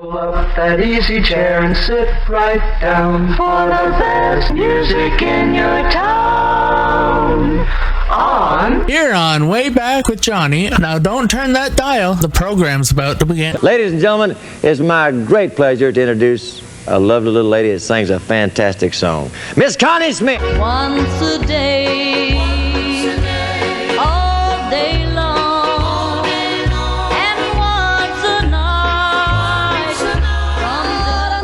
Pull up that easy chair and sit right down for the best music in your town. You're on Way Back with Johnny. Now don't turn that dial. The program's about to begin. Ladies and gentlemen, it's my great pleasure to introduce a lovely little lady that sings a fantastic song. Miss Connie Smith. Once a day, all day long, and once a night, from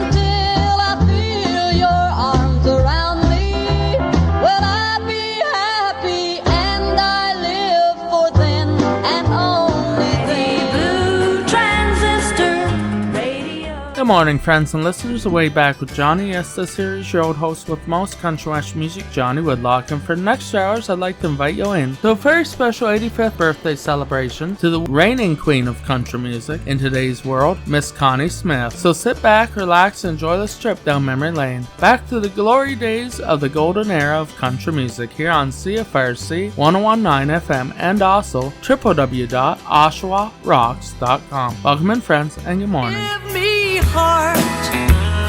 until I feel your arms around me, will I be happy and I live for then and only then. Blue transistor radio. Good morning, friends and listeners. Way Back with Johnny. Yes, this here is your old host with most country western music, Johnny Woodlock. And for the next 2 hours, I'd like to invite you in to a very special 85th birthday celebration to the reigning queen of country music in today's world, Miss Connie Smith. So sit back, relax, and enjoy this trip down memory lane. Back to the glory days of the golden era of country music here on CFRC 1019 FM and also www.oshawarocks.com. Welcome in, friends, and good morning. Give me heart,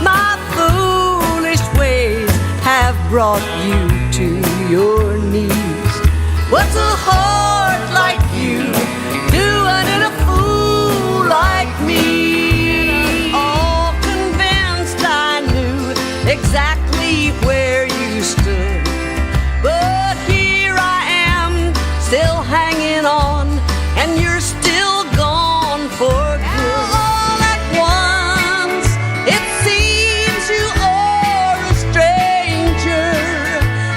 my foolish ways have brought you to your knees. What's a heart like you doing in a fool like me? All convinced I knew exactly where you stood, but here I am still hanging on, and you're still gone for good. All at once it seems you are a stranger,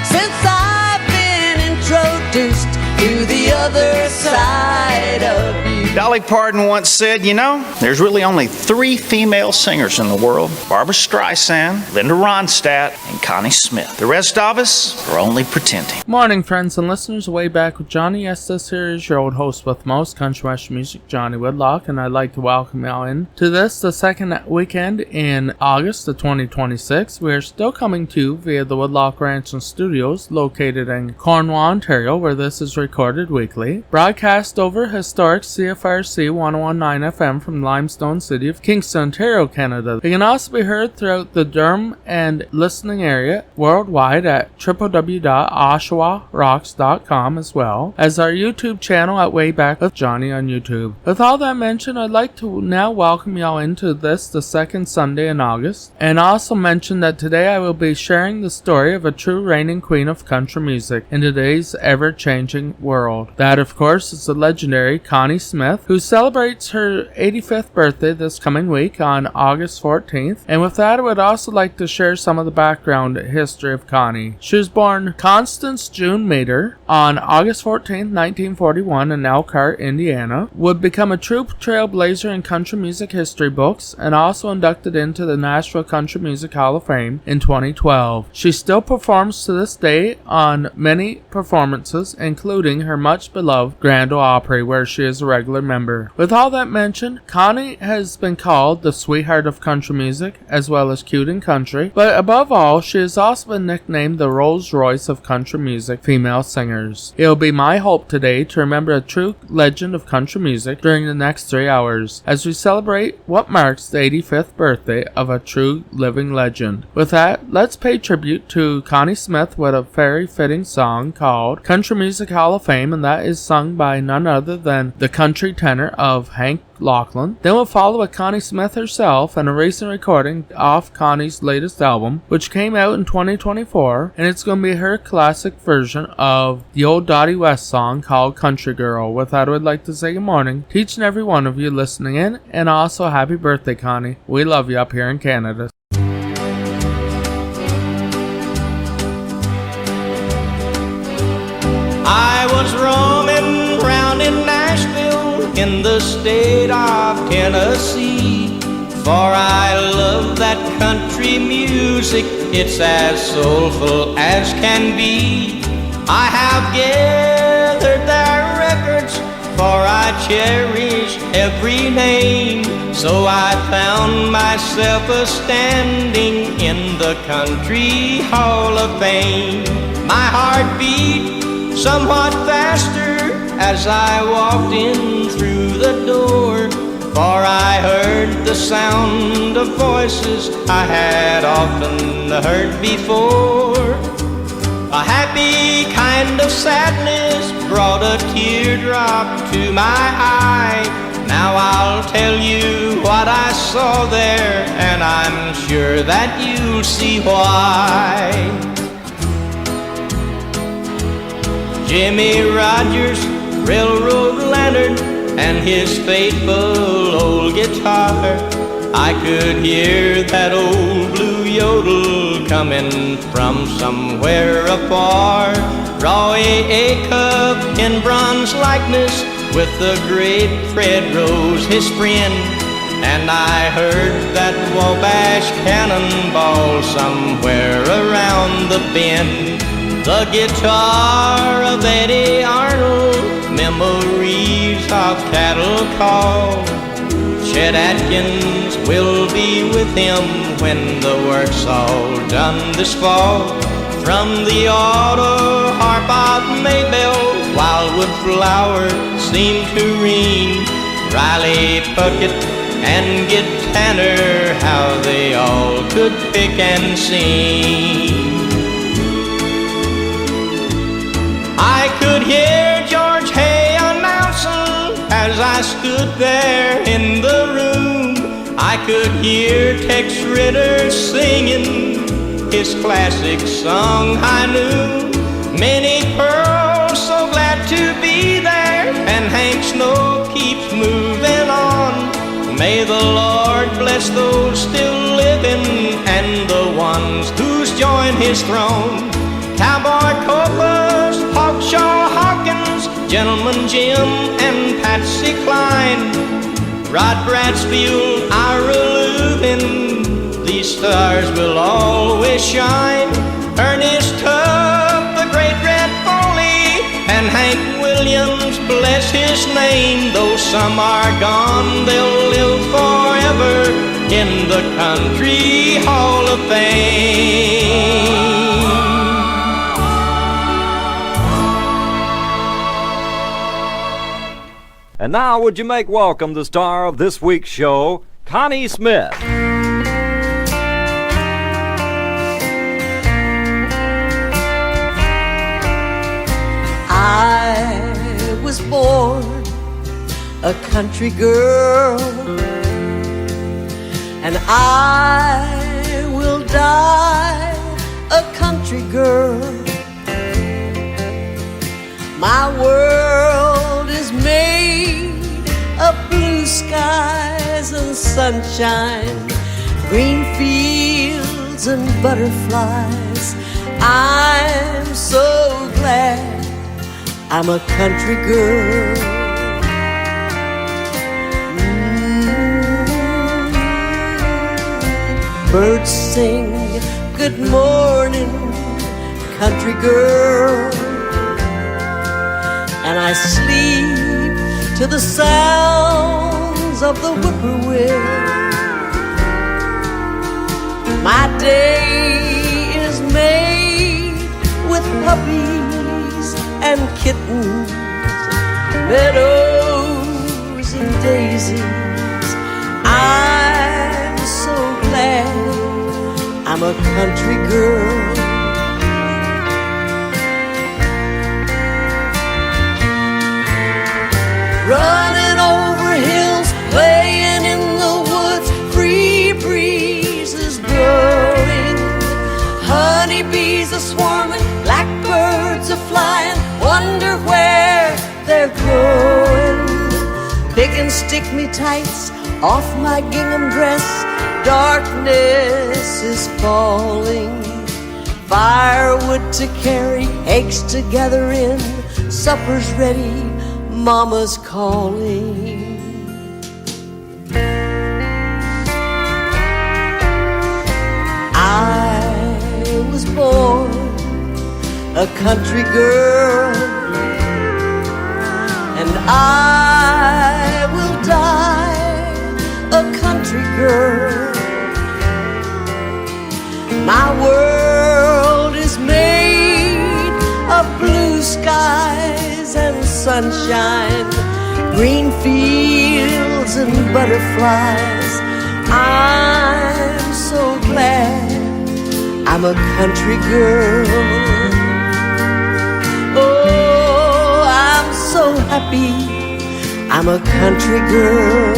since I've been introduced to the other side of you. Dolly Parton once said, you know, there's really only 3 female singers in the world: Barbra Streisand, Linda Ronstadt, and Connie Smith. The rest of us are only pretending. Morning, friends and listeners. Way Back with Johnny. Yes, this here is your old host with most country western music, Johnny Woodlock, and I'd like to welcome y'all in to this, the second weekend in August of 2026. We are still coming to you via the Woodlock Ranch and Studios located in Cornwall, Ontario, where this is recorded weekly. Broadcast over historic CFRC 1019 FM from Limestone City of Kingston, Ontario, Canada. It can also be heard throughout the Durham and listening area worldwide at www.oshawarocks.com, as well as our YouTube channel at Way Back with Johnny on YouTube. With all that mentioned, I'd like to now welcome y'all into this, the second Sunday in August, and also mention that today I will be sharing the story of a true reigning queen of country music in today's ever-changing world. That, of course, is the legendary Connie Smith, who celebrates her 85th birthday this coming week on August 14th. And with that, I would also like to share some of the background history of Connie. She was born Constance June Mater on August 14th, 1941 in Elkhart, Indiana, would become a true trailblazer in country music history books, and also inducted into the Nashville Country Music Hall of Fame in 2012. She still performs to this day on many performances, including her much beloved Grand Ole Opry, where she is a regular member. With all that mentioned, Connie has been called the sweetheart of country music, as well as cute in country, but above all, she has also been nicknamed the Rolls Royce of country music female singers. It will be my hope today to remember a true legend of country music during the next 3 hours, as we celebrate what marks the 85th birthday of a true living legend. With that, let's pay tribute to Connie Smith with a very fitting song called Country Music Hall of Fame, and that is sung by none other than the country tenor of Hank Lachlan. Then we'll follow with Connie Smith herself and a recent recording off Connie's latest album, which came out in 2024, and it's going to be her classic version of the old Dottie West song called Country Girl. With that, I would like to say good morning to each and every one of you listening in, and also happy birthday, Connie. We love you up here in Canada. I was roaming round in Nashville in the state of Tennessee, for I love that country music, it's as soulful as can be. I have gathered their records, for I cherish every name, so I found myself a-standing in the Country Hall of Fame. My heart beat somewhat faster as I walked in through the door, for I heard the sound of voices I had often heard before. A happy kind of sadness brought a teardrop to my eye. Now I'll tell you what I saw there, and I'm sure that you'll see why. Jimmy Rogers, railroad lantern, and his faithful old guitar. I could hear that old blue yodel coming from somewhere afar. Roy Acuff in bronze likeness with the great Fred Rose, his friend. And I heard that Wabash cannonball somewhere around the bend. The guitar of Eddie Arnold, memories of cattle call. Chet Atkins will be with him when the work's all done this fall. From the auto harp of Maybell, wildwood flowers seem to ring. Riley Puckett and Gid Tanner, how they all could pick and sing. I could hear George Hay announcing as I stood there in the room. I could hear Tex Ritter singing his classic song I knew. Minnie Pearl, so glad to be there, and Hank Snow keeps moving on. May the Lord bless those still living and the ones who's joined his throne. Cowboy Copas, Hawkshaw Hawkins, Gentleman Jim and Patsy Cline, Rod Bradsfield, Ira Lubin, these stars will always shine. Ernest Tubb, the great Red Foley, and Hank Williams, bless his name. Though some are gone, they'll live forever in the Country Hall of Fame. And now would you make welcome the star of this week's show, Connie Smith. I was born a country girl, and I will die a country girl. My world is made of blue skies and sunshine, green fields and butterflies. I'm so glad I'm a country girl. Birds sing good morning, country girl, and I sleep to the sounds of the whippoorwill. My day is made with puppies and kittens, meadows and daisies. I'm so glad I'm a country girl. Running over hills, playing in the woods, free breezes blowing, honeybees are swarming, blackbirds are flying, wonder where they're going. Pick and stick me tights off my gingham dress, darkness is falling, firewood to carry, eggs to gather in, supper's ready, Mama's calling. I was born a country girl, and I will die a country girl. My world is made of blue skies and sunshine, green fields and butterflies. I'm so glad I'm a country girl. Oh, I'm so happy I'm a country girl.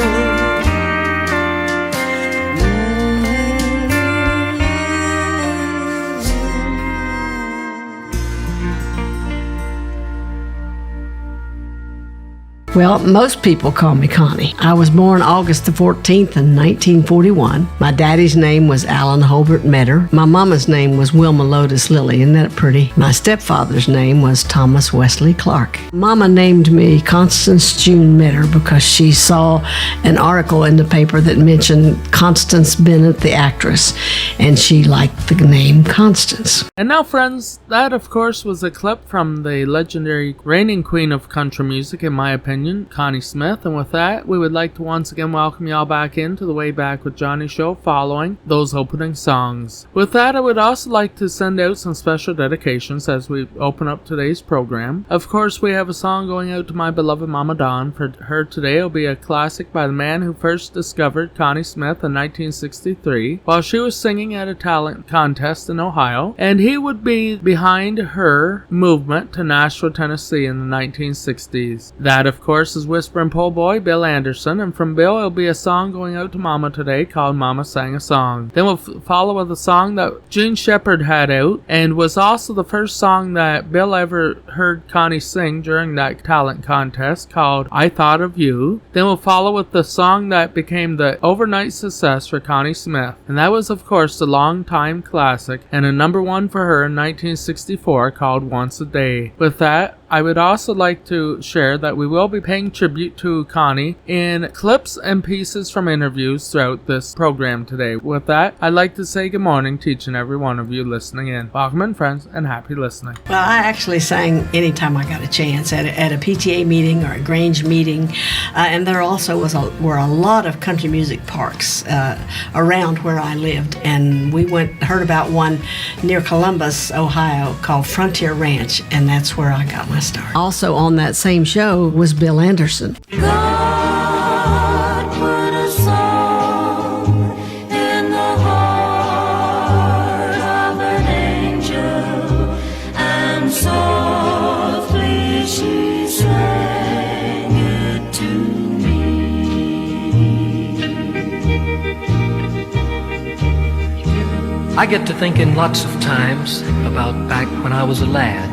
Well, most people call me Connie. I was born August the 14th in 1941. My daddy's name was Alan Hobart Metter. My mama's name was Wilma Lotus Lilly. Isn't that pretty? My stepfather's name was Thomas Wesley Clark. Mama named me Constance June Metter because she saw an article in the paper that mentioned Constance Bennett, the actress, and she liked the name Constance. And now, friends, that of course was a clip from the legendary reigning queen of country music, in my opinion, Connie Smith. And with that, we would like to once again welcome y'all back into the Way Back with Johnny show following those opening songs. With that, I would also like to send out some special dedications as we open up today's program. Of course, we have a song going out to my beloved Mama Dawn. For her today, it'll be a classic by the man who first discovered Connie Smith in 1963 while she was singing at a talent contest in Ohio, and he would be behind her movement to Nashville, Tennessee in the 1960s. That, of course, is Whisperin' Po' Boy, Bill Anderson, and from Bill, it'll be a song going out to Mama today called Mama Sang a Song. Then we'll follow with a song that Gene Shepard had out, and was also the first song that Bill ever heard Connie sing during that talent contest, called I Thought of You. Then we'll follow with the song that became the overnight success for Connie Smith, and that was, of course, the long-time classic, and a number one for her in 1964, called Once a Day. With that, I would also like to share that we will be paying tribute to Connie in clips and pieces from interviews throughout this program today. With that, I'd like to say good morning to each and every one of you listening in. Welcome in, friends, and happy listening. Well, I actually sang anytime I got a chance at a PTA meeting or a Grange meeting, and there also were a lot of country music parks around where I lived, and we heard about one near Columbus, Ohio, called Frontier Ranch, and that's where I got my start. Also on that same show was Bill Anderson. God put a song in the heart of an angel, and softly she sang it to me. I get to thinking lots of times about back when I was a lad,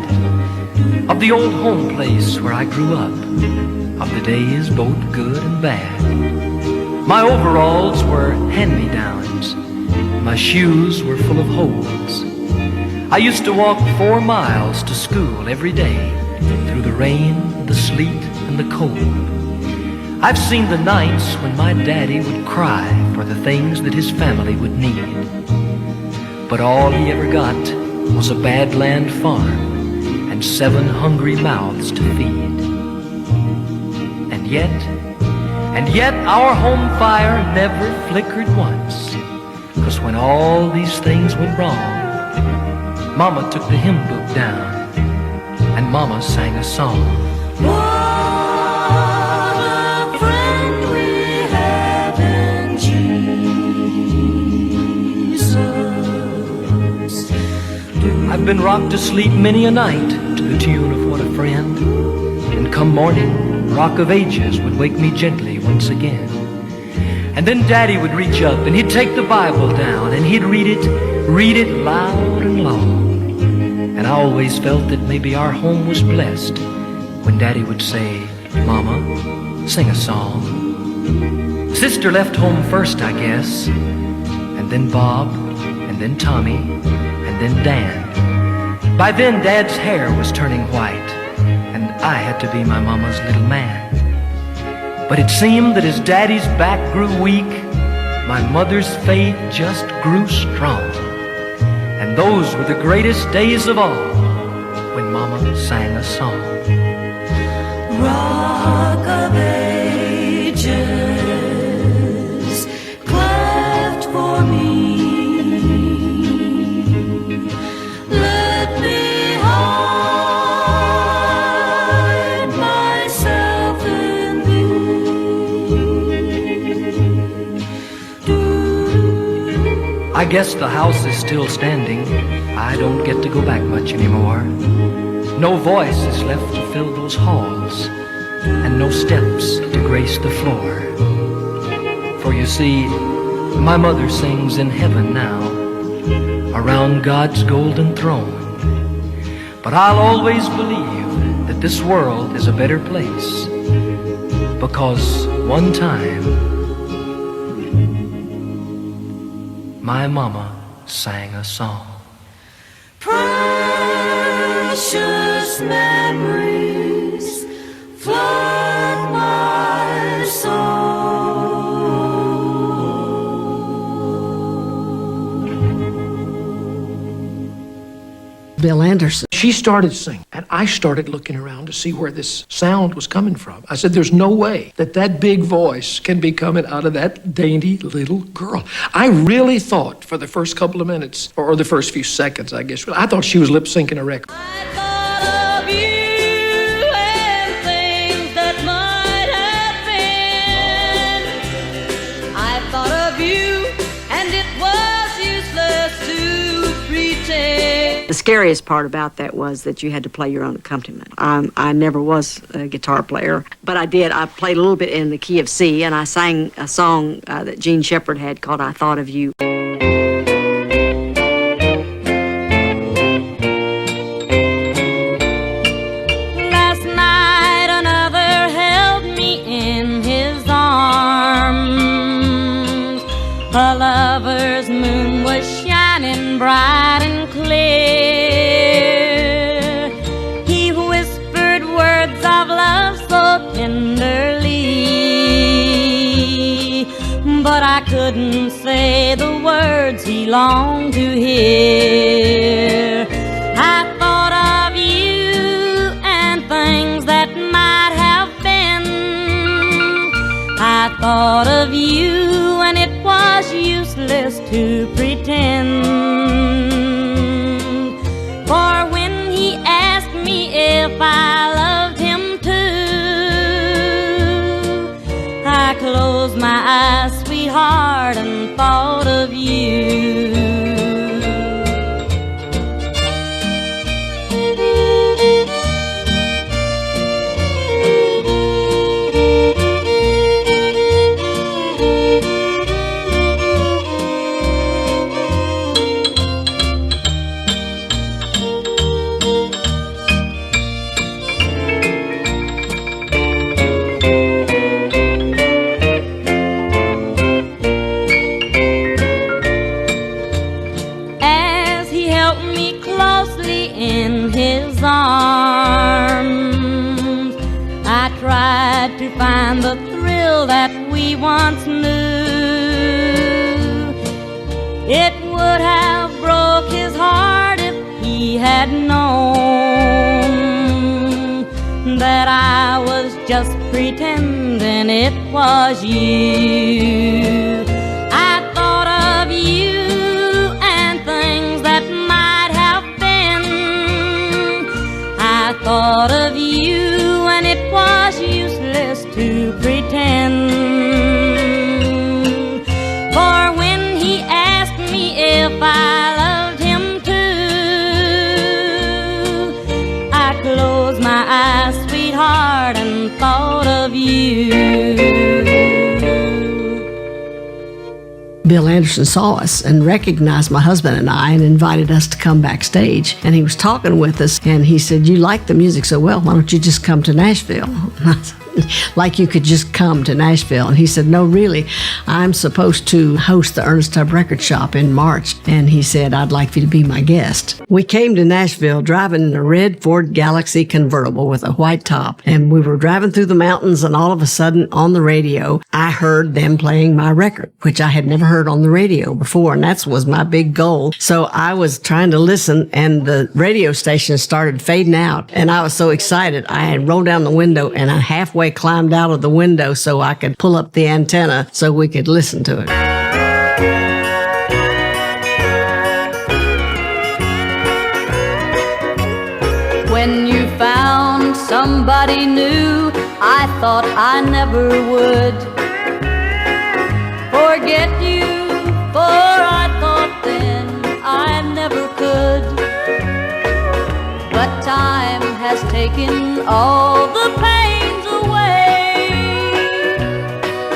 of the old home place where I grew up, of the days both good and bad. My overalls were hand-me-downs, my shoes were full of holes. I used to walk 4 miles to school every day, through the rain, the sleet, and the cold. I've seen the nights when my daddy would cry for the things that his family would need. But all he ever got was a badland farm and 7 hungry mouths to feed. And yet our home fire never flickered once, 'cause when all these things went wrong, Mama took the hymn book down and Mama sang a song. What a friend we have in Jesus. I've been rocked to sleep many a night to the tune of What a Friend, and come morning, Rock of Ages would wake me gently once again. And then Daddy would reach up and he'd take the Bible down and he'd read it loud and long. And I always felt that maybe our home was blessed when Daddy would say, Mama, sing a song. Sister left home first, I guess, and then Bob, and then Tommy, and then Dan. By then, Dad's hair was turning white, and I had to be my mama's little man. But it seemed that as Daddy's back grew weak, my mother's faith just grew strong. And those were the greatest days of all, when Mama sang a song. Rock of Ages, cleft for me. Let me hide myself in thee. I guess the house is still standing. I don't get to go back much anymore. No voice is left to fill those halls, and no steps to grace the floor. For you see, my mother sings in heaven now, around God's golden throne. But I'll always believe that this world is a better place, because one time my mama sang a song. Precious memories flood my soul. Bill Anderson. She started singing, and I started looking around to see where this sound was coming from. I said, there's no way that that big voice can be coming out of that dainty little girl. I really thought for the first couple of minutes, or the first few seconds, I guess, I thought she was lip-syncing a record. I thought of you and things that might have been. I thought of you, and it was useless to pretend. The scariest part about that was that you had to play your own accompaniment. I never was a guitar player, but I did. I played a little bit in the key of C, and I sang a song that Gene Shepard had called I Thought of You. Last night another held me in his arms. A lover's moon was shining bright and clear. He whispered words of love so tenderly, but I couldn't say the words he longed to hear. I thought of you and things that might have been. I thought of you and it was useless to pretend. For when he asked me if I loved him too, I closed my eyes, sweetheart, and thought of you. Arms, I tried to find the thrill that we once knew. It would have broke his heart if he had known that I was just pretending it was you. I thought of you and things that might have been. I thought of you and it was useless to pretend. For when he asked me if I loved him too, I closed my eyes, sweetheart, and thought of you. Bill Anderson saw us and recognized my husband and I and invited us to come backstage. And he was talking with us and he said, you like the music so well, why don't you just come to Nashville? Like you could just come to Nashville. And he said, no, really, I'm supposed to host the Ernest Tubb Record Shop in March. And he said, I'd like for you to be my guest. We came to Nashville driving in a red Ford Galaxy convertible with a white top. And we were driving through the mountains and all of a sudden on the radio, I heard them playing my record, which I had never heard on the radio before. And that was my big goal. So I was trying to listen and the radio station started fading out. And I was so excited. I had rolled down the window and I halfway climbed out of the window so I could pull up the antenna so we could listen to it. When you found somebody new, I thought I never would forget you, for I thought taking all the pains away.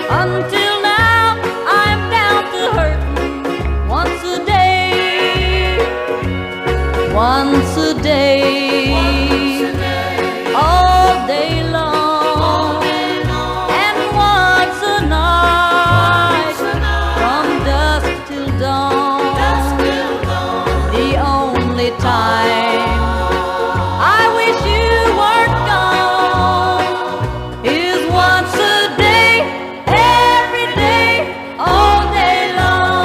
Until now, I'm down to hurting once a day. Once a day, all day long, and once a night, from dusk till dawn. The only time I wish you weren't gone is once a day, every day, all day long.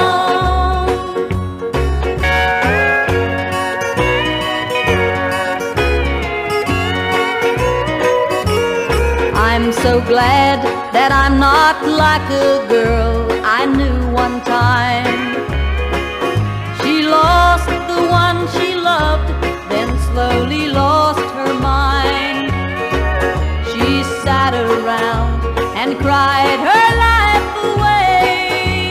I'm so glad that I'm not like a girl I knew one time. She lost the one she loved, then slowly lost her mind. She sat around and cried her life away.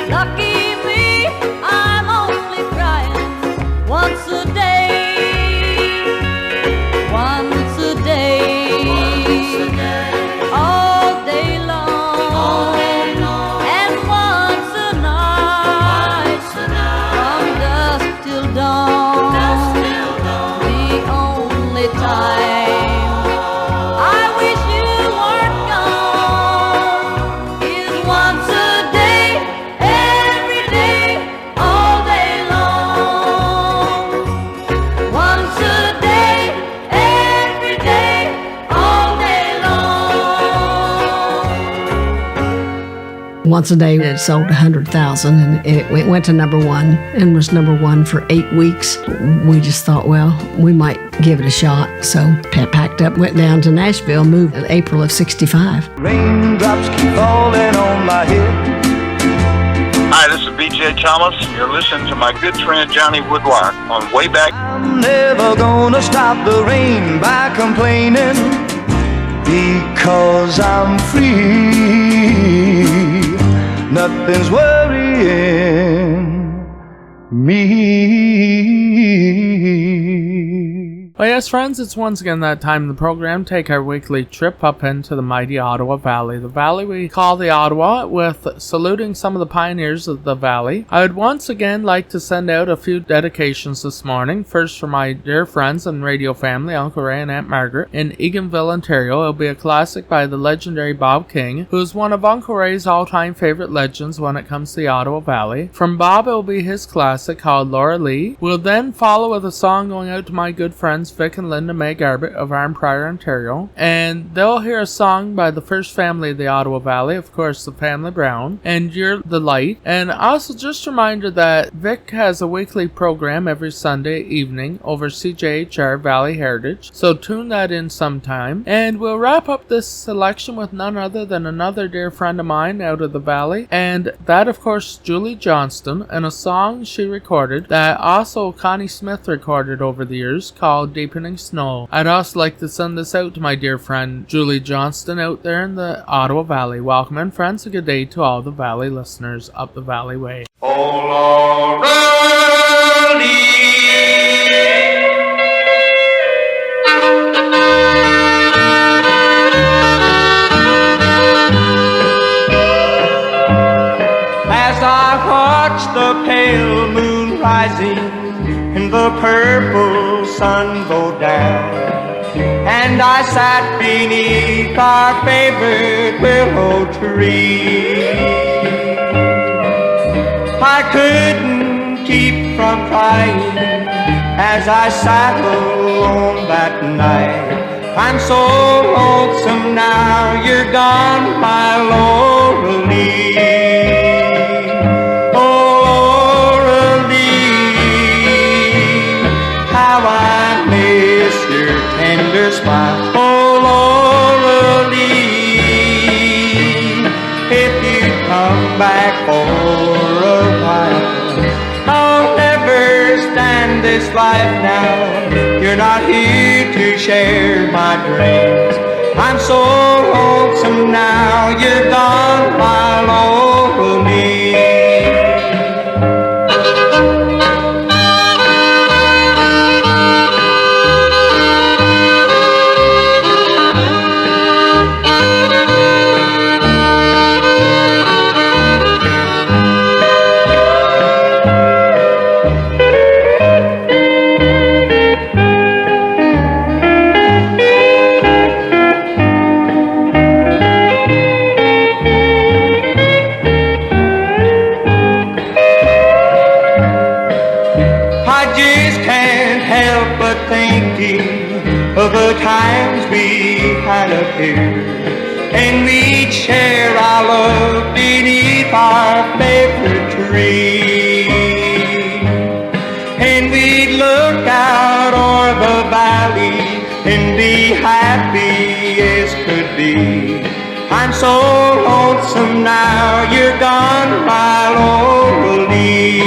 Lucky me, I'm only crying once a day. Once a day, all day long, and once a night, from dusk till dawn. The only time I wish you weren't gone is once a day, every day, all day long. Once a day, every day, all day long. Once a Day, it sold 100,000, and it went to number one and was number one for 8 weeks. We just thought, well, we might give it a shot. So packed up, went down to Nashville, moved in April of '65. Raindrops keep falling on my head. Hi, this is BJ Thomas, and you're listening to my good friend Johnny Woodward on Way Back. I'm never gonna stop the rain by complaining, because I'm free. Nothing's worrying me. Well, yes, friends, it's once again that time in the program. Take our weekly trip up into the mighty Ottawa Valley. The valley we call the Ottawa, with saluting some of the pioneers of the valley. I would once again like to send out a few dedications this morning. First, for my dear friends and radio family, Uncle Ray and Aunt Margaret in Eganville, Ontario. It'll be a classic by the legendary Bob King, who is one of Uncle Ray's all-time favorite legends when it comes to the Ottawa Valley. From Bob, it will be his classic called Laura Lee. We'll then follow with a song going out to my good friends Vic and Linda May Garbett of Arnprior, Ontario, and they'll hear a song by the first family of the Ottawa Valley, of course the family Brown, and You're the Light. And also just a reminder that Vic has a weekly program every Sunday evening over CJHR Valley Heritage, so tune that in sometime. And we'll wrap up this selection with none other than another dear friend of mine out of the valley, and that of course Julie Johnston, and a song she recorded that also Connie Smith recorded over the years called Deepening Snow. I'd also like to send this out to my dear friend Julie Johnston out there in the Ottawa Valley. Welcome, and friends, a good day to all the valley listeners up the valley way. Oh, Laura As I watch the pale moon rising and the purple sun go down, and I sat beneath our favorite willow tree, I couldn't keep from crying as I sat alone that night. I'm so lonesome now you're gone, my Laura Lee. Oh, Laura Lee, how I miss your tender smile. Oh, Laura Lee, if you'd come back for a while, I'll never stand this life now. You're not here to share my dreams. I'm so lonesome now you're gone, my Laura Lee. of the times we had up here, and we'd share our love beneath our favorite tree. And we'd look out o'er the valley and be happy as could be. I'm so lonesome now you're gone, my Laura Lee.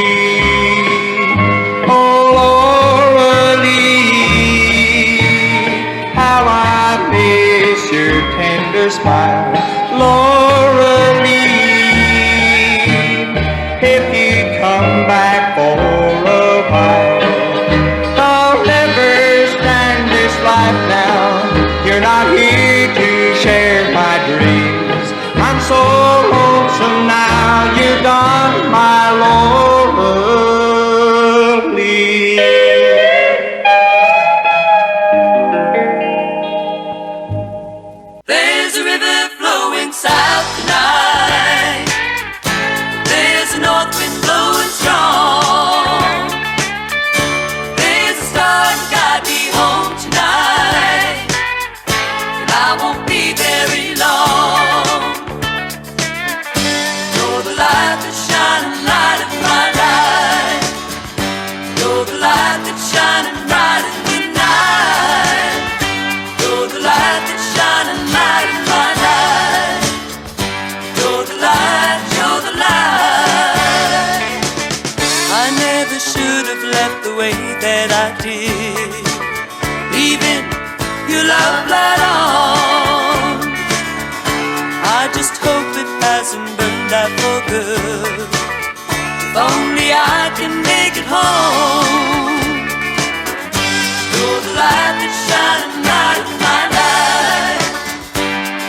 Oh, Laura Lee, how I miss your tender smile. Laura Lee, if you'd come back for a while. I'll never stand this life now. You're not here to share my dreams. I'm so lonesome now you're gone, my Laura Lee. There's a river flowing south tonight. There's a north wind blowing strong. There's a star to guide me home tonight, and I won't be very long. You're the light that's shining light of my life. You're the light that's shining bright in the night. You're the light that's shining light of my life. You're the light, you're the light. I never should have left the way that I did, leaving your love light on. I just hope it hasn't burned out for good. If only I can make it home. You're the light that's shining light of my life.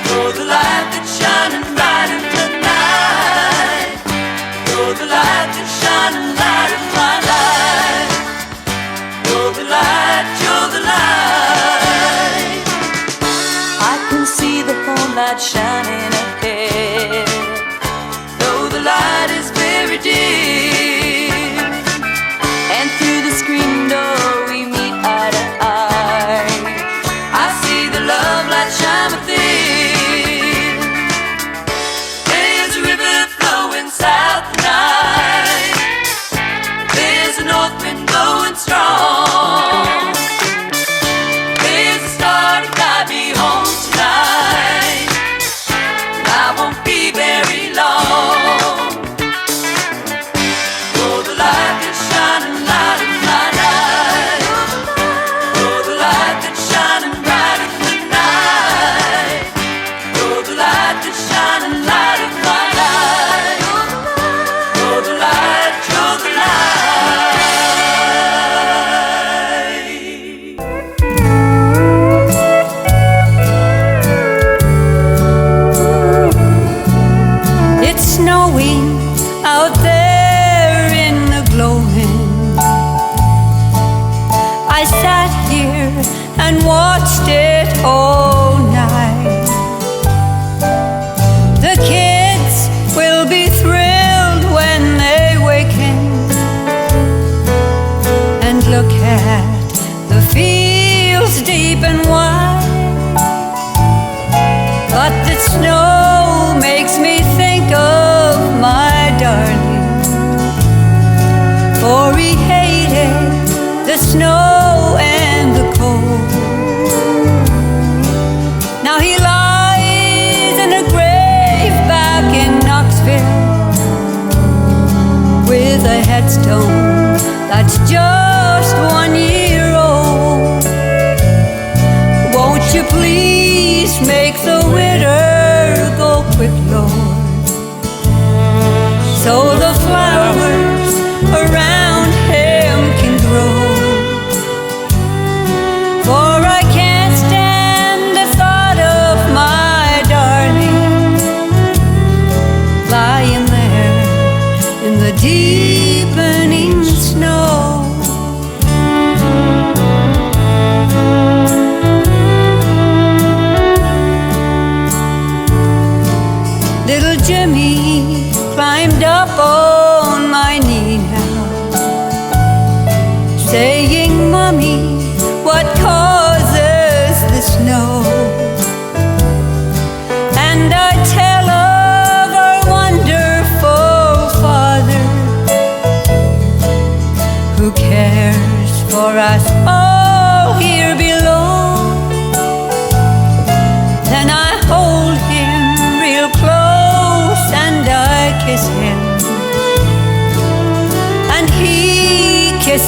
You're the light that's shining bright in the night. You're the light that's shining light of my life. You're the light, you're the light. I can see the home light shining ahead, though the light is very dim. And through the screen door we meet eye to eye. I see the love light shine within. There's a river flowing south tonight. There's a north wind blowing strong. There's a star to guide me home tonight, and I won't be very long. You're the light that's shining light of my life. You're the light that's shining bright in the night. You're the light that's shining light of my life. You're the light, you're the light. It's snowing out there in the glowing. I sat here and watched it all night. The kids will be thrilled when they waken and look at the fields deep and wide. But the snow makes me think of my darling, for he hated the snow and the cold. Now he lies in a grave back in Knoxville, with a headstone that's just 1 year old. Won't you please make the winter go quick, Lord, so the flowers around him can grow. For I can't stand the thought of my darling lying there in the deepening snow. Little Jimmy climbed up on my knee now, saying, Mommy, what causes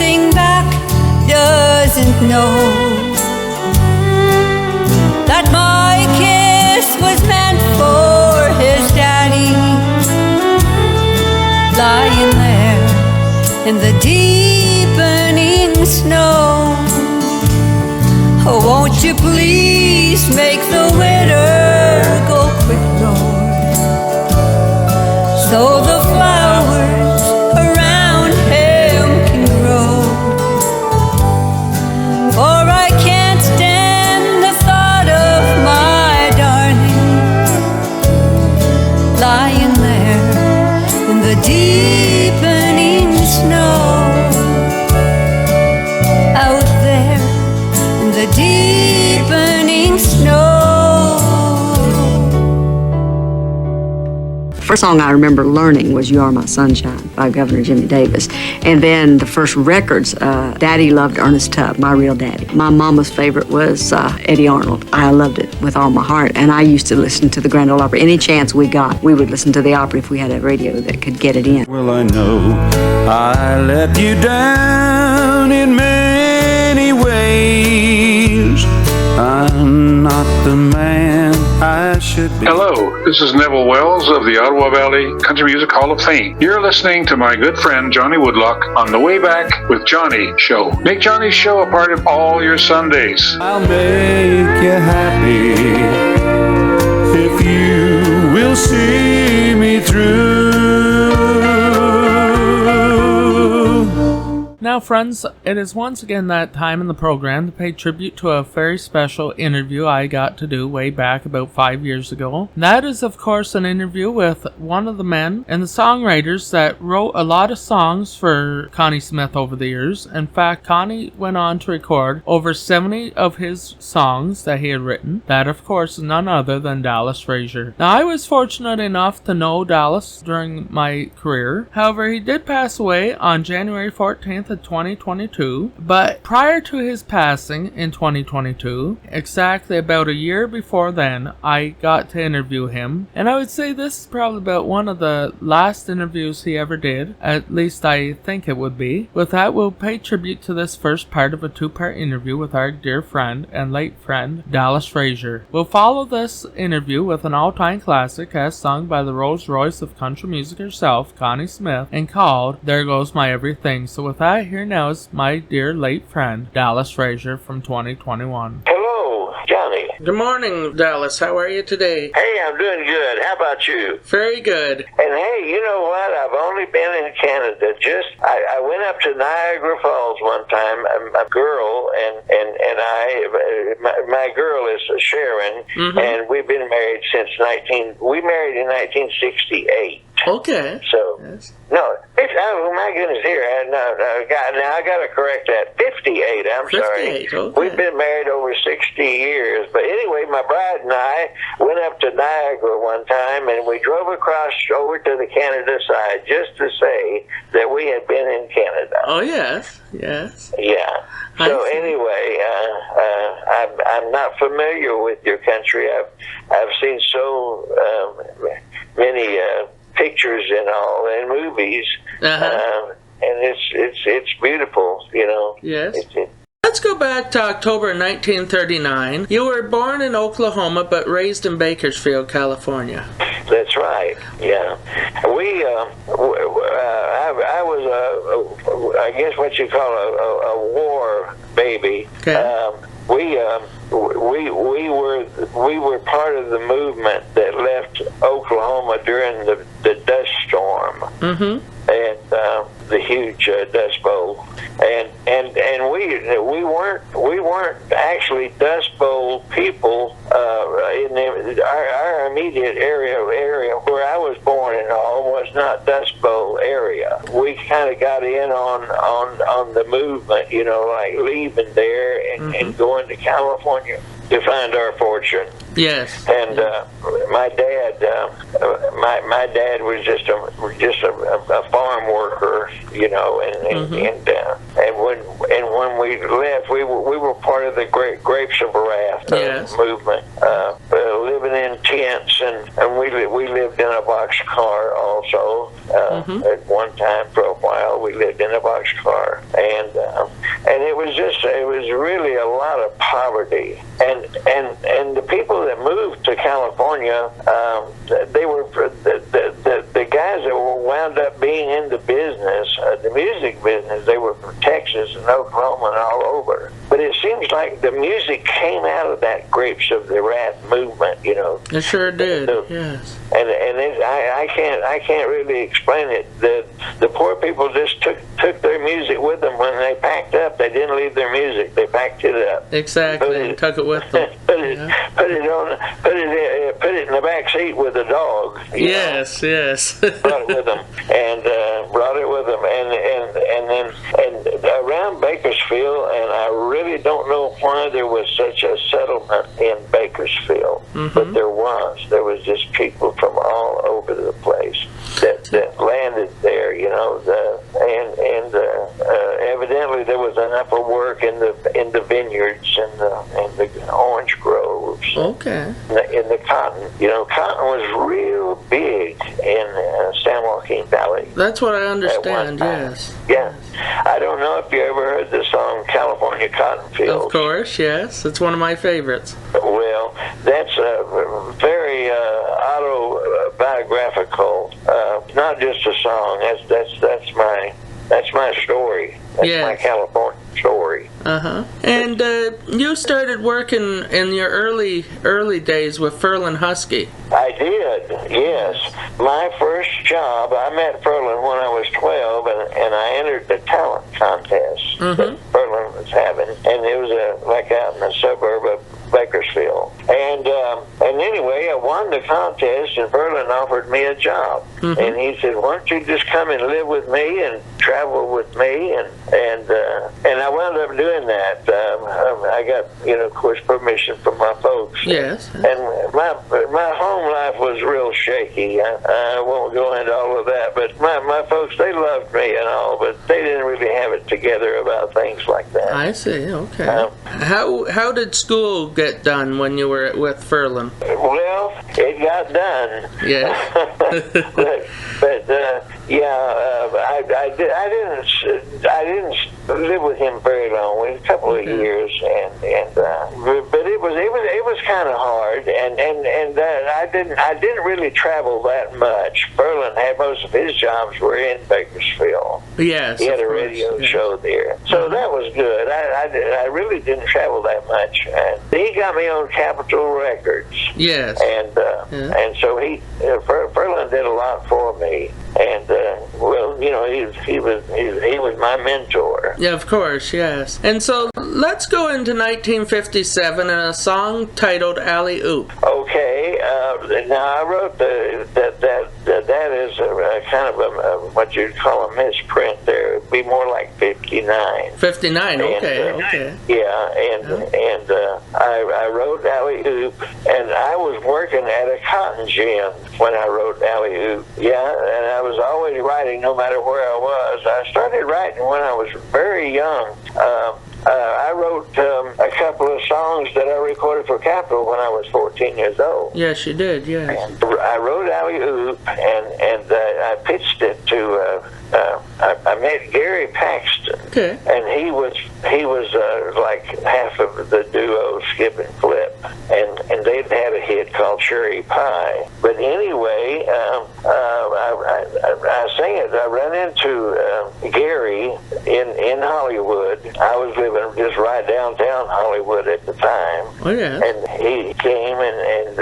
chasing back doesn't know that my kiss was meant for his daddy, lying there in the deepening snow. Oh, won't you please make the winter go quick, Lord, so the flowers around him can grow. For I can't stand the thought of my darling lying there in the deepening snow. Out there in the deepening snow. First song I remember learning was You Are My Sunshine by Governor Jimmy Davis. And then the first records, Daddy loved Ernest Tubb, my real daddy. My mama's favorite was Eddie Arnold. I loved it with all my heart. And I used to listen to the Grand Ole Opry. Any chance we got, we would listen to the opera if we had a radio that could get it in. Well, I know I let you down in many ways. I'm not the man I should be. Hello, this is Neville Wells of the Ottawa Valley Country Music Hall of Fame. You're listening to my good friend Johnny Woodlock on the Way Back with Johnny show. Make Johnny's show a part of all your Sundays. I'll make you happy if you will see me through. Now, friends, it is once again that time in the program to pay tribute to a very special interview I got to do way back about 5 years ago. That is, of course, an interview with one of the men and the songwriters that wrote a lot of songs for Connie Smith over the years. In fact, Connie went on to record over 70 of his songs that he had written. That, of course, is none other than Dallas Frazier. Now, I was fortunate enough to know Dallas during my career. However, he did pass away on January 14th of 2022, but prior to his passing in 2022, exactly about a year before then, I got to interview him, and I would say this is probably about one of the last interviews he ever did, at least I think it would be. With that, we'll pay tribute to this first part of a two-part interview with our dear friend and late friend, Dallas Frazier. We'll follow this interview with an all-time classic as sung by the Rolls Royce of country music herself, Connie Smith, and called There Goes My Everything. So with that, here now is my dear late friend, Dallas Frazier from 2021. Hello, Johnny. Good morning, Dallas. How are you today? Hey, I'm doing good. How about you? Very good. And hey, you know what? I've only been in Canada. I went up to Niagara Falls one time. A girl and my girl is Sharon, and we've been married since we married in 1968. Okay. So, yes. No, oh my goodness, here, now I got to correct that. 58, I'm 58, sorry. okay. We've been married over 60 years. But anyway, my bride and I went up to Niagara one time, and we drove across over to the Canada side just to say that we had been in Canada. Oh, yes, yes. Yeah. So anyway, I'm not familiar with your country. I've seen so many pictures and all and movies, and it's beautiful, you know. Yes. Let's go back to October 1939. You were born in Oklahoma but raised in Bakersfield, California. That's right. Yeah. I was I guess what you call a war baby. Okay. We were part of the movement that left Oklahoma during the dust storm, and the huge Dust Bowl, and we weren't actually Dust Bowl people in our immediate area where I was born and all was not Dust Bowl area. We kind of got in on the movement, you know, like leaving there and going to California to find our fortune. Yes. And my dad was just a farm worker, you know, and when we left, we were part of the Grapes of Wrath movement, living in tents, and we lived in a boxcar also at one time for a while. while. We lived in a boxcar, and it was really a lot of poverty. And the people that moved to California, they were the guys that were wound up being in the business, the music business. They were from Texas and Oklahoma and all over. But it seems like the music came out of that Grapes of the Wrath movement, you know. It sure did. Yes. And I can't really explain it. The poor people just took their music with them when they packed up. They didn't leave their music. They packed it up. Exactly. And took it with them. Put it in the back seat with the dog. Yes. Brought it with them and then around Bakersfield, and I really don't know why there was such a settlement in Bakersfield, but there was just people from all over the place that landed there, you know, and evidently there was enough of work in the vineyards and the orange groves. Okay. In the cotton, you know, cotton was real big in San Joaquin Valley. That's what I understand. Yes. Yeah. I don't know if you ever heard the song California Cotton Fields. Of course, yes. It's one of my favorites. Well, that's a very autobiographical, not just a song. That's my story. That's my California story. And you started working in your early days with Ferlin Husky. I did, yes. My first job, I met Ferlin when I was 12, and I entered the talent contest that Ferlin was having, and it was like out in the suburb of Bakersfield. And anyway, I won the contest, and Ferlin offered me a job. And he said, "Why don't you just come and live with me and travel with me?" And I wound up doing that. I got, you know, of course, permission from my folks. Yes. And my home life was real shaky. I won't go into all of that, but my folks, they loved me and all, but they didn't really have it together about things like that. I see. Okay. How did school get done when you were with Ferlin? Well, it got done. Yeah. I didn't live with him very long. A couple of years, but it was kind of hard, and I didn't really travel that much. Ferlin had most of his jobs were in Bakersfield. Yes, he had a radio show there, so that was good. I really didn't travel that much, and he got me on Capitol Records. Yes, and so Ferlin did a lot for me, and well, you know, he was my mentor. Yeah, of course, yes. And so let's go into 1957 and a song titled Alley Oop. Okay, now I wrote that is a kind of a what you'd call a misprint there. It'd be more like 59. 59, okay. I wrote Alley Oop, and I was working at a cotton gin when I wrote Alley Oop. Yeah, and I was always writing no matter where I was. I started writing when I was very young. I wrote a couple of songs that I recorded for Capitol when I was 14 years old. Yes, you did, yes. And I wrote Alley Oop, and I pitched it to, I met Gary Paxton, and he was like half of the duo Skip and Flip, and they'd had a hit called Cherry Pie. But anyway, I sang it. I ran into Gary in Hollywood. I was living just right downtown Hollywood at the time. Oh, yeah. And he came, and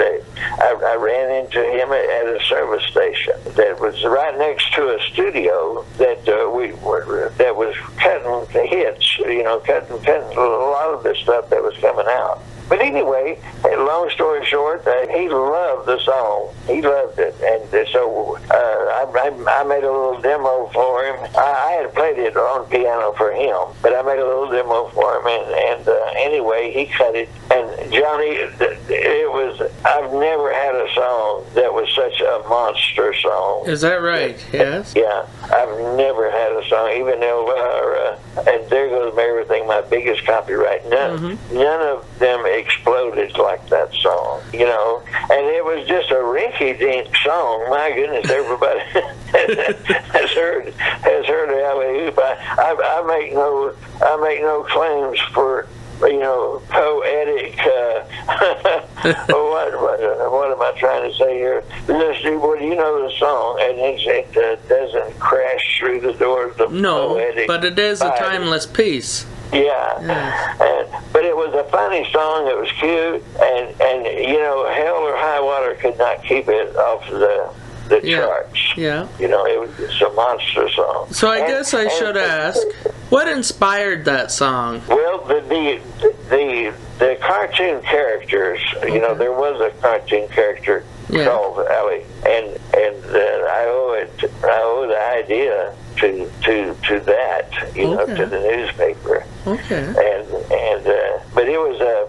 I ran into him at a service station that was right next to a studio that that was cutting hits, you know, cutting a lot of the stuff that was coming out. But anyway, long story short, he loved the song. He loved it, and so I made a little demo for him. I had played it on piano for him, but I made a little demo for him, and anyway, he cut it. And Johnny, I've never had a song that was such a monster song. Is that right? Yes. Yeah, I've never had a song, even though, and There Goes Everything, my biggest copyright. None of them exploded like that song, you know. And it was just a rinky-dink song. My goodness, everybody has heard I make no claims for, poetic. What am I trying to say here? Just you know the song, and it doesn't crash through the doors of poetic. But it is a timeless piece. Yeah. But it was a funny song. It was cute, and Hell or High Water could not keep it off the charts. Yeah. It's a monster song. So I guess I should ask, what inspired that song? Well, the cartoon characters. There was a cartoon character called Allie, and I owe the idea to that, to the newspaper. Okay. But it was a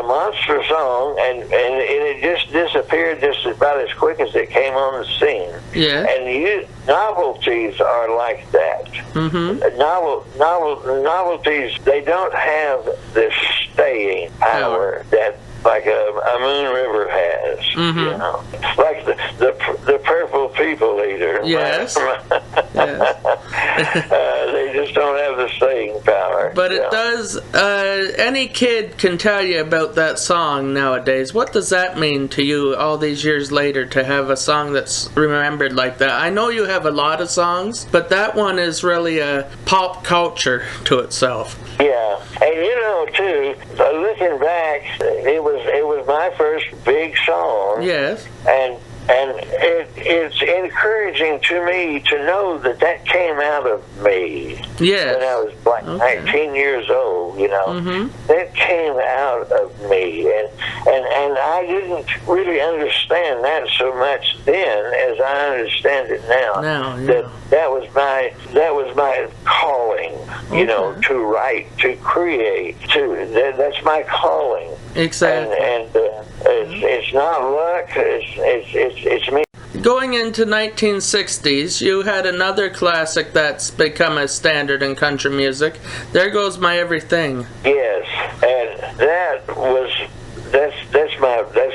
monster song, and it just disappeared just about as quick as it came on the scene. Yeah. And novelties are like that. Mm-hmm. Novelties, they don't have the staying power that like a Moon River has. Mm-hmm. Like the Purple People Eater. Yes. They just don't have the staying power. But it does. Any kid can tell you about that song nowadays. What does that mean to you all these years later, to have a song that's remembered like that? I know you have a lot of songs, but that one is really a pop culture to itself. Yeah, and too, looking back, it was my first big song. Yes. And it's encouraging to me to know that came out of me. Yes. When I was like 19 years old, Mm-hmm. That came out of me, and I didn't really understand that so much then as I understand it now. That was my calling, to write, to create, that's my calling. Exactly. And it's not luck. It's me. Going into 1960s, you had another classic that's become a standard in country music. There Goes My Everything. Yes, and that's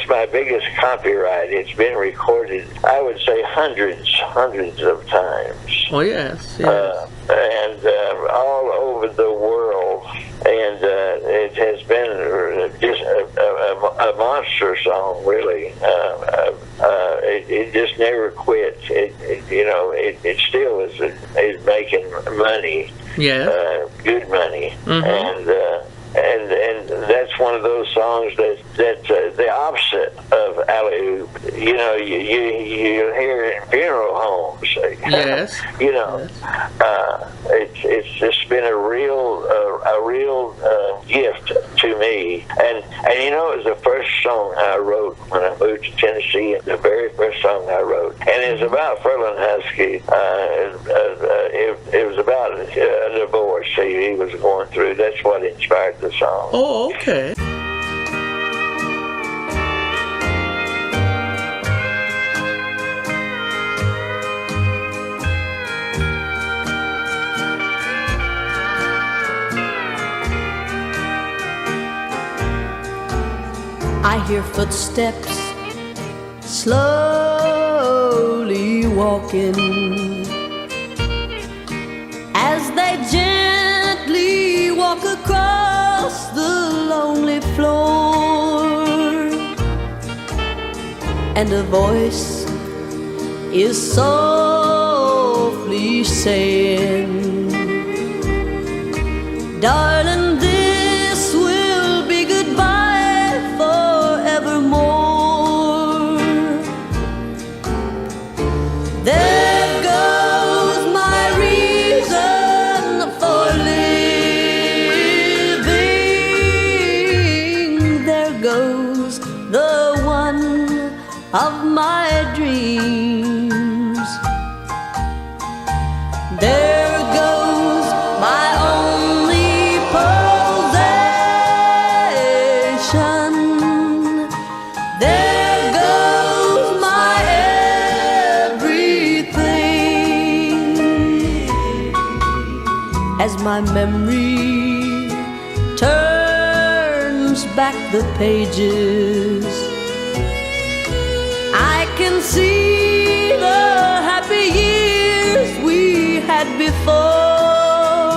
my biggest copyright. It's been recorded, I would say, hundreds of times. Oh yes. And all over the world, and it has been just a monster song, really. It just never quits. It still is making money. Yeah. Good money. Mm-hmm. And that's one of those songs that's the opposite of alley-oop. You hear it in funeral homes. Yes. It's just been a real gift to me. And it was the first song I wrote when I moved to Tennessee. The very first song I wrote, and it was about Ferlin Husky. It was about a divorce he was going through. That's what inspired the song. Oh, okay. I hear footsteps slowly walking as they gently walk across the lonely floor, and a voice is softly saying, "Darling, this will be goodbye forevermore." There goes my reason for living. There goes the one of my dreams. There goes my only possession. There goes my everything. As my memory turns back the pages, I can see the happy years we had before.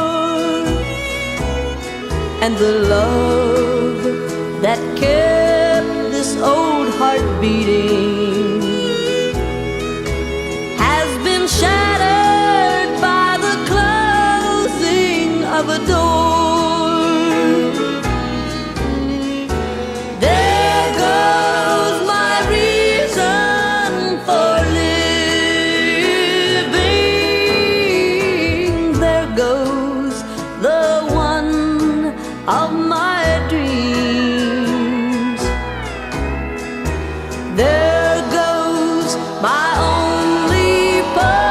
and the love that kept this old heart beating has been shattered by the closing of a door. There goes my reason for living. There goes the one of my dreams. There goes my only possession.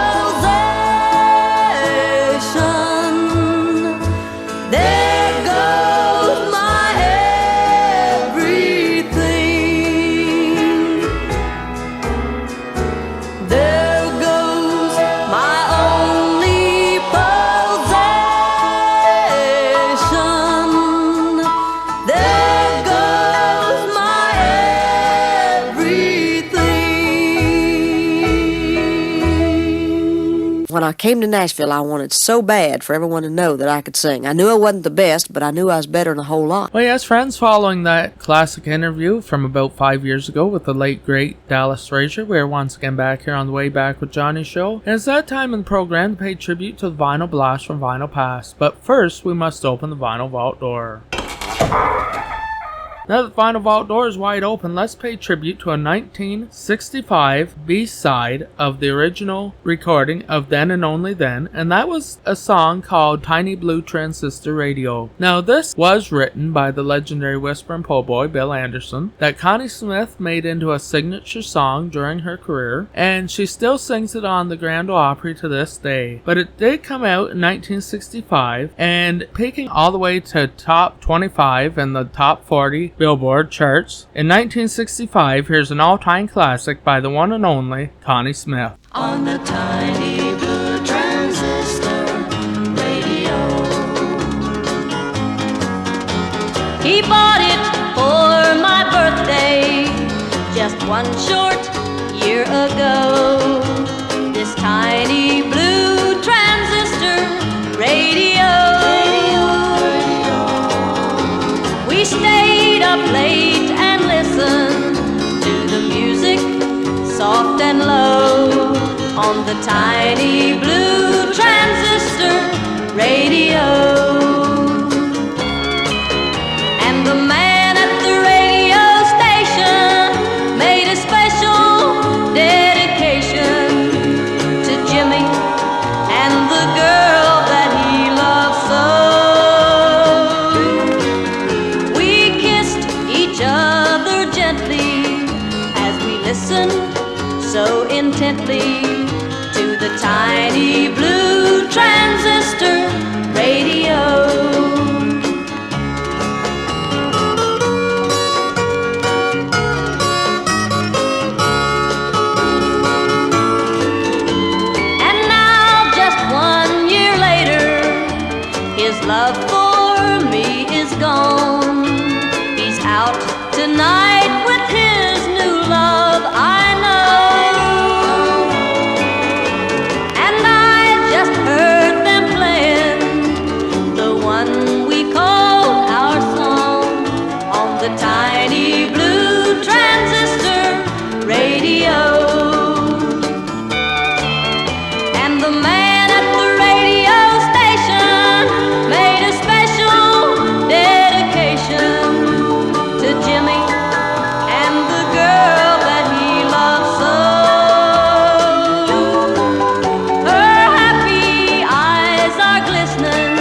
There goes my everything. There goes my only possession. There goes my everything. When I came to Nashville, I wanted so bad for everyone to know that I could sing. I knew I wasn't the best, but I knew I was better than a whole lot. Well, yes, friends, following that classic interview from about 5 years ago with the late, great Dallas Frazier, we are once again back here on the Way Back with Johnny show. And it's that time in the program to pay tribute to the Vinyl Blast from Vinyl Past. But first, we must open the Vinyl Vault door. Now that the Vinyl Vault door is wide open, let's pay tribute to a 1965 B-side of the original recording of Then and Only Then, and that was a song called Tiny Blue Transistor Radio. Now this was written by the legendary whisperin' po' boy Bill Anderson, that Connie Smith made into a signature song during her career, and she still sings it on the Grand Ole Opry to this day. But it did come out in 1965, and peaking all the way to top 25 and the top 40 Billboard charts. In 1965, here's an all-time classic by the one and only Connie Smith. On the tiny blue transistor radio. He bought it for my birthday just one short year ago. This tiny blue transistor radio. We stayed up late and listened to the music soft and low on the tiny blue transistor radio. And the man at the radio station made a special dedication to Jimmy and the girl that he loved so. We kissed each other gently as we listened so intently to the tiny blue transistor radio. And now, just 1 year later, his love for me is gone. He's out tonight with his new love, I know. And I just heard them playing the one we call our song on the tiny blue transistor radio. And the man at the radio station made a special dedication to Jimmy and the girl that he loved so. Her happy eyes are glistening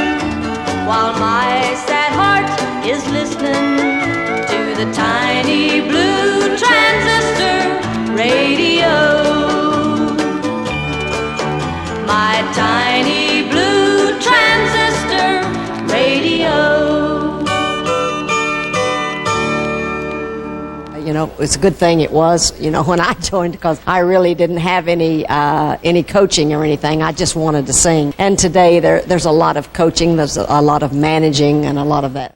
while my sad heart is listening to the tiny blue transistor radio. My tiny blue transistor radio. You know, it's a good thing it was, you know, when I joined, because I really didn't have any coaching or anything. I just wanted to sing. And today there's a lot of coaching, there's a lot of managing, and a lot of that.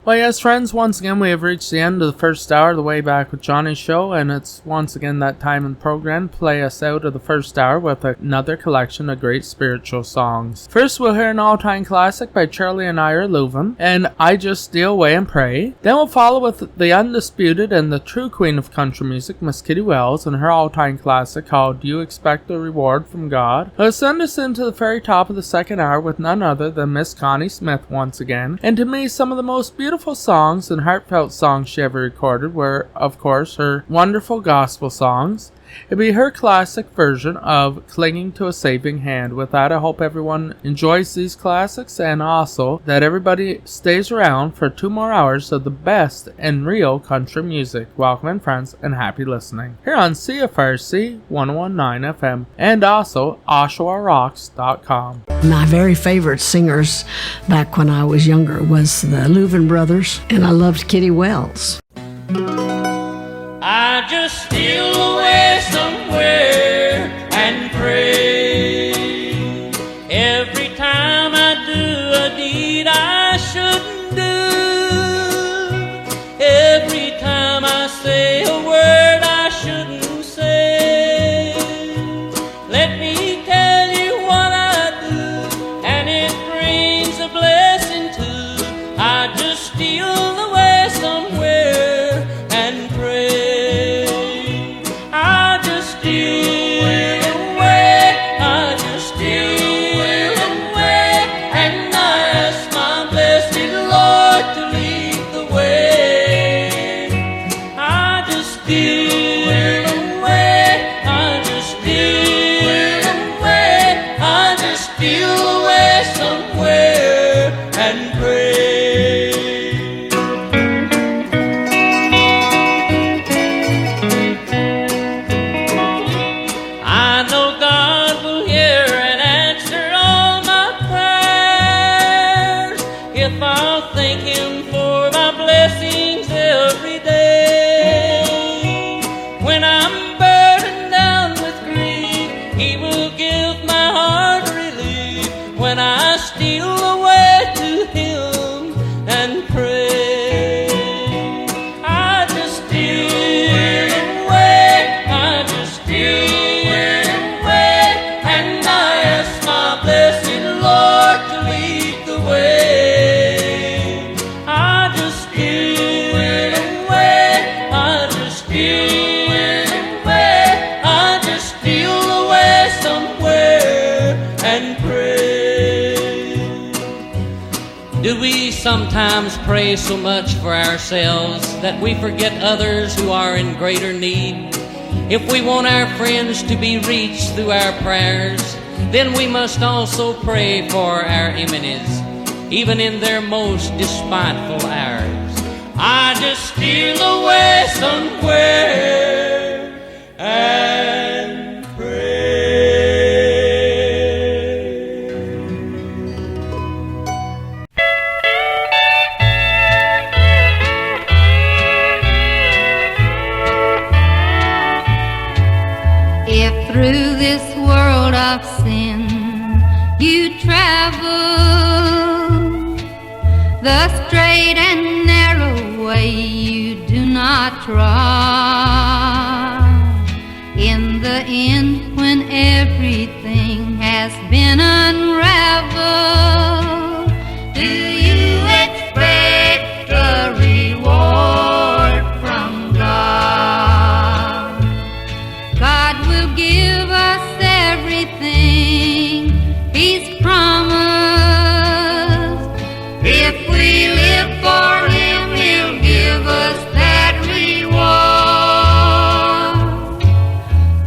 Well, yes, friends, once again, we have reached the end of the first hour of the Way Back with Johnny show, and it's once again that time in the program to play us out of the first hour with another collection of great spiritual songs. First, we'll hear an all-time classic by Charlie and Ira Louvin, and I Just Steal Away and Pray. Then we'll follow with the undisputed and the true queen of country music, Miss Kitty Wells, and her all-time classic called Do You Expect a Reward from God? It'll send us into the very top of the second hour with none other than Miss Connie Smith once again, and to me, some of the most beautiful songs and heartfelt songs she ever recorded were, of course, her wonderful gospel songs. It'd be her classic version of Clinging to a Saving Hand. With that, I hope everyone enjoys these classics and also that everybody stays around for 2 more hours of the best and real country music. Welcome in, friends, and happy listening here on CFRC 101.9 FM and also OshawaRocks.com. My very favorite singers back when I was younger was the Louvin brothers, and I loved Kitty Wells. I just steal away somewhere and pray. Every time I do a deed I shouldn't do. Every time I say a word I shouldn't say. Let me tell you what I do, and it brings a blessing too. I just steal away somewhere and pray. Sometimes pray so much for ourselves that we forget others who are in greater need. If we want our friends to be reached through our prayers, then we must also pray for our enemies, even in their most despiteful hours. I just steal away somewhere and pray. Through this world of sin you travel, the straight and narrow way you do not trod. In the end, when everything has been unraveled, do you expect a reward from God? God will give us everything He's promised. If we live for Him, He'll give us that reward.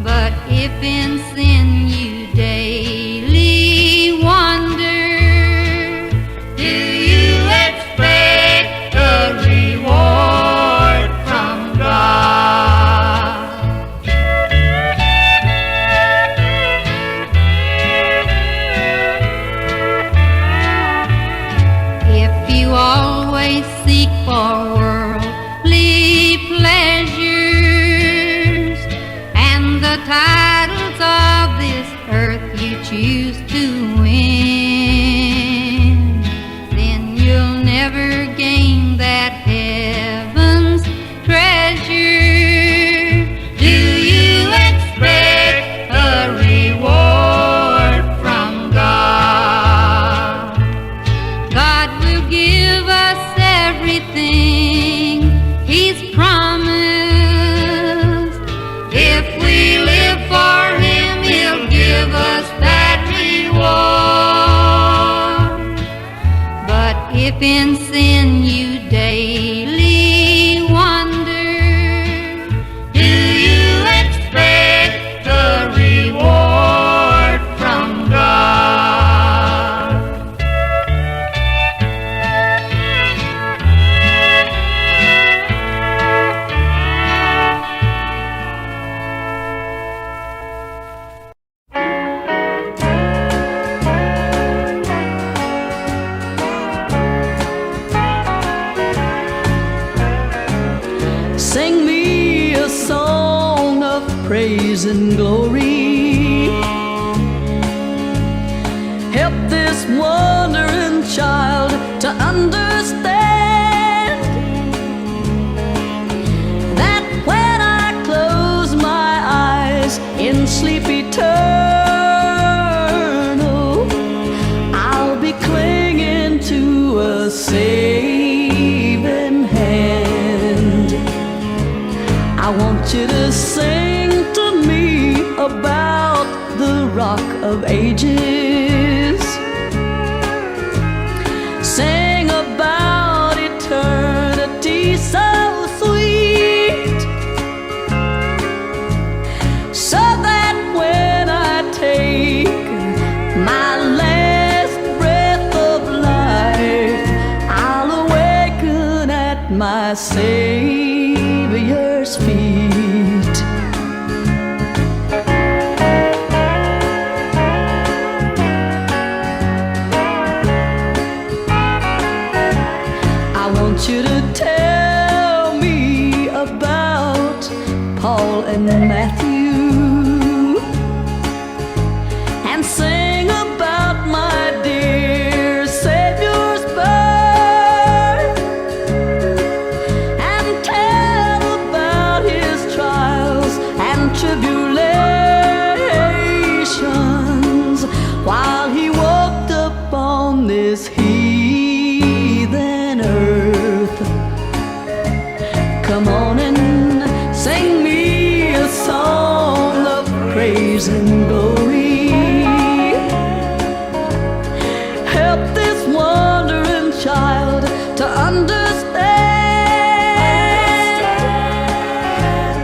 But if in sin you daily wander, do you expect a reward from God? Always seek for worldly pleasures and the titles of this earth you choose to win, then you'll never gain that in sin you daily wander. Do you expect a reward from God? Sing me a song of praise and glory. Help this wandering child to understand that when I close my eyes in sleep eternal, I'll be clinging to a saving hand. I want you to sing to me about the Rock of Ages. Sing about eternity so sweet, so that when I take my last breath of life, I'll awaken at my Savior's feet. I want you to tell me about Paul and Matthew, and sing about my dear Savior's birth, and tell about his trials and tribulations while he walked upon this heathen earth. Come on and sing me a song of praise and glory. Help this wandering child to understand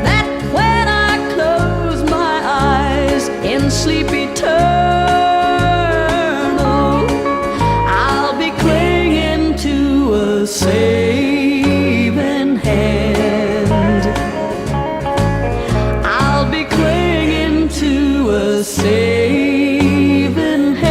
that when I close my eyes in sleep eternal, I'll be clinging to a saving hand. I'll be clinging to a saving hand.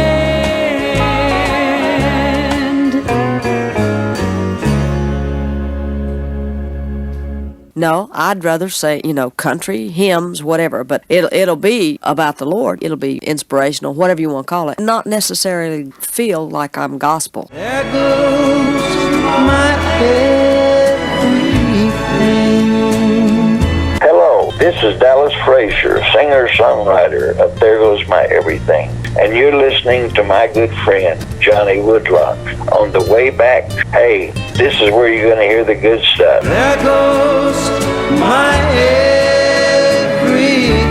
No, I'd rather say, country, hymns, whatever, but it'll be about the Lord. It'll be inspirational, whatever you want to call it. Not necessarily feel like I'm gospel. There goes my everything. Hello, this is Dallas Frazier, singer-songwriter of There Goes My Everything, and you're listening to my good friend, Johnny Woodlock, on the way back. Hey, this is where you're going to hear the good stuff. There goes my everything.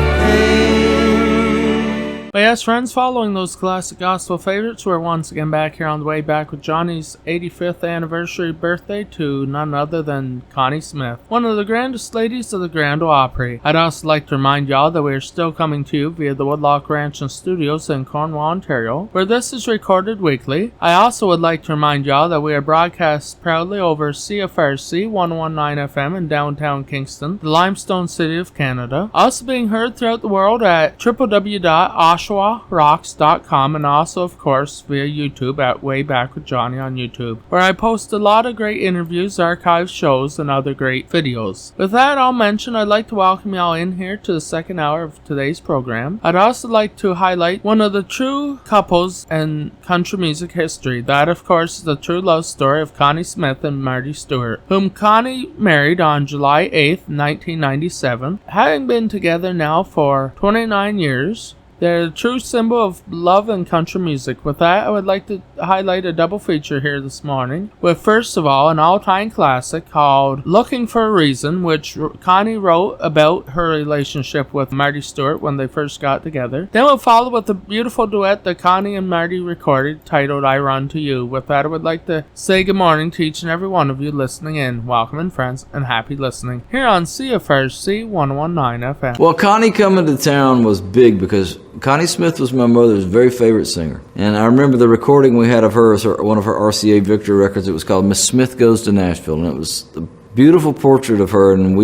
But yes, friends, following those classic gospel favorites, we're once again back here on the way back with Johnny's 85th anniversary birthday to none other than Connie Smith, one of the grandest ladies of the Grand Ole Opry. I'd also like to remind y'all that we are still coming to you via the Woodlock Ranch and Studios in Cornwall, Ontario, where this is recorded weekly. I also would like to remind y'all that we are broadcast proudly over CFRC 119 FM in downtown Kingston, the limestone city of Canada. Also being heard throughout the world at www.oshawarocks.com, and also, of course, via YouTube at Way Back with Johnny on YouTube, where I post a lot of great interviews, archive shows, and other great videos. With that all mentioned, I'd like to welcome y'all in here to the second hour of today's program. I'd also like to highlight one of the true couples in country music history. That, of course, is the true love story of Connie Smith and Marty Stewart, whom Connie married on July 8th, 1997. Having been together now for 29 years, They're a true symbol of love and country music. With that, I would like to highlight a double feature here this morning, with first of all an all-time classic called Looking for a Reason, which Connie wrote about her relationship with Marty Stewart when they first got together. Then we'll follow with a beautiful duet that Connie and Marty recorded titled I Run to You. With that, I would like to say good morning to each and every one of you listening in. Welcome and friends, and happy listening here on CFRC 119 FM. Well, Connie coming to town was big because Connie Smith was my mother's very favorite singer. And I remember the recording we had of her as one of her RCA Victor records. It was called Miss Smith Goes to Nashville, and it was the beautiful portrait of her. And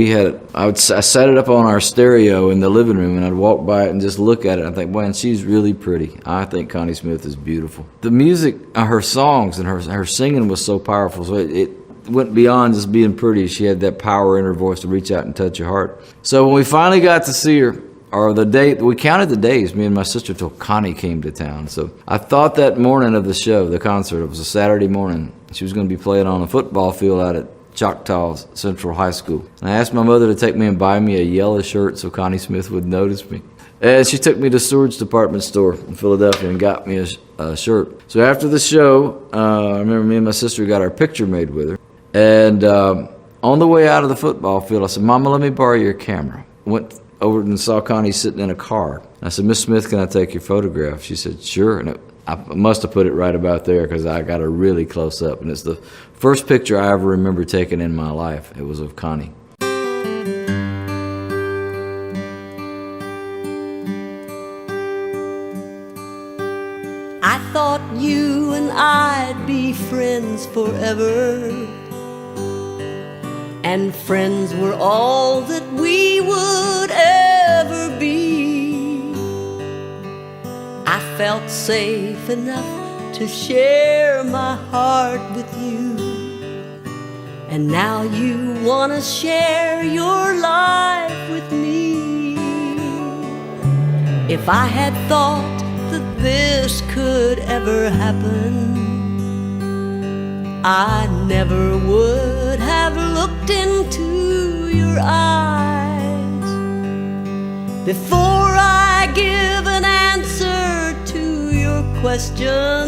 I sat it up on our stereo in the living room, and I'd walk by it and just look at it. And I think, man, she's really pretty. I think Connie Smith is beautiful. The music, her songs and her singing was so powerful. So it went beyond just being pretty. She had that power in her voice to reach out and touch your heart. So when we finally got to see her, or the day, we counted the days, me and my sister, till Connie came to town. So I thought that morning of the show, the concert, it was a Saturday morning, she was going to be playing on a football field out at Choctaw Central High School. And I asked my mother to take me and buy me a yellow shirt so Connie Smith would notice me. And she took me to Seward's department store in Philadelphia and got me a shirt. So after the show, I remember me and my sister got our picture made with her. And on the way out of the football field, I said, Mama, let me borrow your camera. Went over and saw Connie sitting in a car. I said, Miss Smith, can I take your photograph? She said, sure. And I must have put it right about there because I got her really close up. And it's the first picture I ever remember taking in my life. It was of Connie. I thought you and I'd be friends forever, and friends were all that we would ever be. I felt safe enough to share my heart with you, and now you want to share your life with me. If I had thought that this could ever happen, I never would have looked into your eyes. Before I give an answer to your question,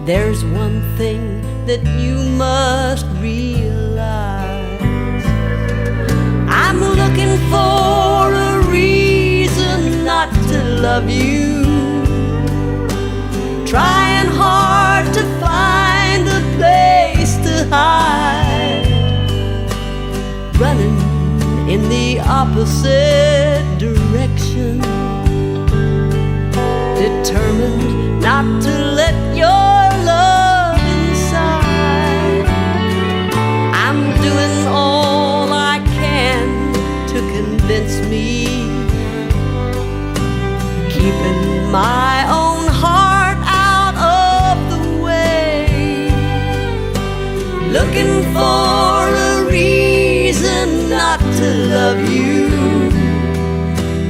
there's one thing that you must realize. I'm looking for a reason not to love you, trying hard to find a place to hide, running in the opposite direction, determined not to let your love inside. I'm doing all I can to convince me, keeping my own heart out of the way, looking for a reason not to love you,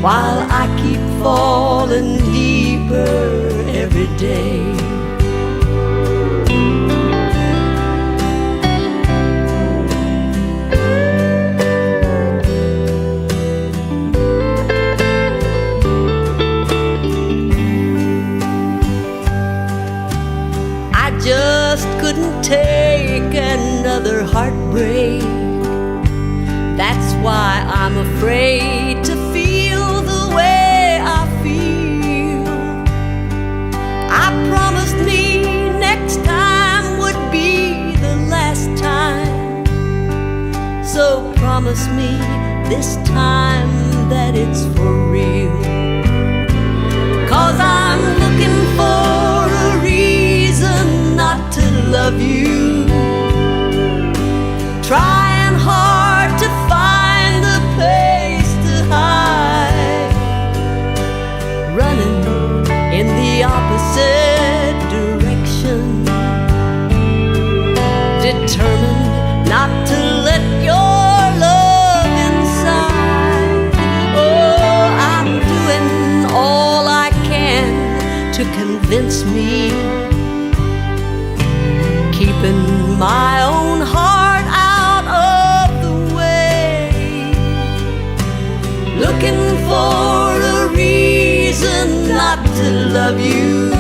while I keep falling deeper every day. Just couldn't take another heartbreak. That's why I'm afraid to feel the way I feel. I promised me next time would be the last time, so promise me this time that it's for real. 'Cause I'm looking for a reason not to love you, trying hard to find a place to hide, running in the opposite direction, determined not to let your love inside. Oh, I'm doing all I can to convince me, keeping my own heart out of the way, looking for a reason to love you,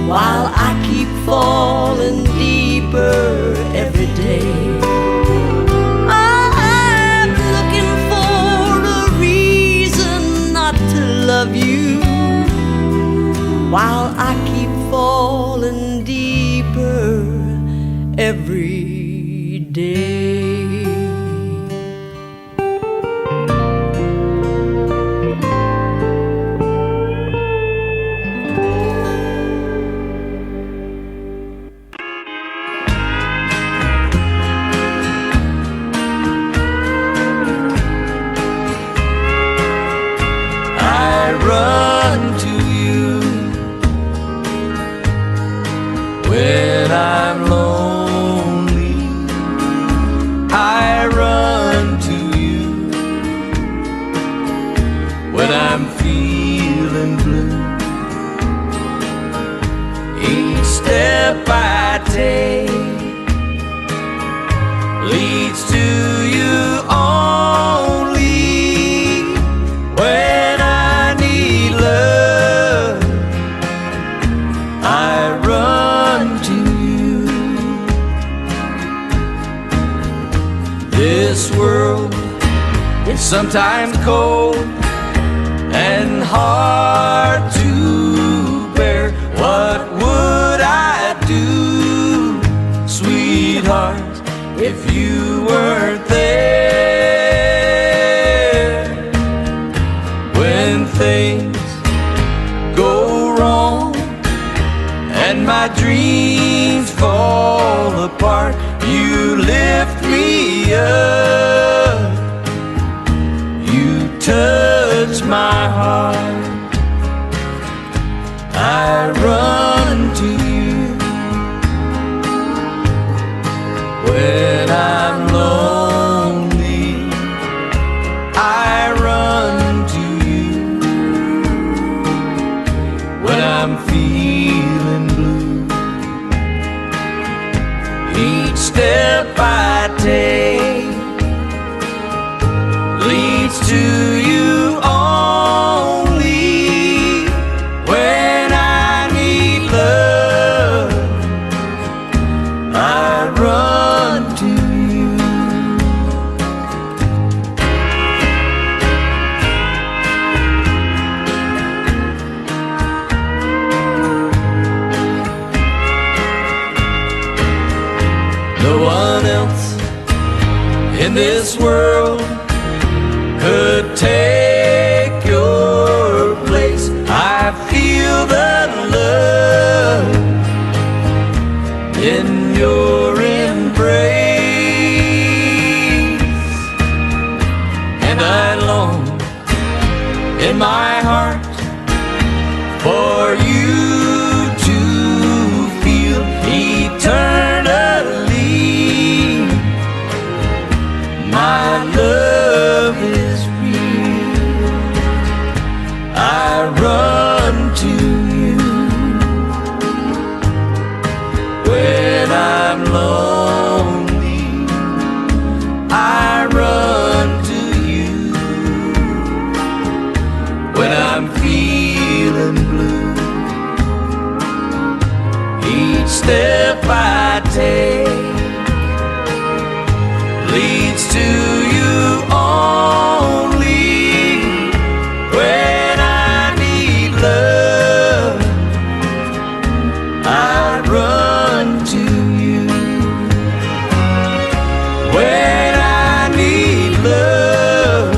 while I keep falling deeper every day. I'm looking for a reason not to love you, while I keep falling deeper every day. I run to you when I'm lonely. I run to you when I'm feeling blue. Each step I take leads to you only. When I need love, I run to you. This world is sometimes cold and hard to bear. What would I do, sweetheart, if you weren't there? When things go wrong and my dreams fall apart, you lift me up, you touch my heart. I run to you when I'm lonely. I run to you when I'm feeling blue. Each step I take leads to you only. When I need love, I run to you. No one else in this world could take your place. I feel the love in your embrace, and I long in my heart for you to feel eternally. My love is real. I run to you when I'm lonely. I run to you when I'm feeling blue. Each step I take leads to you only. When I need love, I run to you. When I need love,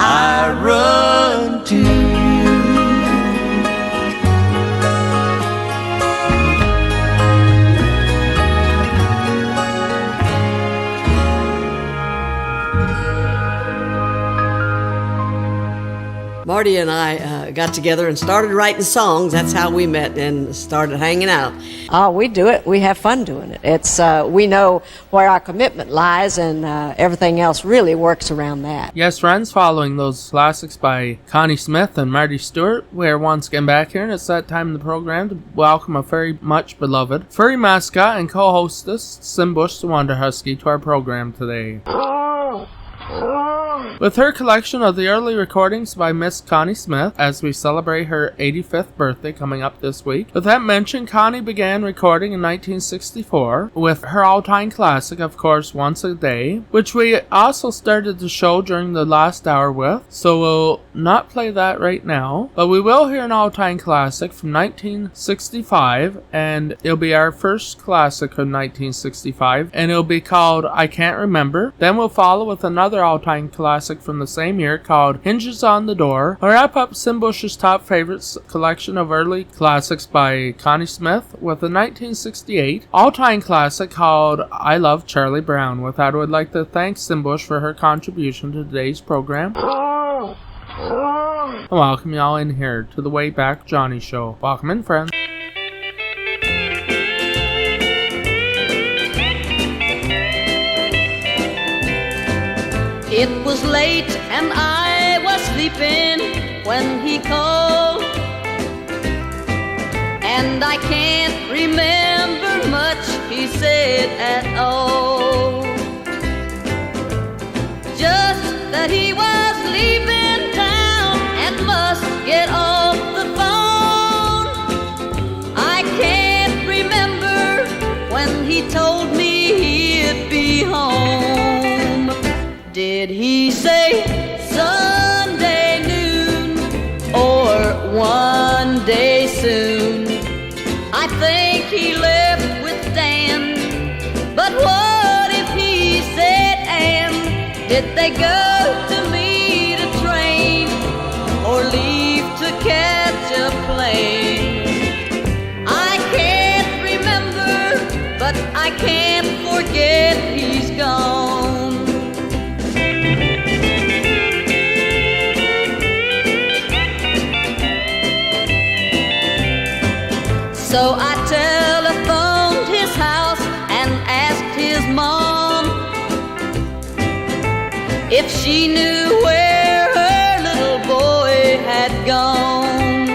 I run to you. Marty and I got together and started writing songs. That's how we met and started hanging out. Oh, we do it. We have fun doing it. It's we know where our commitment lies, and everything else really works around that. Yes, friends, following those classics by Connie Smith and Marty Stewart, we're once again back here, and it's that time in the program to welcome a very much beloved furry mascot and co-hostess, Sim Bush the Wonder Husky, to our program today. with her collection of the early recordings by Miss Connie Smith as we celebrate her 85th birthday coming up this week. With that mentioned, Connie began recording in 1964 with her all-time classic, of course, Once a Day, which we also started the show during the last hour with, so we'll not play that right now, but we will hear an all-time classic from 1965, and it'll be our first classic of 1965, and it'll be called I Can't Remember. Then we'll follow with another all-time classic from the same year called Hinges on the Door. I'll wrap up Simbush's Top Favorites collection of early classics by Connie Smith with a 1968 all-time classic called I Love Charlie Brown. With that, I would like to thank Simbush for her contribution to today's program. And welcome y'all in here to the Way Back Johnny Show. Welcome in, friends. It was late and I was sleeping when he called, and I can't remember much he said at all. Just that he was leaving town and must get off the phone. I can't remember when he told me he'd be home. Did he say Sunday noon or one day soon? I think he left with Dan, but what if he said Ann? Did they go to meet a train or leave to catch a plane? I can't remember, but I can't forget he's gone. So I telephoned his house and asked his mom if she knew where her little boy had gone.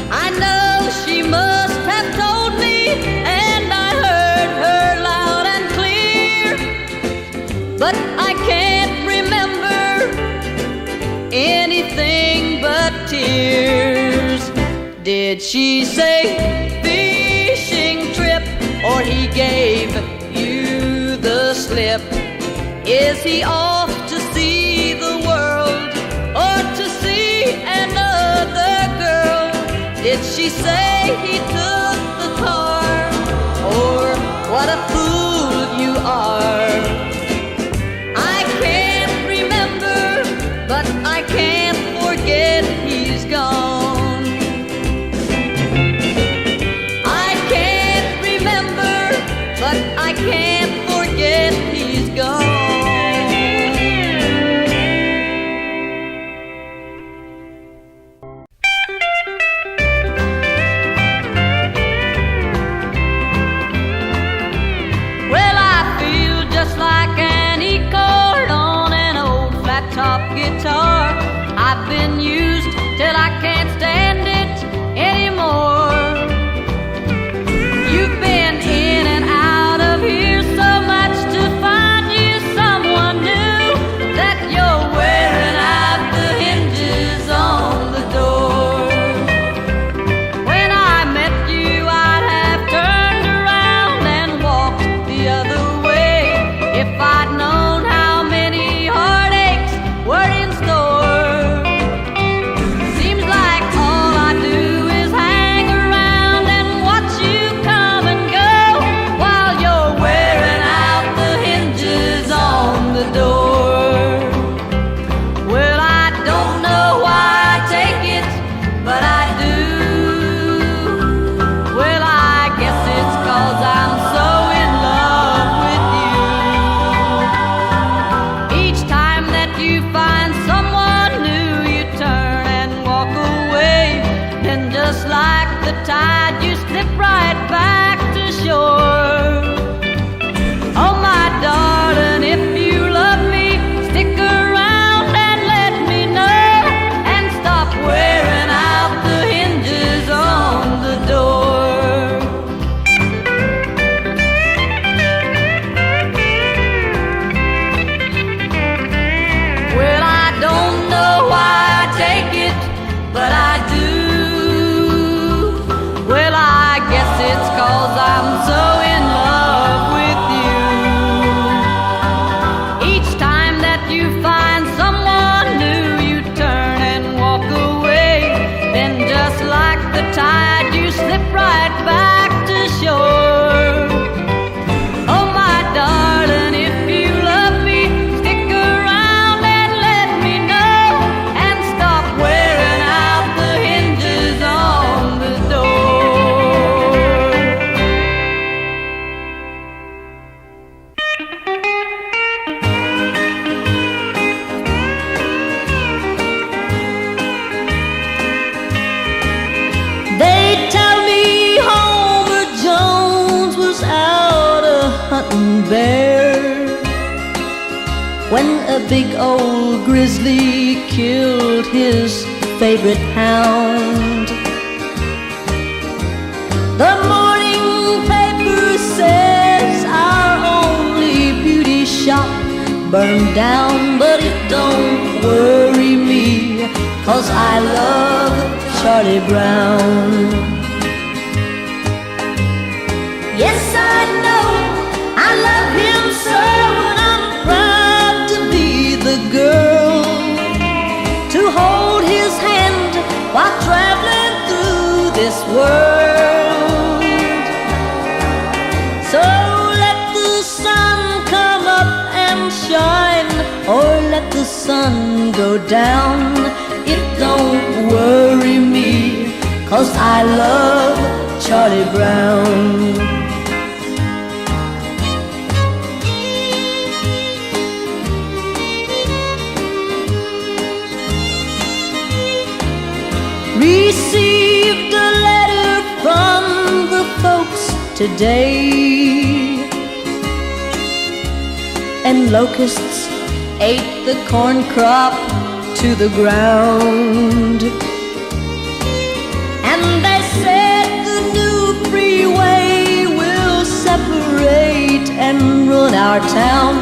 I know she must have told me, and I heard her loud and clear, but I can't remember anything but tears. Did she say fishing trip, or he gave you the slip? Is he off to see the world, or to see another girl? Did she say he took the car, or what a fool you are? I can't remember, but I can't forget he's gone. But I can't forget he's gone. Well, I feel just like an E-chord on an old flat-top guitar. I've been used till I can't stand it anymore. You've been in and out of here so much to find you someone new that you're wearing out the hinges on the door. When I met you, I'd have turned around and walked the other way if I'd known how many heartaches were in store. Seems like all I do is hang around and watch you come and go while you're wearing out the hinges on the door. Well, I don't know why I take it, but I do. Well, I guess it's 'cause I'm so in love with you. Each time that you find someone new, you turn and walk away. Then just like the tide, you slip right back to shore. Oh, my darling, if you love me, stick around and let me know, and stop wearing out the hinges on the door. the tide, you slip right back to shore. Oh, my darling, if you love me, stick around and let me know, and stop wearing out the hinges on the door. They tell me Homer Jones was out a-hunting bear when a big old grizzly killed his favorite hound. The morning paper says our only beauty shop burned down, but it don't worry me, 'cause I love Charlie Brown. Yes, I know I love him so, and I'm proud to be the girl to hold his hand while traveling through this world. So let the sun come up and shine, or let the sun go down. It don't worry me, 'cause I love Charlie Brown. Received a letter from the folks today, and locusts ate the corn crop to the ground. And they said the new freeway will separate and ruin our town,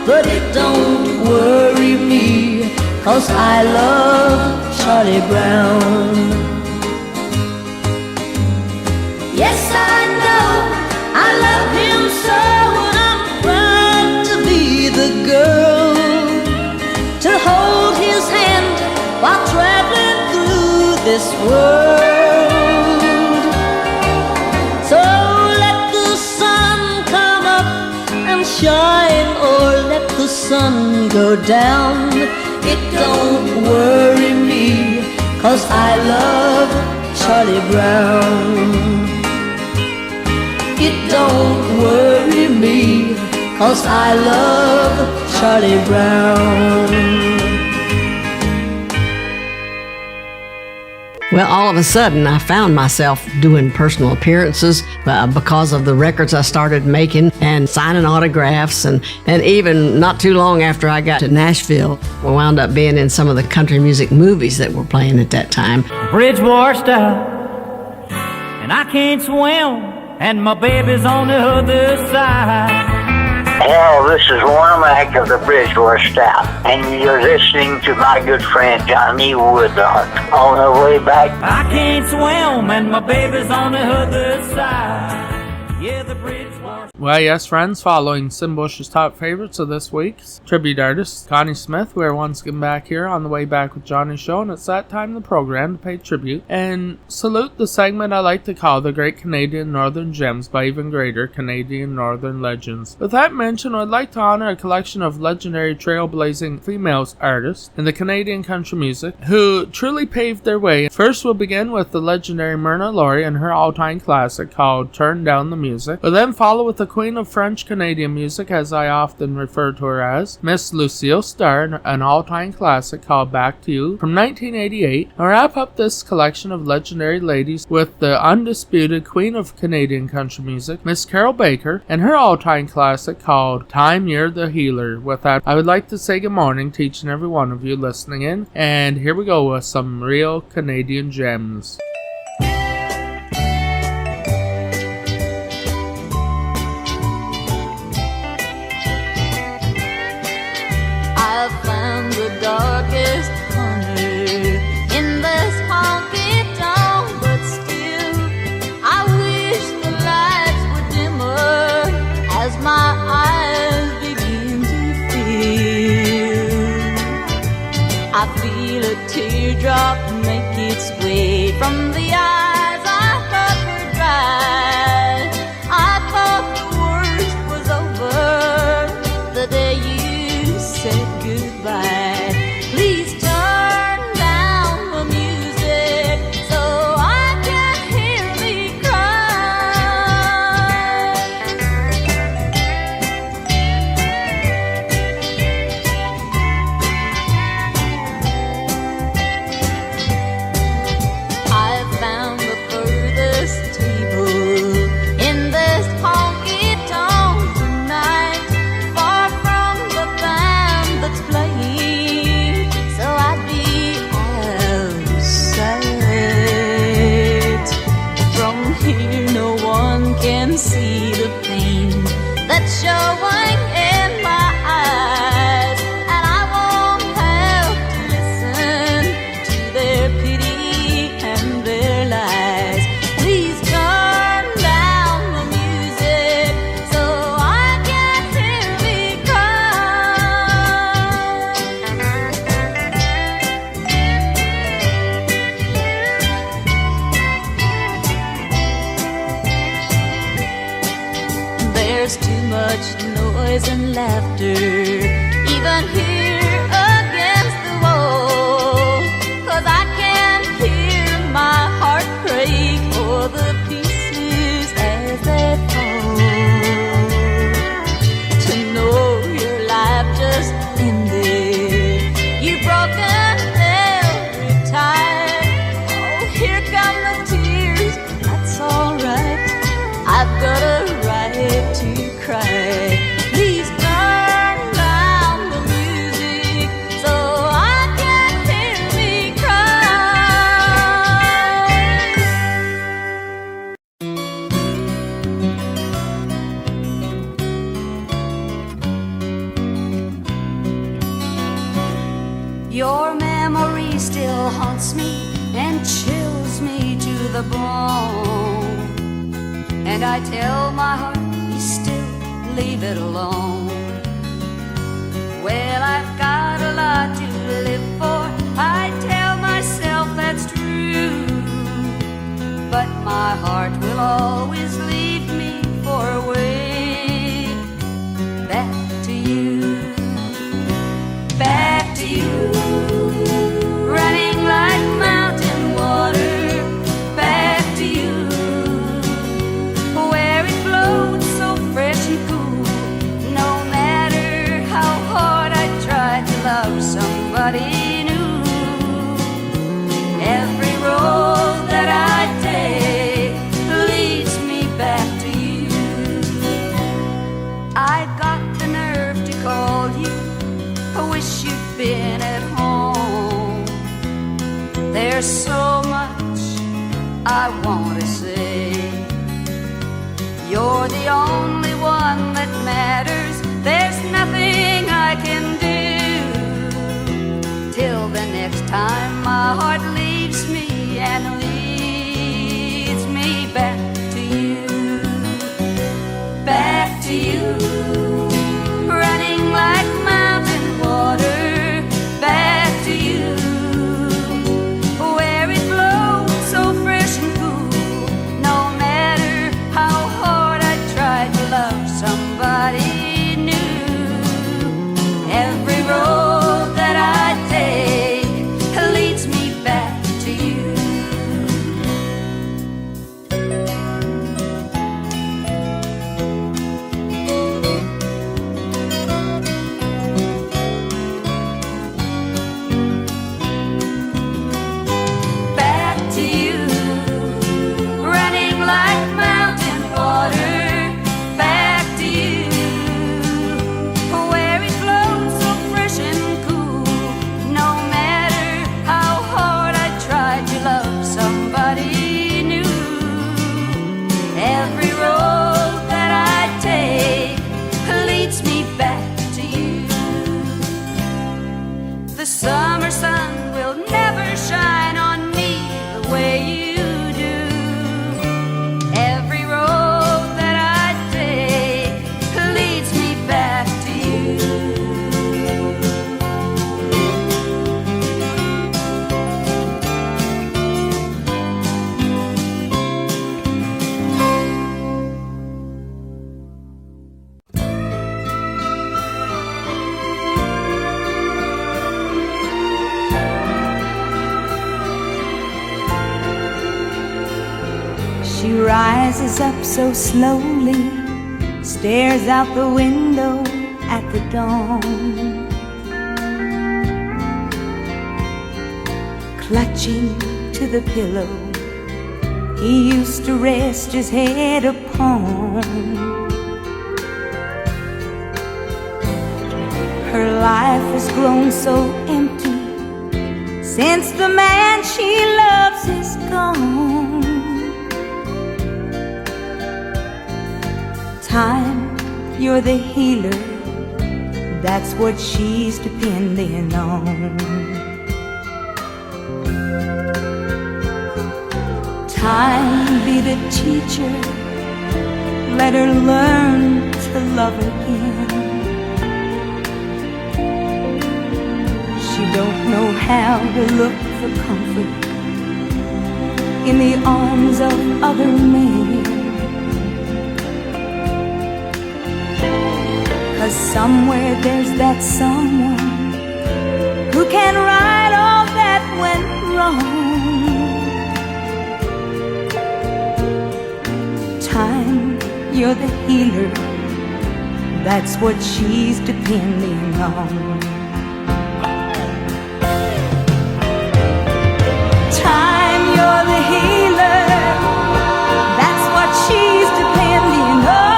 but it don't worry me, 'cause I love Charlie Brown. Yes, I know I love him so, and I'm proud to be the girl to hold his hand while traveling through this world. So let the sun come up and shine, or let the sun go down. It don't worry me, 'cause I love Charlie Brown. It don't worry me, 'cause I love Charlie Brown. Well, all of a sudden, I found myself doing personal appearances because of the records I started making and signing autographs. And even not too long after I got to Nashville, we wound up being in some of the country music movies that were playing at that time. Bridge washed out, and I can't swim, and my baby's on the other side. Hello, this is Womack of the Bridge Washed Out, and you're listening to my good friend Johnny Woodlark on the way back. I can't swim, and my baby's on the other side. Yeah, the bridge washed. Well, yes, friends, following Sim Bush's top favorites of this week's tribute artist, Connie Smith, we are once again back here on the Way Back with Johnny show, and it's that time in the program to pay tribute and salute the segment I like to call The Great Canadian Northern Gems by Even Greater Canadian Northern Legends. With that mention, I'd like to honor a collection of legendary trailblazing female artists in the Canadian country music who truly paved their way. First, we'll begin with the legendary Myrna Lory and her all-time classic called Turn Down the Music. We'll then follow with the queen of French-Canadian music, as I often refer to her as, Miss Lucille Starr, an all-time classic called Back to You from 1988. I'll wrap up this collection of legendary ladies with the undisputed queen of Canadian country music, Miss Carol Baker, and her all-time classic called Time You're the Healer. With that, I would like to say good morning to each and every one of you listening in, and here we go with some real Canadian gems. Darkest corner in this honky tonk, but still I wish the lights were dimmer as my eyes begin to feel. I feel a teardrop make its way from the eyes can see the pain that's showing in my eyes, and I won't have to listen to their pity and their lies. Please turn down the music so I can hear me cry. There's too much noise and laughter, even here against the wall, 'cause I can hear my heart break for the pieces as they fall. To know your life just ended, you've broken every tie. Oh, here come the tears, that's alright, I've got a right to cry. Please turn down the music so I can hear me cry. Your memory still haunts me and chills me to the bone. And I tell my heart, be still, leave it alone. Well, I've got a lot to live for, I tell myself that's true. But my heart will always lead me for a way back to you. Back to you, running like mountain water. Back to you, where it flows so fresh and cool. No matter how hard I try to love somebody new, every road that I take leads me back to you. I got the nerve to call you, I wish you'd been at home. There's so much I want to say. You're the only one that matters. There's nothing I can do. Till the next time my heart leaves me and leads me back to you. Back to you, running like mountain water. Back to you, where it flows so fresh and cool. No matter how hard I try to love somebody new, every road that I take leads me back to you. Back to you, running like mountain water. Back to you, where it flows so fresh and cool. No matter how hard I try to love somebody new, every road that I take leads me back to you. The summer sun will never shine on me the way you do. Every road that I take leads me back to you. She rises up so slowly, stares out the window at the dawn, clutching to the pillow he used to rest his head upon. Her life has grown so empty since the man she loves is gone. Time, you're the healer. That's what she's depending on. Time, be the teacher. Let her learn to love again. She don't know how to look for comfort in the arms of other men. 'Cause somewhere there's that someone who can right all that went wrong. Time, you're the healer. That's what she's depending on. Time, you're the healer. That's what she's depending on.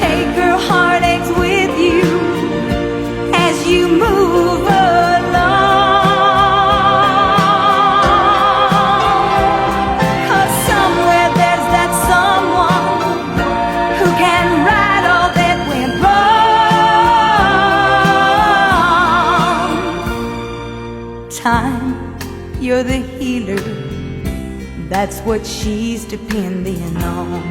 Take her heartaches with you as you move along. 'Cause somewhere there's that someone who can right all that went wrong. Time, you're the healer. That's what she's depending on.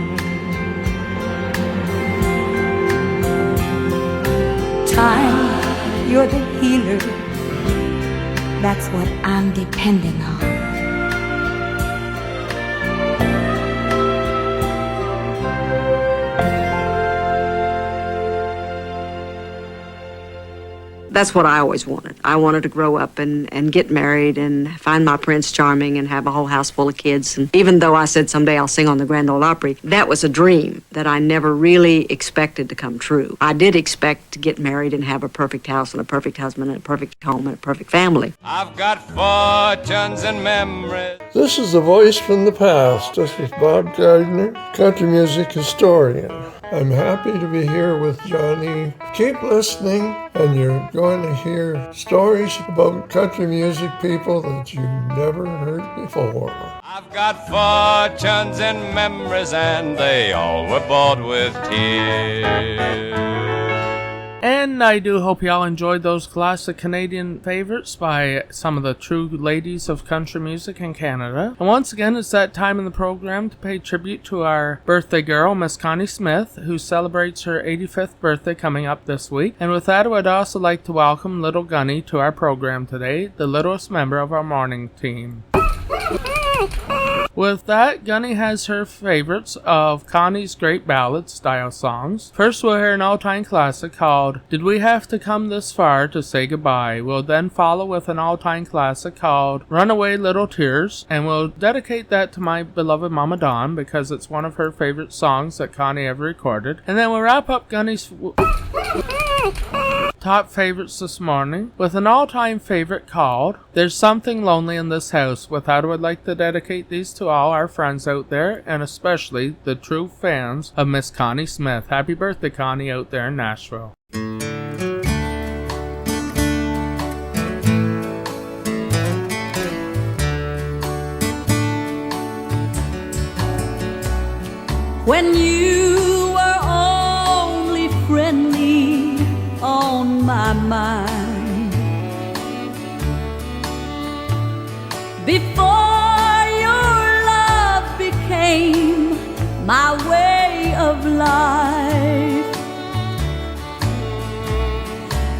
Time, you're the healer. That's what I'm depending on. That's what I always wanted. I wanted to grow up and get married and find my Prince Charming and have a whole house full of kids. And even though I said someday I'll sing on the Grand Ole Opry, that was a dream that I never really expected to come true. I did expect to get married and have a perfect house and a perfect husband and a perfect home and a perfect family. I've got fortunes and memories. This is a voice from the past. This is Bob Gardner, country music historian. I'm happy to be here with Johnny. Keep listening, and you're going to hear stories about country music people that you never heard before. I've got fortunes and memories, and they all were bought with tears. And I do hope y'all enjoyed those classic Canadian favorites by some of the true ladies of country music in Canada. And once again, it's that time in the program to pay tribute to our birthday girl, Miss Connie Smith, who celebrates her 85th birthday coming up this week. And with that, I would also like to welcome little Gunny to our program today, the littlest member of our morning team. With that, Gunny has her favorites of Connie's great ballad style songs. First, we'll hear an all-time classic called Did We Have to Come This Far to Say Goodbye? We'll then follow with an all-time classic called Runaway Little Tears, and we'll dedicate that to my beloved Mama Dawn because it's one of her favorite songs that Connie ever recorded. And then we'll wrap up Gunny's top favorites this morning with an all-time favorite called There's Something Lonely in This House. With that, I would like to dedicate these to all our friends out there, and especially the true fans of Miss Connie Smith. Happy birthday, Connie, out there in Nashville. When you were only friendly on my mind, before your love became my way of life,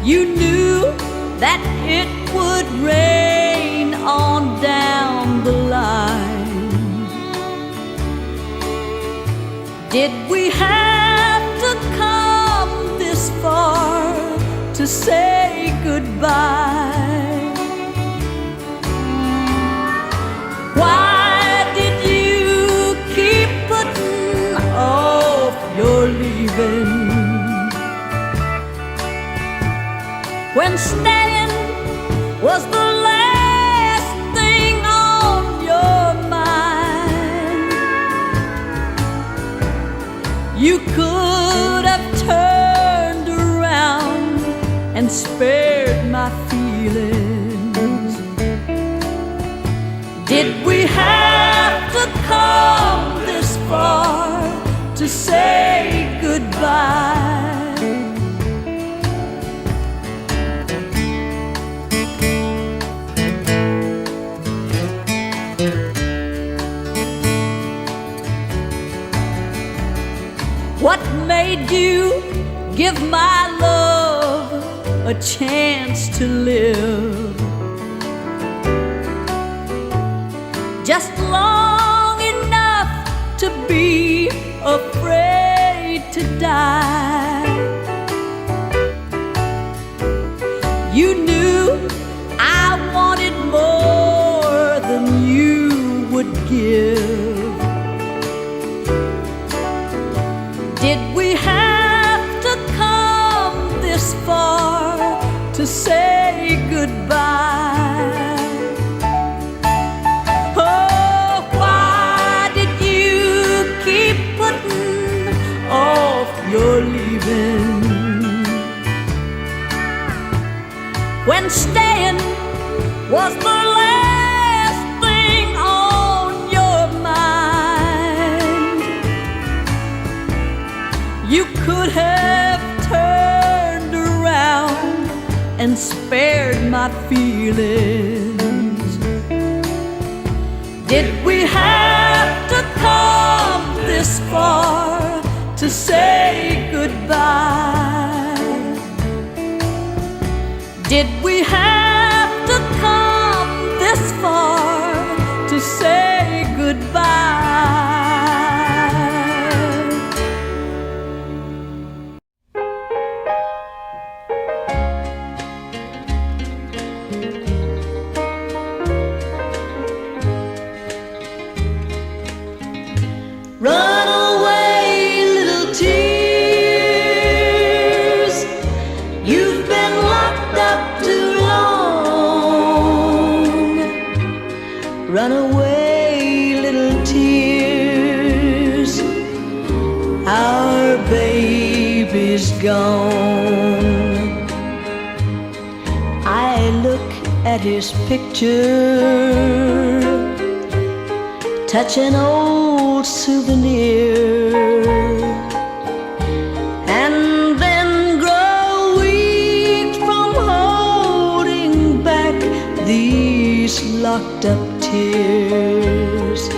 you knew that it would rain on down the line. Did we have to come this far to say goodbye? Why did you keep putting off your leaving when staying was the last thing on your mind? You could have turned around and spared my feelings. Did we have to come say goodbye. What made you give my love a chance to live? Just long enough to be afraid to die. You knew I wanted more than you would give. Did we have to come this far to say goodbye? Oh, why did you keep putting off your leaving when staying was the last thing on your mind? You could have turned around and spared my feelings. Did we have to come this far to say goodbye? Did we have to come this far to say goodbye? Run away, little tears. You've been locked up too long. Run away, little tears. Our baby's gone. I look at his picture, touch an old souvenir, and then grow weak from holding back these locked up tears.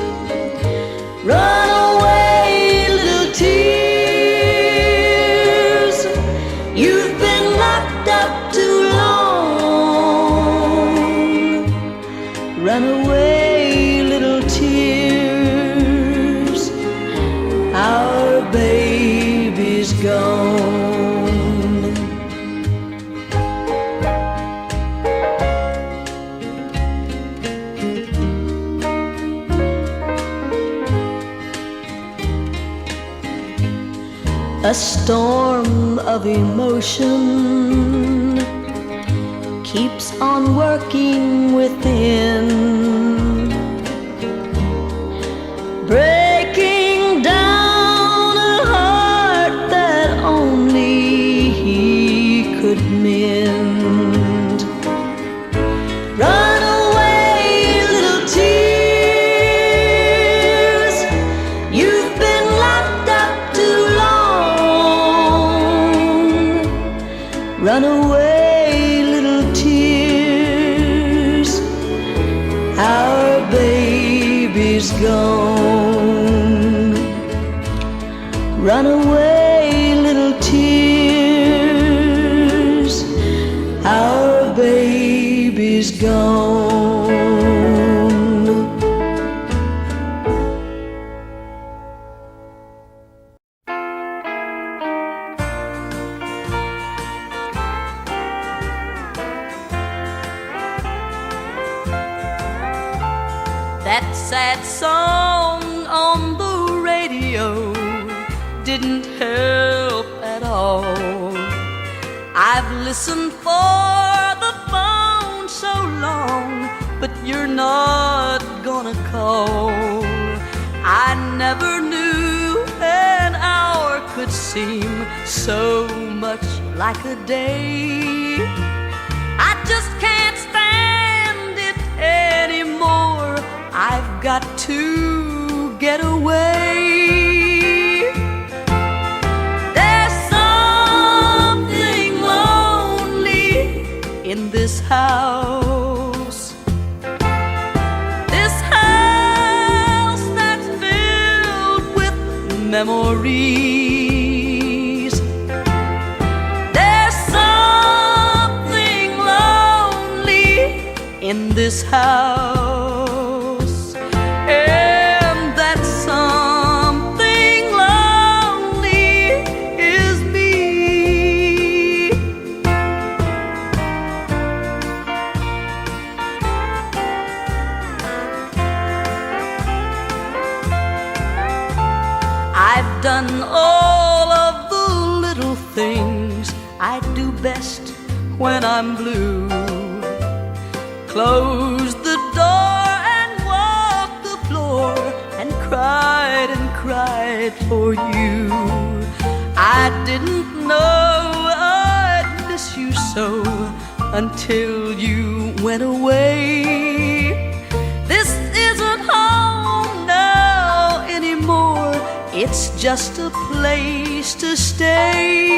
Run away, little tears. You've been locked up too long. Run away, little tears. Our baby's gone. A storm of emotion keeps on working within, breaking down a heart that only he could mend. Run away, little tears. You've been locked up too long. Run away, little tears. Our baby's gone. Run away, little tears. Our baby's gone. That sad song on the radio didn't help at all. I've listened for the phone so long, but you're not gonna call. I never knew an hour could seem so much like a day. I just can't stand it anymore. I've got to get away. memories. There's something lonely in this house, and that something lonely is me. I've done all of the little things I do best when I'm blue. Closed the door and walked the floor and cried for you. I didn't know I'd miss you so until you went away. This isn't home now anymore. It's just a place to stay.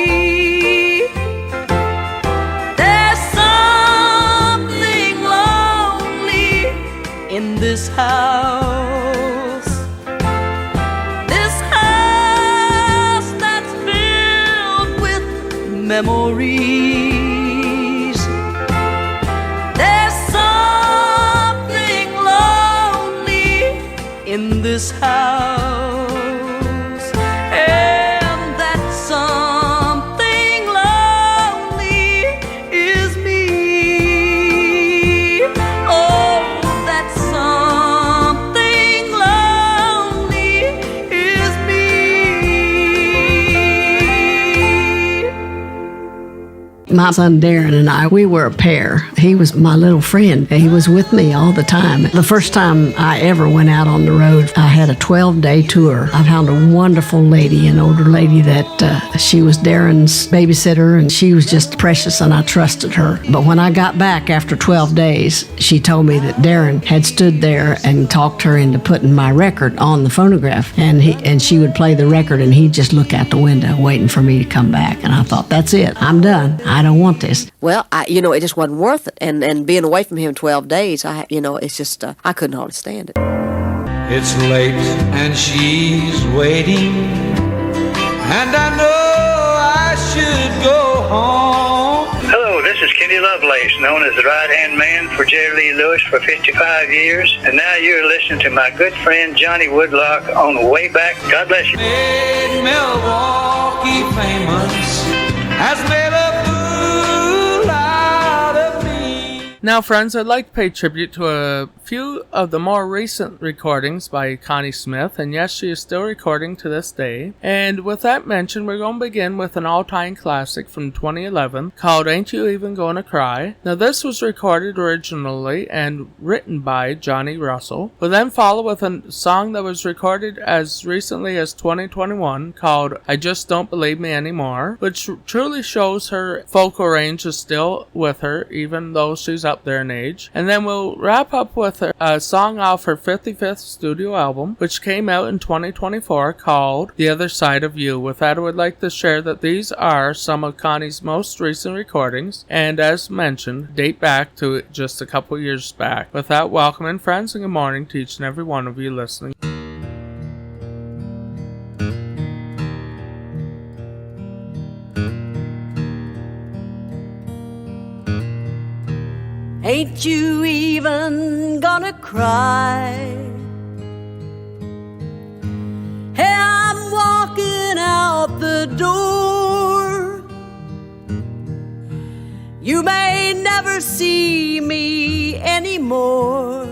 There's something lonely in this house. This house that's filled with memories. There's something lonely in this house, and that something lonely is me. Oh, that something lonely is me. My son Darren and I, we were a pair. He was my little friend. He was with me all the time. The first time I ever went out on the road, I had a 12-day tour. I found a wonderful lady, an older lady that she was Darren's babysitter, and she was just precious, and I trusted her. But when I got back after 12 days, she told me that Darren had stood there and talked her into putting my record on the phonograph, and she would play the record, and he'd just look out the window waiting for me to come back. And I thought, that's it. I'm done. I don't want this. Well, it just wasn't worth it. And being away from him 12 days, it's just, I couldn't hardly stand it. It's late and she's waiting, and I know I should go home. Hello, this is Kenny Lovelace, known as the right-hand man for Jerry Lee Lewis for 55 years. And now you're listening to my good friend Johnny Woodlock on the way back. God bless you. Made Milwaukee famous, has made a fool out of me. Now, friends, I'd like to pay tribute to a few of the more recent recordings by Connie Smith, and yes, she is still recording to this day. And with that mentioned, we're going to begin with an all-time classic from 2011 called Ain't You Even Gonna Cry. Now, this was recorded originally and written by Johnny Russell. We'll then follow with a song that was recorded as recently as 2021 called I Just Don't Believe Me Anymore, which truly shows her vocal range is still with her, even though she's up there in age. And then we'll wrap up with a song off her 55th studio album, which came out in 2024 called The Other Side of You. With that, I would like to share that these are some of Connie's most recent recordings, and as mentioned, date back to just a couple years back. With that, welcome in, friends, and good morning to each and every one of you listening. Ain't you even gonna cry? Hey, I'm walking out the door. You may never see me anymore.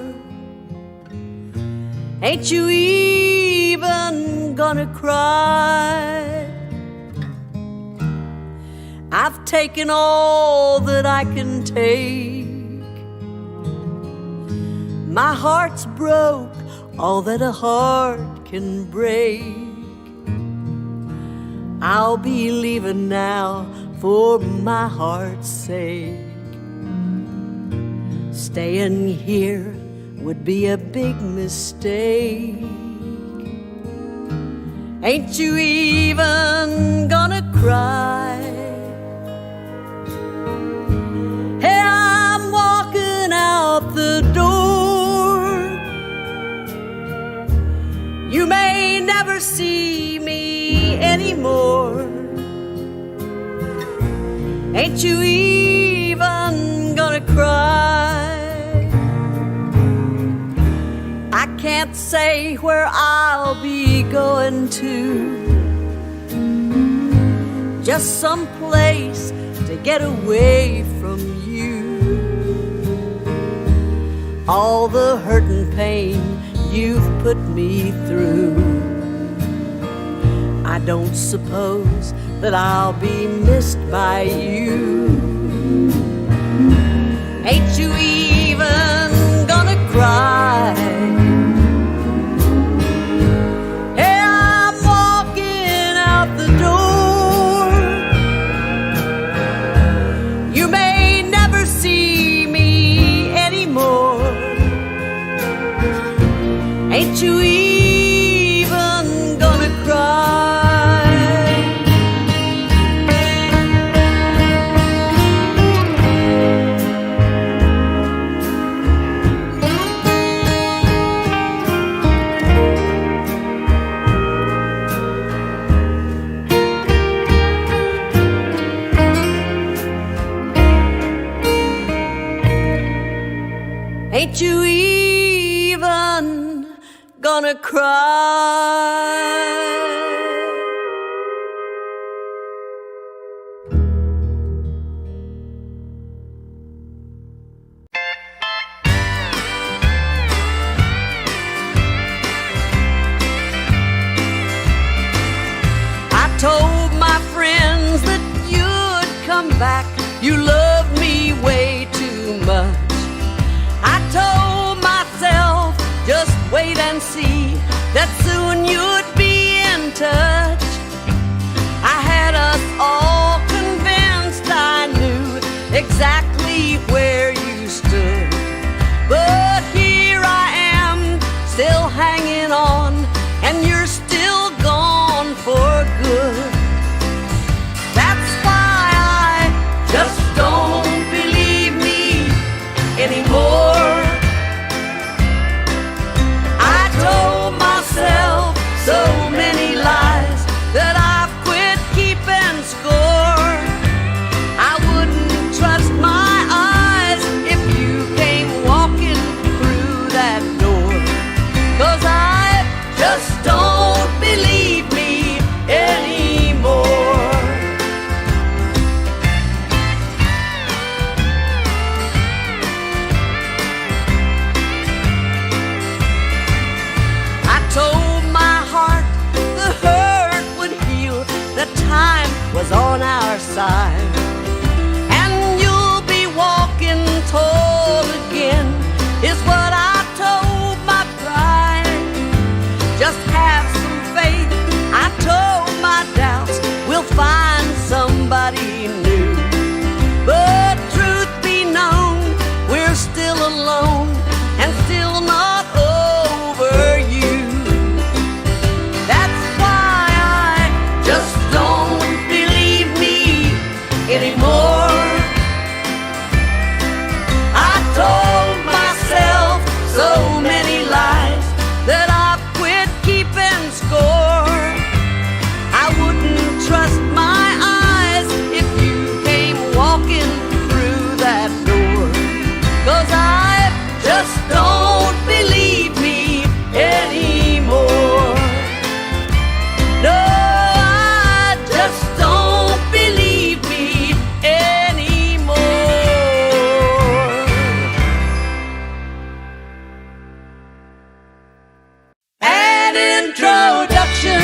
Ain't you even gonna cry? I've taken all that I can take. My heart's broke, all that a heart can break. I'll be leaving now for my heart's sake. Staying here would be a big mistake. Ain't you even gonna cry? Hey, I'm walking out the door. You may never never see me anymore, ain't you even gonna cry? I can't say where I'll be going to, just some place to get away from you. All the hurt and pain you've put me through, I don't suppose that I'll be missed by you. Ain't you even gonna cry? Hey, I'm walking out the door. You may never see me anymore, ain't you even gonna cry? Ain't you even gonna cry? I told my friends that you'd come back. You love me way too much. I told myself, just wait and see, that soon you'd be in touch. I had us all convinced I knew exactly where you stood. But here I am, still hanging on, and you're still gone for good. That's why I just don't believe me anymore. I told myself so many lies that I've quit keeping score. I wouldn't trust my eyes if you came walking through that door, 'cause I just don't believe me anymore. I told my heart the hurt would heal, the time was on our side, and you'll be walking tall again, is what I told my pride. Just have some faith, I told my doubts, we'll find somebody new. But truth be known, we're still alone and still not over you. That's why I just don't believe me anymore. I told myself so many lies that I've quit keeping score. I wouldn't trust my eyes if you came walking through that door, 'cause I just don't believe me anymore. No, I just don't believe me anymore. An introduction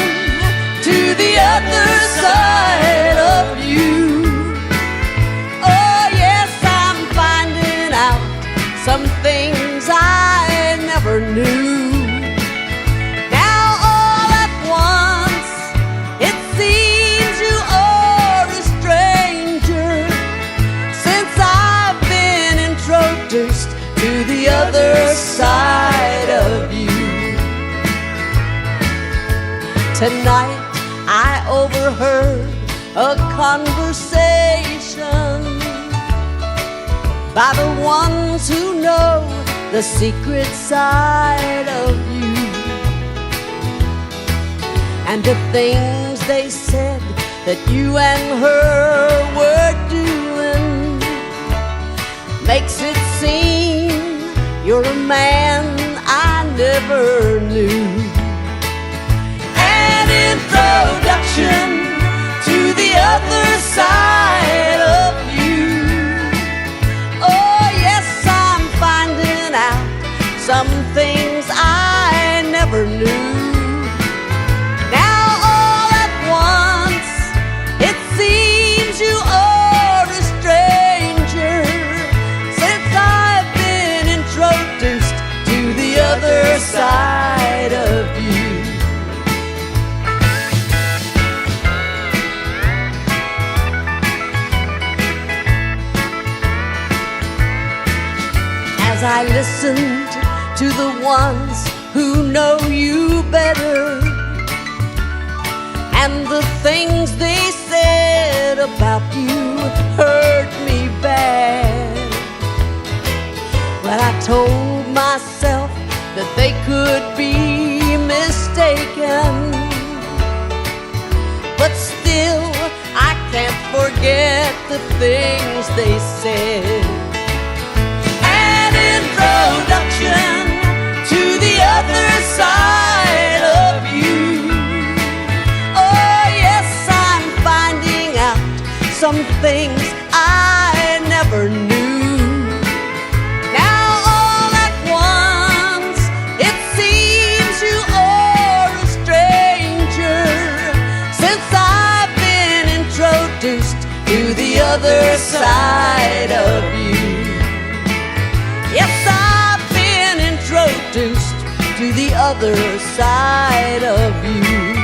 to the other side of you. Oh yes, I'm finding out some things I never knew. Now all at once, it seems you are a stranger, since I've been introduced to the other side of you. Tonight I overheard a conversation by the ones who know the secret side of you. and the things they said that you and her were doing makes it seem you're a man I never knew. An introduction to the other side of you. Oh yes, I'm finding out some things I never knew. Now all at once it seems you are a stranger, since I've been introduced to the other side of you. As I listened to the ones who know you better, and the things they said about you hurt me bad. But I told myself that they could be mistaken, but still I can't forget the things they said. Introduction to the other side of you. Oh yes, I'm finding out some things I never knew. Now all at once it seems you are a stranger, since I've been introduced to the other side of you. Yes, I've been introduced to the other side of you.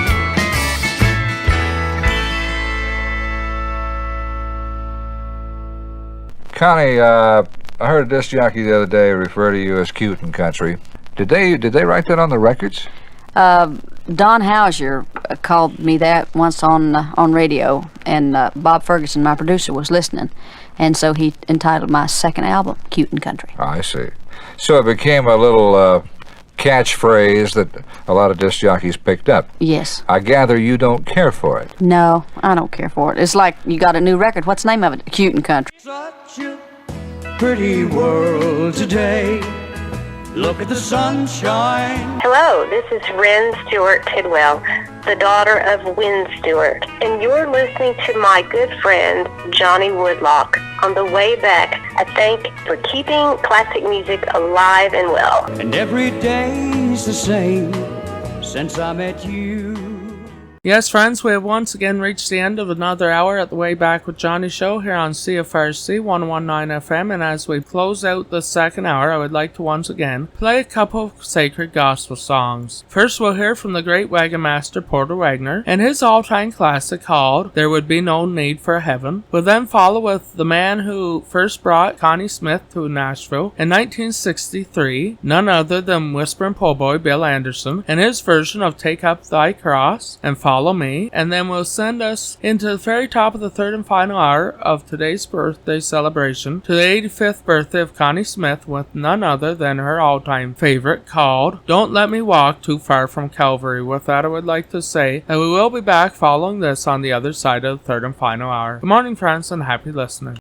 Connie, I heard a disc jockey the other day refer to you as cute and country. Did they write that on the records? Don Houser called me that once on radio, and Bob Ferguson, my producer, was listening, and so he entitled my second album "Cute and Country." Oh, I see. So it became a little catchphrase that a lot of disc jockeys picked up. Yes. I gather you don't care for it. No, I don't care for it. It's like you got a new record. What's the name of it? Cute and Country. Such a pretty world today. Look at the sunshine. Hello, this is Wren Stewart Tidwell, the daughter of Wynn Stewart, and you're listening to my good friend Johnny Woodlock on the way back. I thank you for keeping classic music alive and well. And every day's the same since I met you. Yes, friends, we have once again reached the end of another hour at the Way Back with Johnny show here on CFRC 119 FM, and as we close out the second hour, I would like to once again play a couple of sacred gospel songs. First, we'll hear from the great wagon master Porter Wagner and his all-time classic called There Would Be No Need for Heaven. We'll then follow with the man who first brought Connie Smith to Nashville in 1963, none other than Whisperin' Po' Boy Bill Anderson, and his version of Take Up Thy Cross and Follow Me, and then we'll send us into the very top of the third and final hour of today's birthday celebration to the 85th birthday of Connie Smith with none other than her all-time favorite called Don't Let Me Walk Too Far From Calvary. With that, I would like to say that we will be back following this on the other side of the third and final hour. Good morning, friends, and happy listening.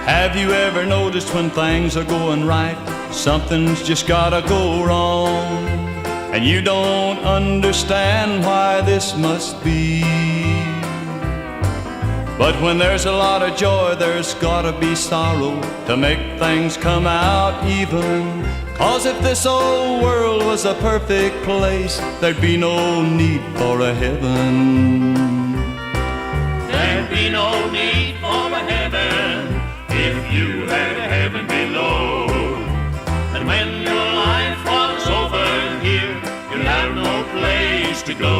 Have you ever noticed when things are going right, something's just gotta go wrong, and you don't understand why this must be? But when there's a lot of joy, there's gotta be sorrow to make things come out even. 'Cause if this old world was a perfect place, there'd be no need for a heaven. There'd be no need for a heaven if you had a heaven below. And when your life was over here, you'd have no place to go.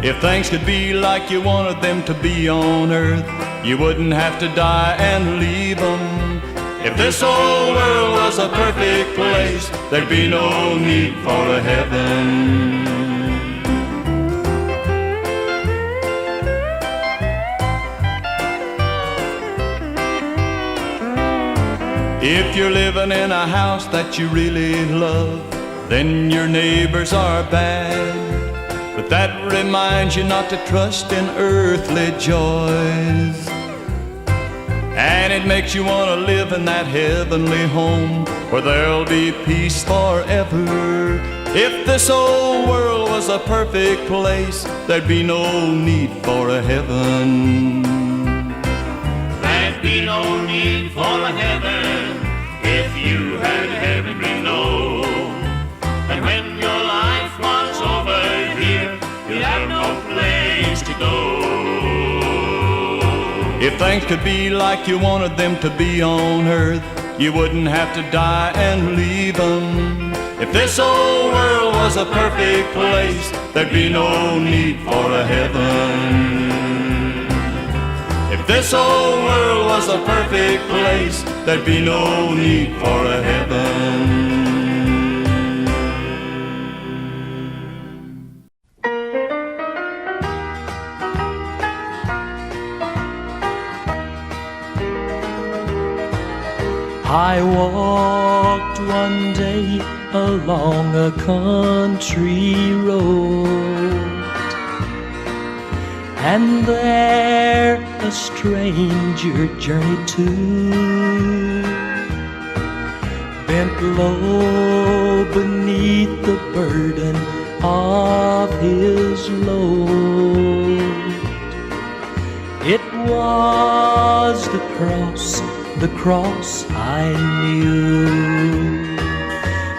If things could be like you wanted them to be on earth, you wouldn't have to die and leave them. If this old world was a perfect place, there'd be no need for a heaven. If you're living in a house that you really love, then your neighbors are bad. But that reminds you not to trust in earthly joys. And it makes you want to live in that heavenly home where there'll be peace forever. If this old world was a perfect place, there'd be no need for a heaven. There'd be no need for a heaven if you had heaven below. And when your life was over here, you'd have no place to go. If things could be like you wanted them to be on earth, you wouldn't have to die and leave them. If this old world was a perfect place, there'd be no need for a heaven. If this old world was a perfect place, there'd be no need for a heaven. I walked one day along a country road, and there a stranger journeyed too, bent low beneath the burden of his load. It was the cross I knew.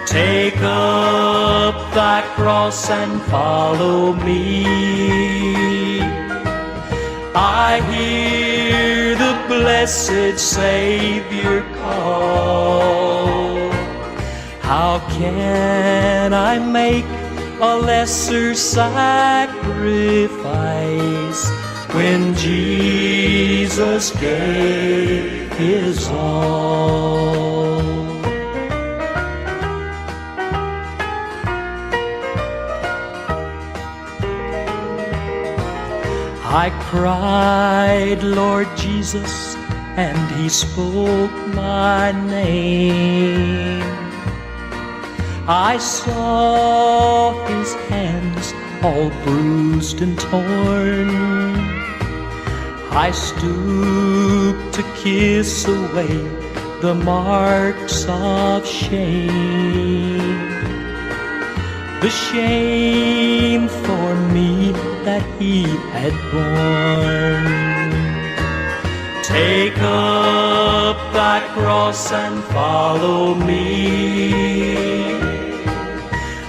Take up thy cross and follow me. I hear the blessed Savior call. How can I make a lesser sacrifice when Jesus gave his all? I cried, Lord Jesus, and he spoke my name. I saw his hands all bruised and torn. I stooped to kiss away the marks of shame, the shame for me that he had borne. Take up thy cross and follow me.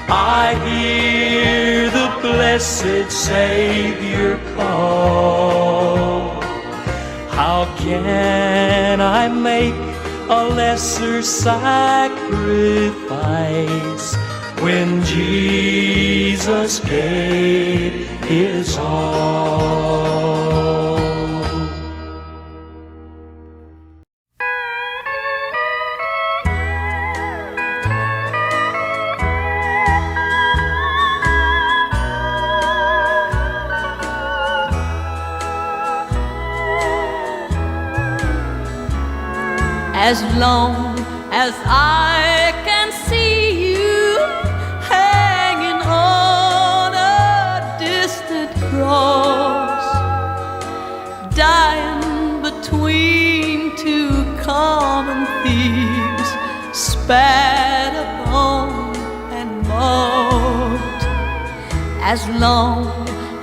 I hear the blessed Savior call. How can I make a lesser sacrifice when Jesus gave his all? As long as I can see you hanging on a distant cross, dying between two common thieves, spat upon and mocked. As long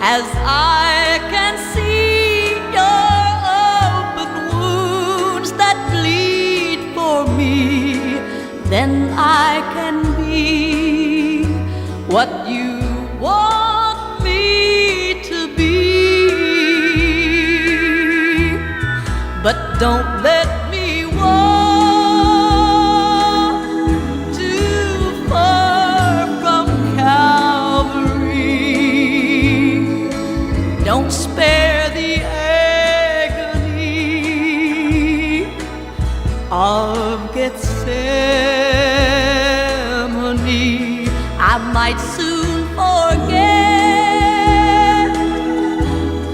as I can see your open wounds that bleed for me, then I can be what you want me to be. But don't let me walk too far from Calvary. Don't spare the agony of Gethsemane. I might soon forget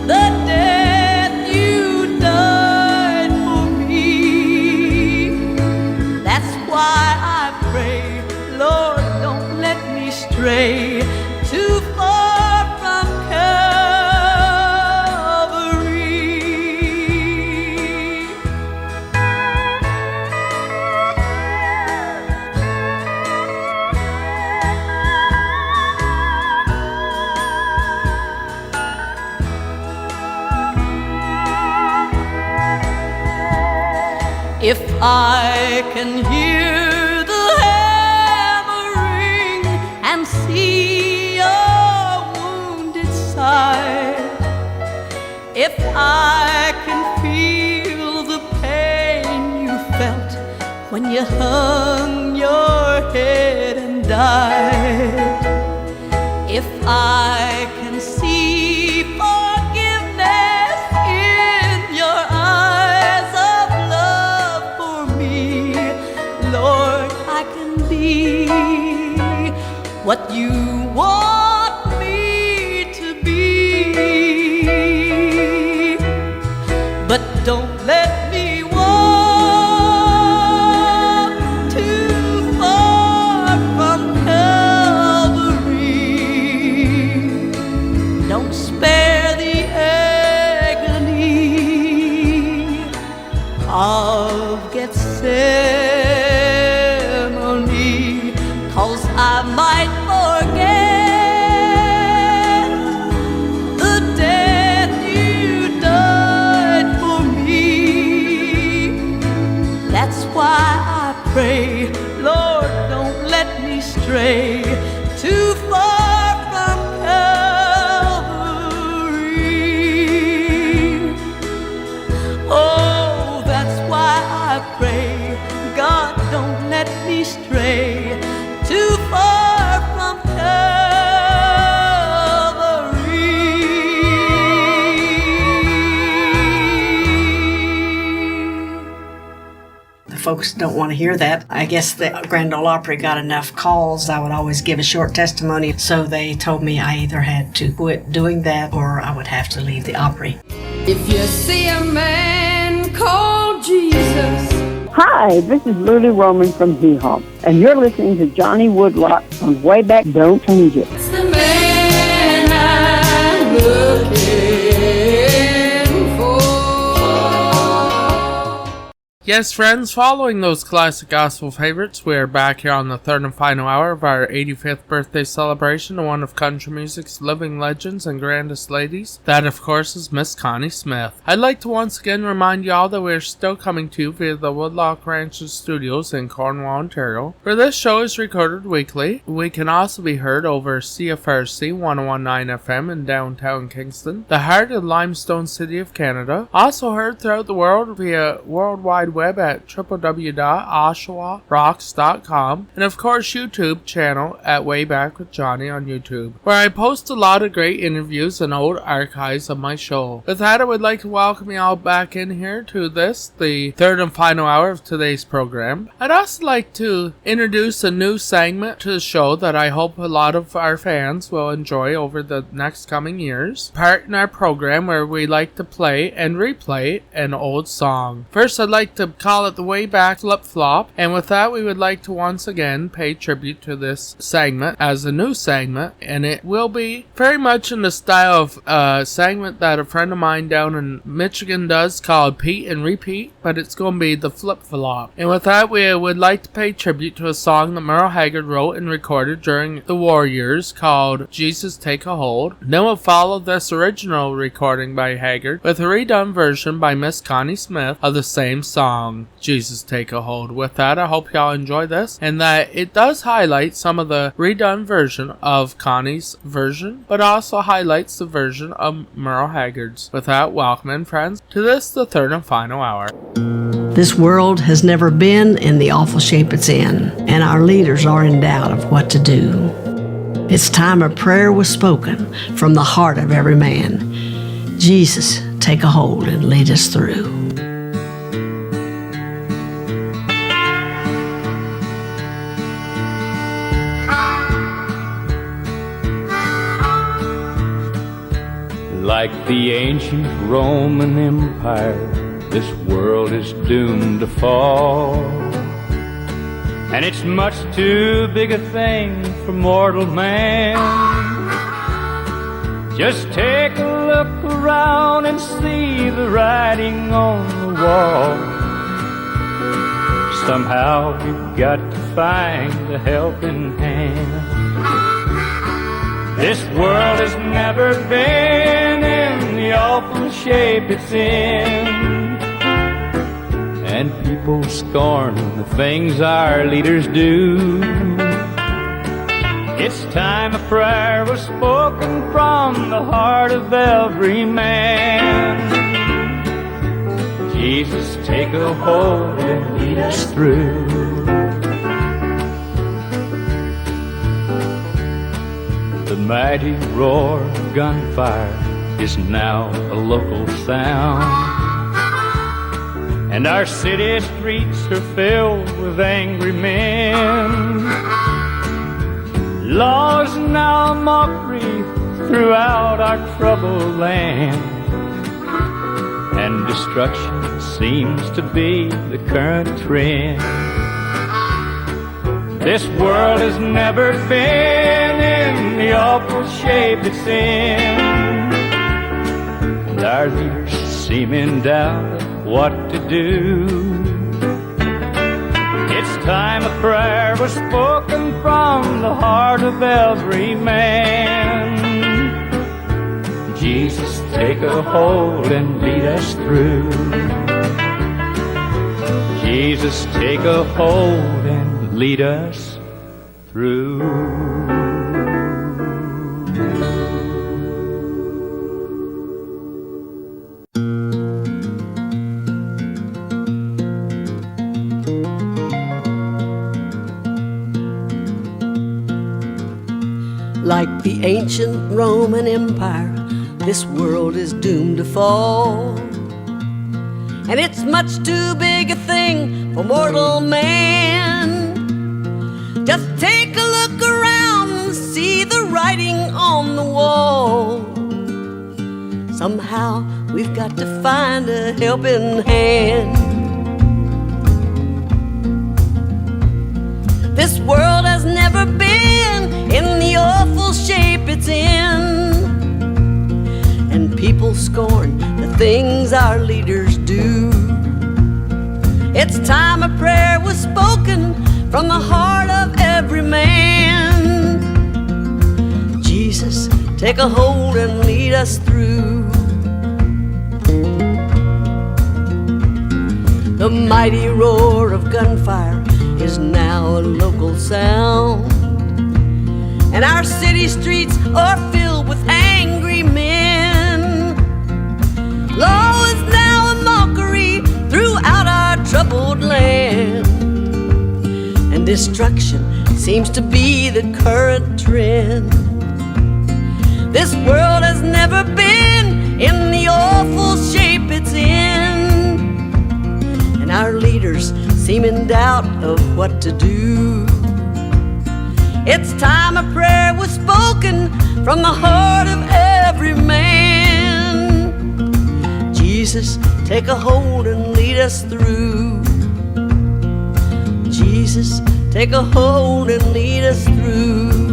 the death you died for me, If I can hear the hammering and see your wounded side, if I can feel the pain you felt when you hung your head and died, if I can see forgiveness in your eyes of love for me, Lord, I can be what you want me to be. But don't let me walk too far from Calvary. Don't spare the agony of Gethsemane, 'cause I might forget the death you died for me. That's why I pray, Lord, don't let me stray too far from Calvary. Oh, that's why I pray, God, don't let me stray too far from Folks don't want to hear that. I guess the Grand Ole Opry got enough calls. I would always give a short testimony, so they told me I either had to quit doing that or I would have to leave the Opry. If you see a man called Jesus. Hi, this is Lulu Roman from Hee Haw, and you're listening to Johnny Woodlock on Way Back, Don't Change It. It's the man I'm looking for. Yes, friends, following those classic gospel favorites, we are back here on the third and final hour of our 85th birthday celebration to one of country music's living legends and grandest ladies. That, of course, is Miss Connie Smith. I'd like to once again remind y'all that we're still coming to you via the Woodlock Ranches Studios in Cornwall, Ontario, where this show is recorded weekly. We can also be heard over CFRC 1019 FM in downtown Kingston, the heart of the Limestone City of Canada. Also heard throughout the world via World Wide Web at www.oshawarocks.com, and of course YouTube channel at Way Back with Johnny on YouTube, where I post a lot of great interviews and old archives of my show. With that, I would like to welcome you all back in here to this, the third and final hour of today's program. I'd also like to introduce a new segment to the show that I hope a lot of our fans will enjoy over the next coming years. Part in our program where we like to play and replay an old song. First, I'd like to call it the Way Back Flip Flop, and with that we would like to once again pay tribute to this segment as a new segment, and it will be very much in the style of a segment that a friend of mine down in Michigan does called Pete and Repeat, but it's going to be the Flip Flop. And with that, we would like to pay tribute to a song that Merle Haggard wrote and recorded during the war years called Jesus Take a Hold. Then we'll follow this original recording by Haggard with a redone version by Miss Connie Smith of the same song, Jesus Take a Hold. With that, I hope y'all enjoy this, and that it does highlight some of the redone version of Connie's version, but also highlights the version of Merle Haggard's. With that, welcome in, friends, to this, the third and final hour. This world has never been in the awful shape it's in, and our leaders are in doubt of what to do. It's time a prayer was spoken from the heart of every man. Jesus, take a hold and lead us through. Like the ancient Roman Empire, this world is doomed to fall. And it's much too big a thing for mortal man. Just take a look around and see the writing on the wall. Somehow you've got to find a helping hand. This world has never been in the awful shape it's in, and people scorn the things our leaders do. It's time a prayer was spoken from the heart of every man. Jesus, take a hold and lead us through. The mighty roar of gunfire is now a local sound, and our city streets are filled with angry men. Law is now a mockery throughout our troubled land, and destruction seems to be the current trend. This world has never been in the awful shape it's in, and our leaders seem in doubt of what to do. It's time a prayer was spoken from the heart of every man. Jesus, take a hold and lead us through. Jesus, take a hold and lead us through. Like the ancient Roman Empire, this world is doomed to fall. And it's much too big a thing for mortal man. Just take a look around and see the writing on the wall. Somehow we've got to find a helping hand. This world has never been in the awful shape it's in, and people scorn the things our leaders do. It's time a prayer was spoken from the heart of every man. Jesus, take a hold and lead us through. The mighty roar of gunfire is now a local sound, and our city streets are filled with angry men. Law is now a mockery throughout our troubled land, and destruction seems to be the current trend. This world has never been in the awful shape it's in, and our leaders seem in doubt of what to do. It's time a prayer was spoken from the heart of every man. Jesus, take a hold and lead us through. Jesus, take a hold and lead us through.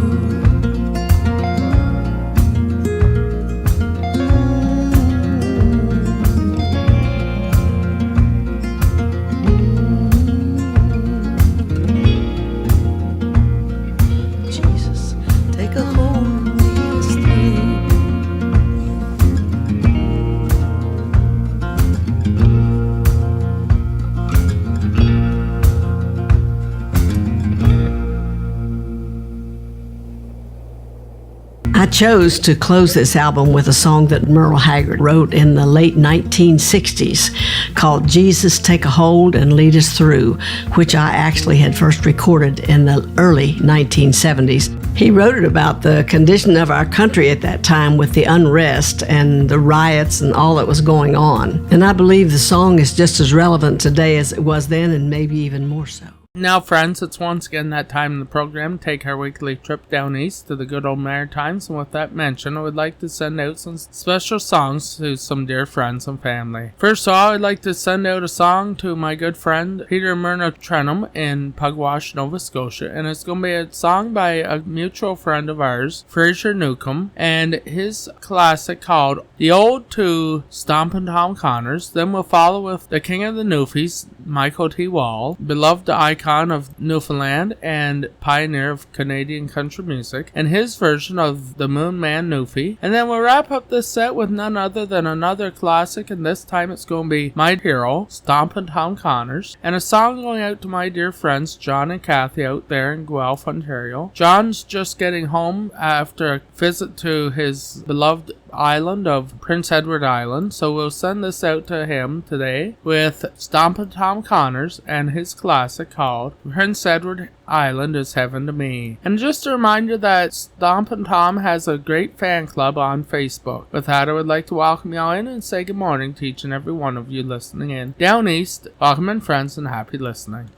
I chose to close this album with a song that Merle Haggard wrote in the late 1960s called Jesus, Take a Hold and Lead Us Through, which I actually had first recorded in the early 1970s. He wrote it about the condition of our country at that time with the unrest and the riots and all that was going on. And I believe the song is just as relevant today as it was then, and maybe even more so. Now, friends, it's once again that time in the program to take our weekly trip down east to the good old Maritimes, and with that mention, I would like to send out some special songs to some dear friends and family. First of all, I'd like to send out a song to my good friend Peter Myrna Trenham in Pugwash, Nova Scotia, and it's going to be a song by a mutual friend of ours, Fraser Newcomb, and his classic called The Ode to Stompin' Tom Connors. Then we'll follow with The King of the Newfies, Michael T. Wall, beloved icon of Newfoundland and pioneer of Canadian country music, and his version of the Moon Man Newfie. And then we'll wrap up this set with none other than another classic, and this time it's going to be My Hero, Stompin' Tom Connors, and a song going out to my dear friends John and Kathy out there in Guelph, Ontario. John's just getting home after a visit to his beloved island of Prince Edward Island, so we'll send this out to him today with Stompin' Tom Connors and his classic called Prince Edward Island is Heaven to Me. And just a reminder that Stompin' Tom has a great fan club on Facebook. With that, I would like to welcome y'all in and say good morning to each and every one of you listening in. Down east, welcome in friends and happy listening.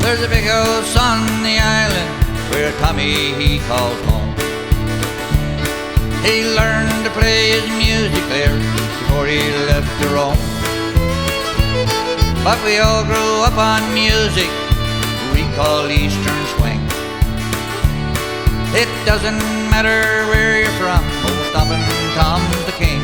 There's a big old sun on the island where Tommy he calls home. He learned to play his music there before he left to Rome. But we all grew up on music we call Eastern Swing. It doesn't matter where you're from, old Stompin' Tom's the king.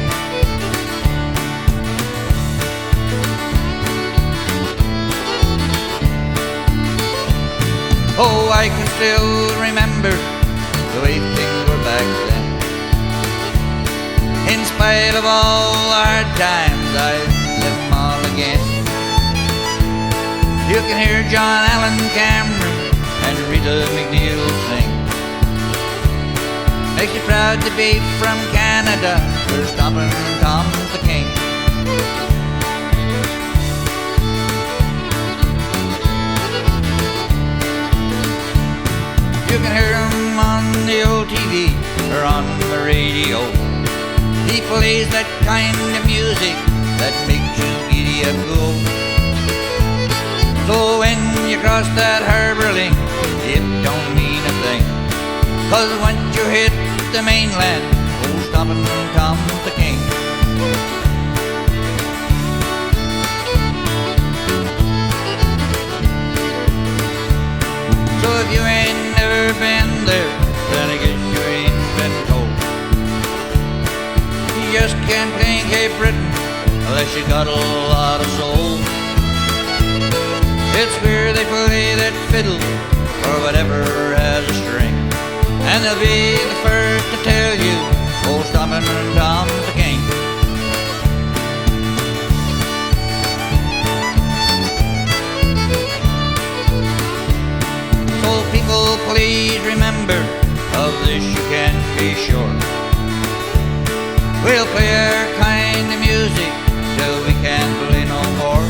Oh, I can still remember the way things were back then. In spite of all our times, I'd live them all again. You can hear John Allen Cameron and Rita McNeil sing. Makes you proud to be from Canada, where Stompin' Tom's the king. You can hear him on the old TV or on the radio. He plays that kind of music that makes you giddy up go. So when you cross that harbor link, it don't mean a thing, 'cause once you hit the mainland, old Stompin' Tom's the king. So if you ain't never been there, then I guess you ain't been told. You just can't play Cape Breton unless you got a lot of soul. It's where they play that fiddle or whatever has a string, and they'll be the first to tell you old Stompin' Tom's the king. So people, please remember, of this you can be sure. We'll play our kind of music till we can't play no more.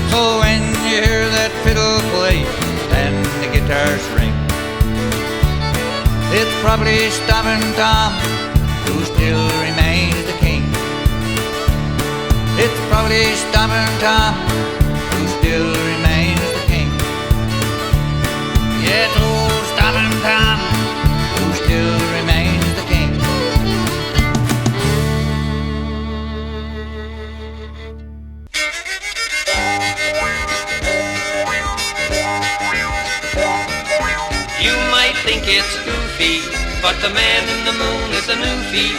So when you hear that fiddle play and the guitar string, it's probably Stompin' Tom who still remains the king. It's probably Stompin' Tom who still remains the king. Yeah, it's old Stompin' Tom who still remains the king. You might think it's goofy, but the man in the moon is a newfie,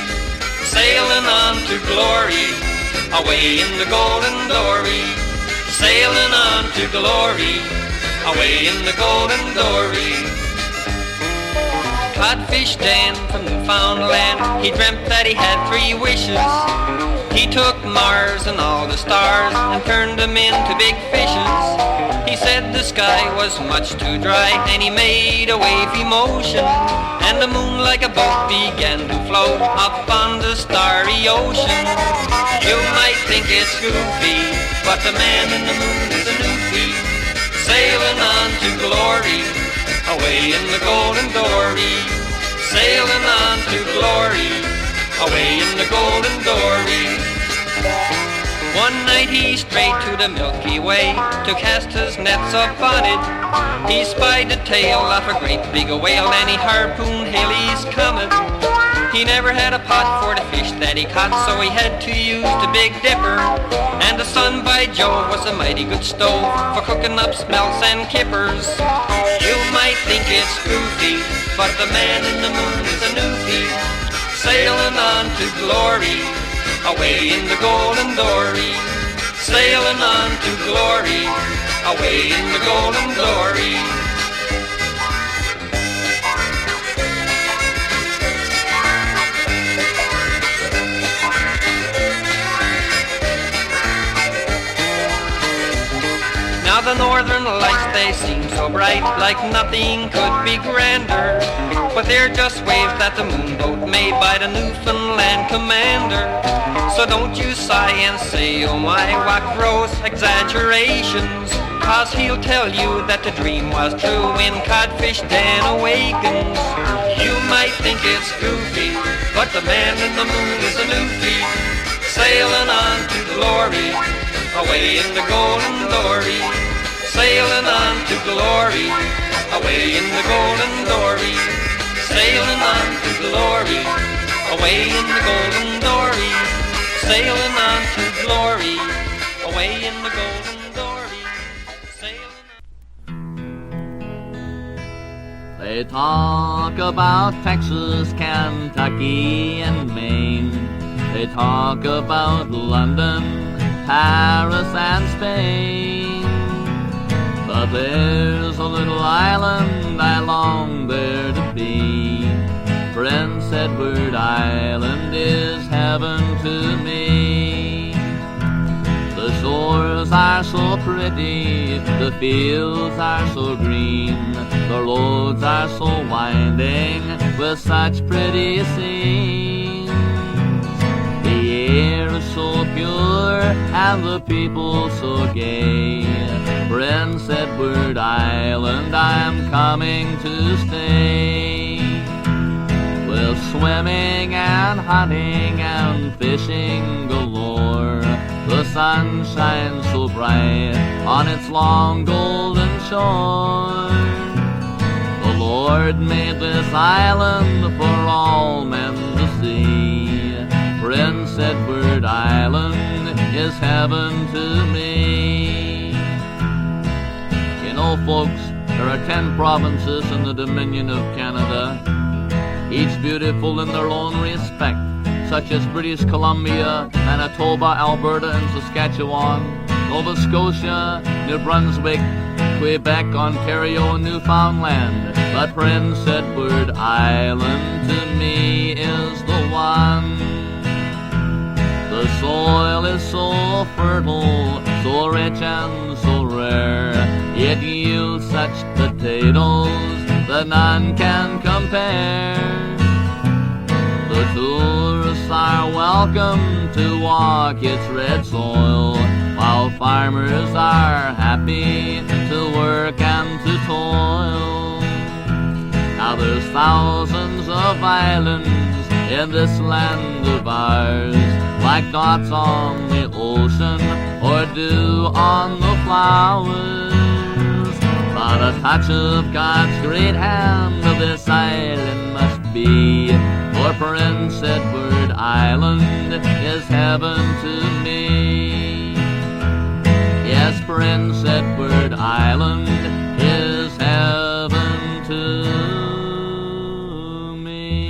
sailing on to glory, away in the golden dory, sailing on to glory, away in the golden dory. Codfish Dan from Newfoundland, he dreamt that he had 3 wishes. He took Mars and all the stars and turned them into big fishes. He said the sky was much too dry and he made a wavy motion, and the moon like a boat began to float up on the starry ocean. You might think it's goofy, but the man in the moon is a newfie, sailing on to glory, away in the golden dory, sailing on to glory, away in the golden dory. One night he strayed to the Milky Way to cast his nets upon it. He spied the tail of a great big whale and he harpooned Halley's Comet. He never had a pot for the fish that he caught, so he had to use the Big Dipper. And the sun, by Jove, was a mighty good stove for cooking up smelts and kippers. You might might think it's goofy, but the man in the moon is a newfie, sailing on to glory, away in the golden dory, sailing on to glory, away in the golden glory. Now the northern lights, they seem so bright, like nothing could be grander, but they're just waves that the moonboat made by the Newfoundland commander. So don't you sigh and say, oh my, what gross exaggerations, cause he'll tell you that the dream was true when Codfish Dan awakens. You might think it's goofy, but the man in the moon is a newfie, sailing on to glory, away in the golden dory, sailing on to glory, away in the golden dory, sailing on to glory, away in the golden dory, sailing on to glory, away in the golden dory, sailing on. They talk about Texas, Kentucky, and Maine. They talk about London, Paris, and Spain. But there's a little island I long there to be. Prince Edward Island is heaven to me. The shores are so pretty, the fields are so green, the roads are so winding with such pretty scenes. The air is so pure and the people so gay. Prince Edward Island, I'm coming to stay. With swimming and hunting and fishing galore, the sun shines so bright on its long golden shore. The Lord made this island for all men to see. Prince Edward Island is heaven to me. You know, folks, there are 10 provinces in the Dominion of Canada, each beautiful in their own respect, such as British Columbia, Manitoba, Alberta, and Saskatchewan, Nova Scotia, New Brunswick, Quebec, Ontario, and Newfoundland. But Prince Edward Island to me is the one. The soil is so fertile, so rich and so rare, it yields such potatoes that none can compare. The tourists are welcome to walk its red soil, while farmers are happy to work and to toil. Now there's thousands of islands in this land of ours, like dots on the ocean or dew on the flowers. But a touch of God's great hand of this island must be, for Prince Edward Island is heaven to me. Yes, Prince Edward Island is heaven to me.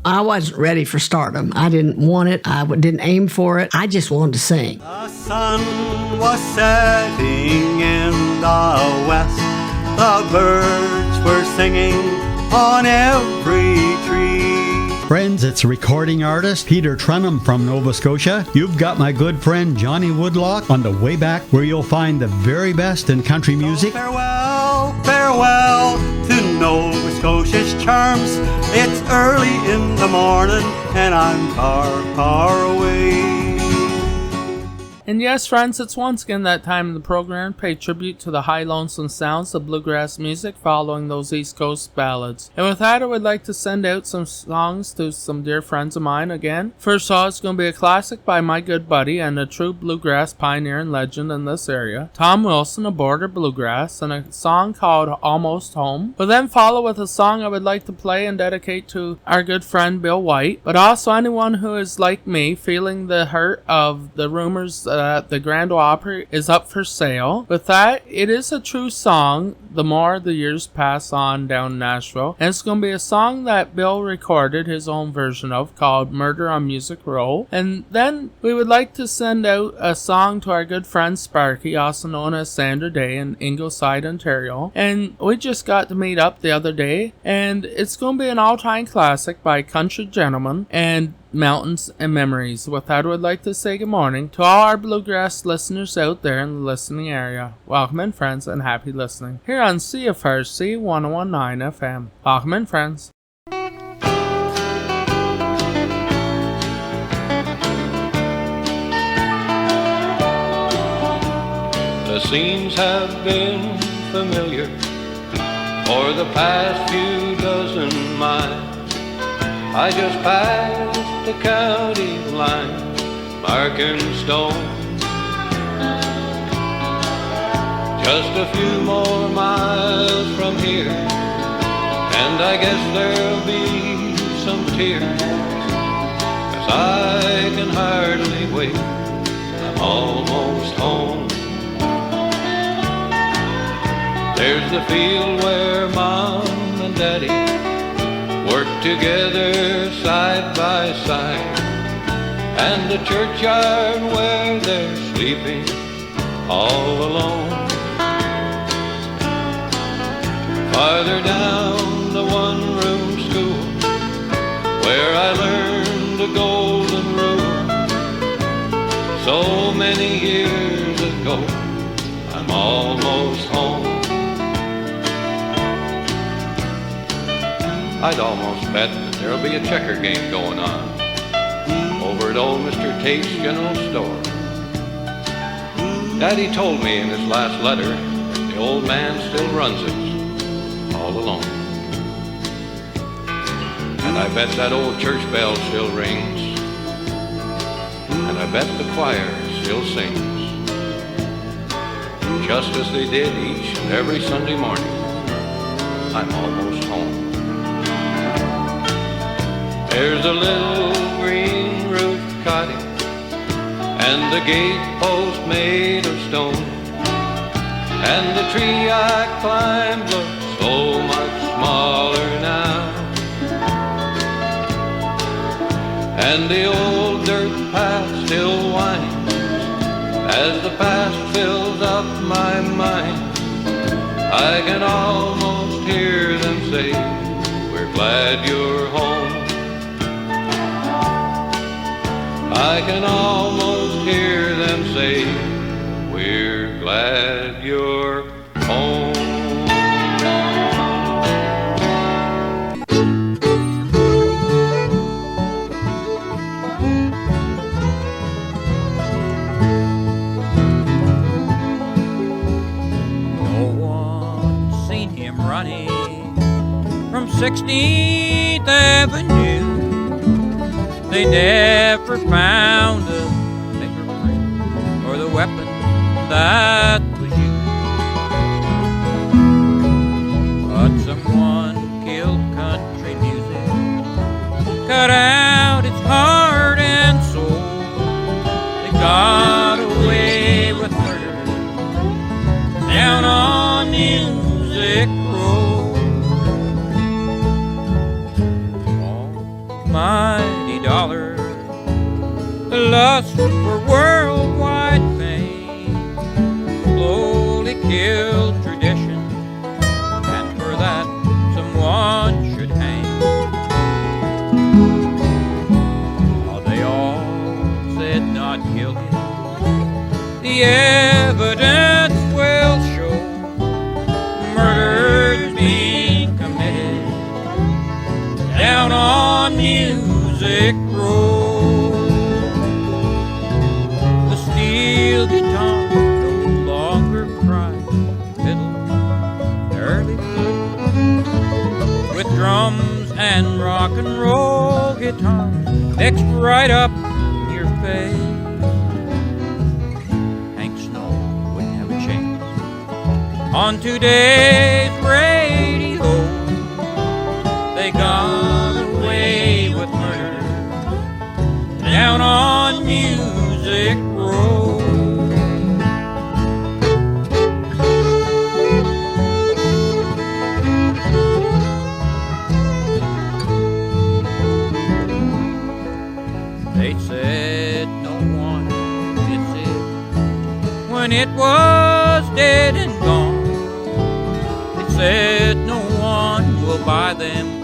I wasn't ready for stardom. I didn't want it. I didn't aim for it. I just wanted to sing. The sun was setting in the west. The birds were singing on every tree. Friends, it's recording artist Peter Trenum from Nova Scotia. You've got my good friend Johnny Woodlock on the way back, where you'll find the very best in country music. So farewell, farewell to Nova Scotia's charms. It's early in the morning and I'm far, far away. And yes, friends, it's once again that time in the program to pay tribute to the high lonesome sounds of bluegrass music following those East Coast ballads. And with that, I would like to send out some songs to some dear friends of mine again. First song is going to be a classic by my good buddy and a true bluegrass pioneer and legend in this area, Tom Wilson of Border Bluegrass, and a song called Almost Home. We'll then follow with a song I would like to play and dedicate to our good friend Bill White, but also anyone who is like me, feeling the hurt of the rumors that the Grand Ole Opry is up for sale. With that, it is a true song the more the years pass on down in Nashville. And it's going to be a song that Bill recorded his own version of called Murder on Music Row. And then we would like to send out a song to our good friend Sparky, also known as Sandra Day in Ingleside, Ontario. And we just got to meet up the other day, and it's going to be an all-time classic by Country Gentleman and Mountains and Memories. With that, I would like to say good morning to all our bluegrass listeners out there in the listening area. Welcome in, friends, and happy listening here on CFRC 1019 FM. Welcome in, friends. The scenes have been familiar for the past few dozen miles. I just passed the county line, marking stone. Just a few more miles from here, and I guess there'll be some tears, 'cause I can hardly wait, I'm almost home. There's the field where Mom and Daddy work together side by side, and the churchyard where they're sleeping all alone. Farther down the one-room school where I learned the golden rule, so many years ago, I'm almost home. I'd almost bet that there'll be a checker game going on over at old Mr. Tate's General Store. Daddy told me in his last letter that the old man still runs it, all alone. And I bet that old church bell still rings, and I bet the choir still sings, just as they did each and every Sunday morning. I'm almost home. There's a little green roofed cottage, and the gate post made of stone, and the tree I climbed looks so much smaller now, and the old dirt path still winds as the past fills up my mind. I can almost hear them say, we're glad you're home. I can almost hear them say, we're glad you're home. No one's seen him running from 16th Avenue. They never found a fingerprint or the weapon that was used. But someone killed country music, cut out its heart and soul. They got away with murder down on Music Row. Almighty dollar, the lust for worldwide fame slowly killed tradition, and for that someone should hang. Oh, they all said not guilty, the evidence will show murder's being committed down on Music Row. The steel guitar no longer cries, fiddle, early blues, with drums and rock and roll guitars mixed right up your face. Hank Snow wouldn't have a chance on today's radio. They got away with murder down on Music Row. when it was dead and gone. It said no one will buy them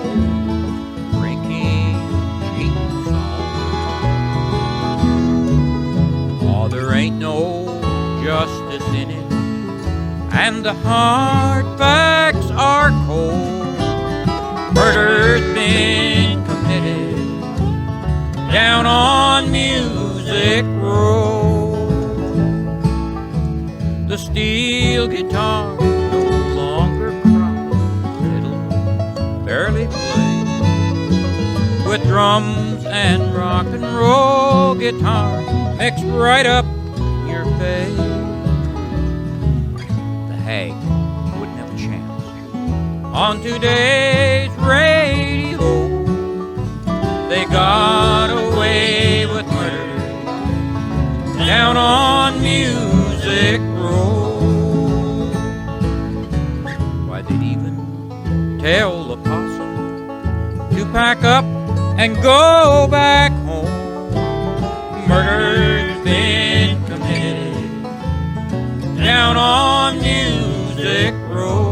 drinking cheap songs. Oh, there ain't no justice in it, and the hard facts are cold. Murder's been committed down on Music Road. The steel guitar no longer cries, it'll barely play, with drums and rock and roll guitar mixed right up your face. The Hag wouldn't have a chance on today's radio. They got away with murder down on Music Road. Why, they'd even tell the possum to pack up and go back home. Murder's been committed down on Music Road.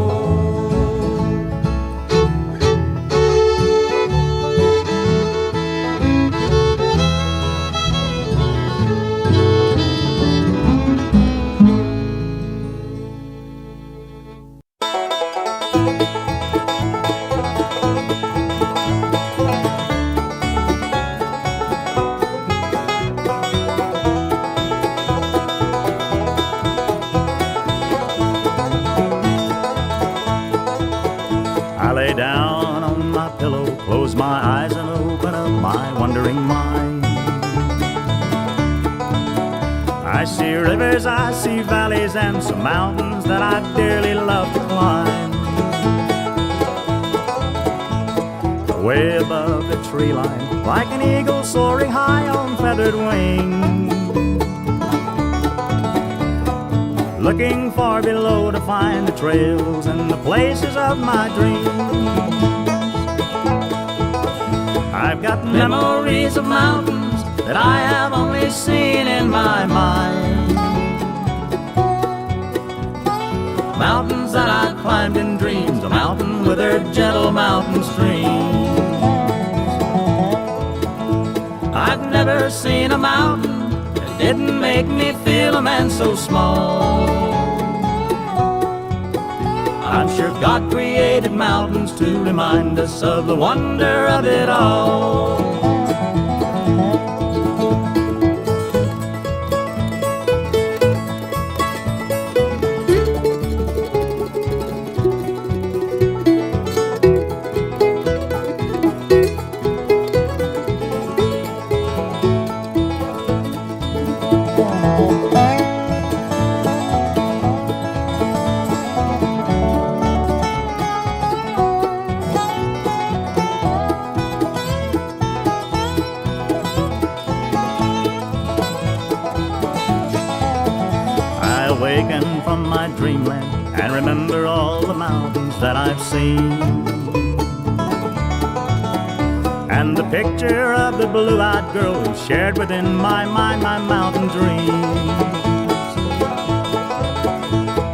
Down on my pillow, close my eyes and open up my wondering mind. I see rivers, I see valleys, and some mountains that I dearly love to climb. Way above the tree line, like an eagle soaring high on feathered wings, looking far below to find the trails and the places of my dreams. I've got memories of mountains that I have only seen in my mind, mountains that I climbed in dreams, a mountain with her gentle mountain streams. I've never seen a mountain that didn't make me feel a man so small. I'm sure God created mountains to remind us of the wonder of it all. Awaken from my dreamland and remember all the mountains that I've seen, and the picture of the blue-eyed girl who shared within my mind my mountain dreams.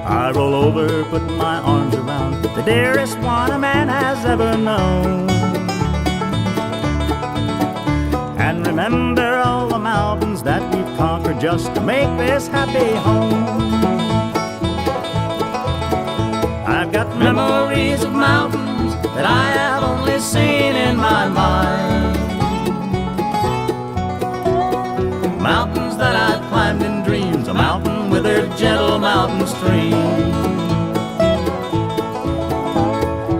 I roll over, put my arms around the dearest one a man has ever known, and remember all the mountains that we've conquered just to make this happy home. I've got memories of mountains that I have only seen in my mind, mountains that I've climbed in dreams, a mountain with her gentle mountain stream.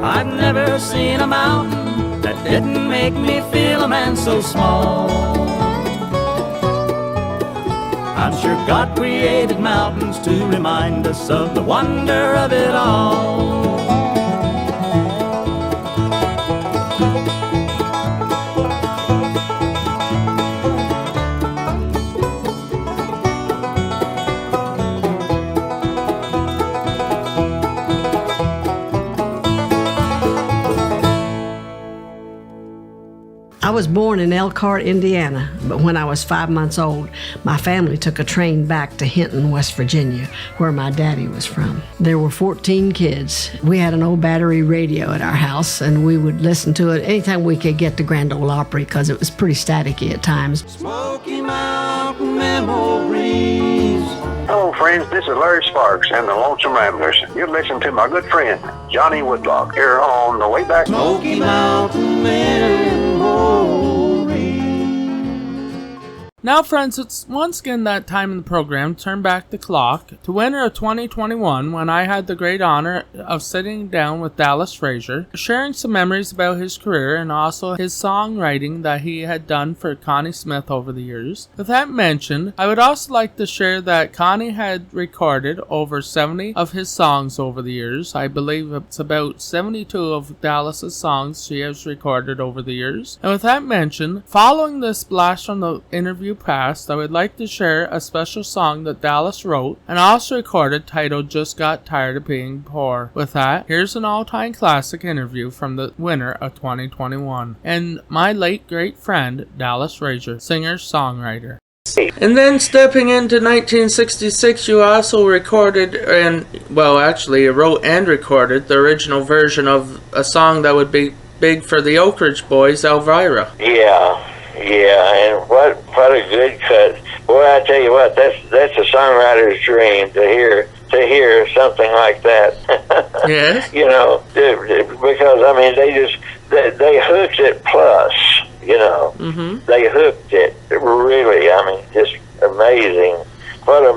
I've never seen a mountain that didn't make me feel a man so small. I'm sure God created mountains to remind us of the wonder of it all. I was born in Elkhart, Indiana, but when I was 5 months old, my family took a train back to Hinton, West Virginia, where my daddy was from. There were 14 kids. We had an old battery radio at our house, and we would listen to it anytime we could get to Grand Ole Opry because it was pretty staticky at times. Smoky Mountain Memories. Hello, friends. This is Larry Sparks and the Lonesome Ramblers. You're listening to my good friend, Johnny Woodlock, here on the Way Back. Smoky Mountain Memories. Now, friends, it's once again that time in the program to turn back the clock to winter of 2021 when I had the great honor of sitting down with Dallas Frazier, sharing some memories about his career and also his songwriting that he had done for Connie Smith over the years. With that mentioned, I would also like to share that Connie had recorded over 70 of his songs over the years. I believe it's about 72 of Dallas's songs she has recorded over the years. And with that mentioned, following this blast from the interview past, I would like to share a special song that Dallas wrote and also recorded titled Just Got Tired of Being Poor. With that, here's an all-time classic interview from the winter of 2021 and my late great friend Dallas Frazier, singer-songwriter. And then stepping into 1966, you also recorded and, well, actually you wrote and recorded the original version of a song that would be big for the Oak Ridge Boys, Elvira. Yeah, and what a good cut. Boy, I tell you what, that's a songwriter's dream to hear something like that. Yes. You know, because I mean they hooked it plus, you know. Mm-hmm. They hooked it really, I mean, just amazing. What an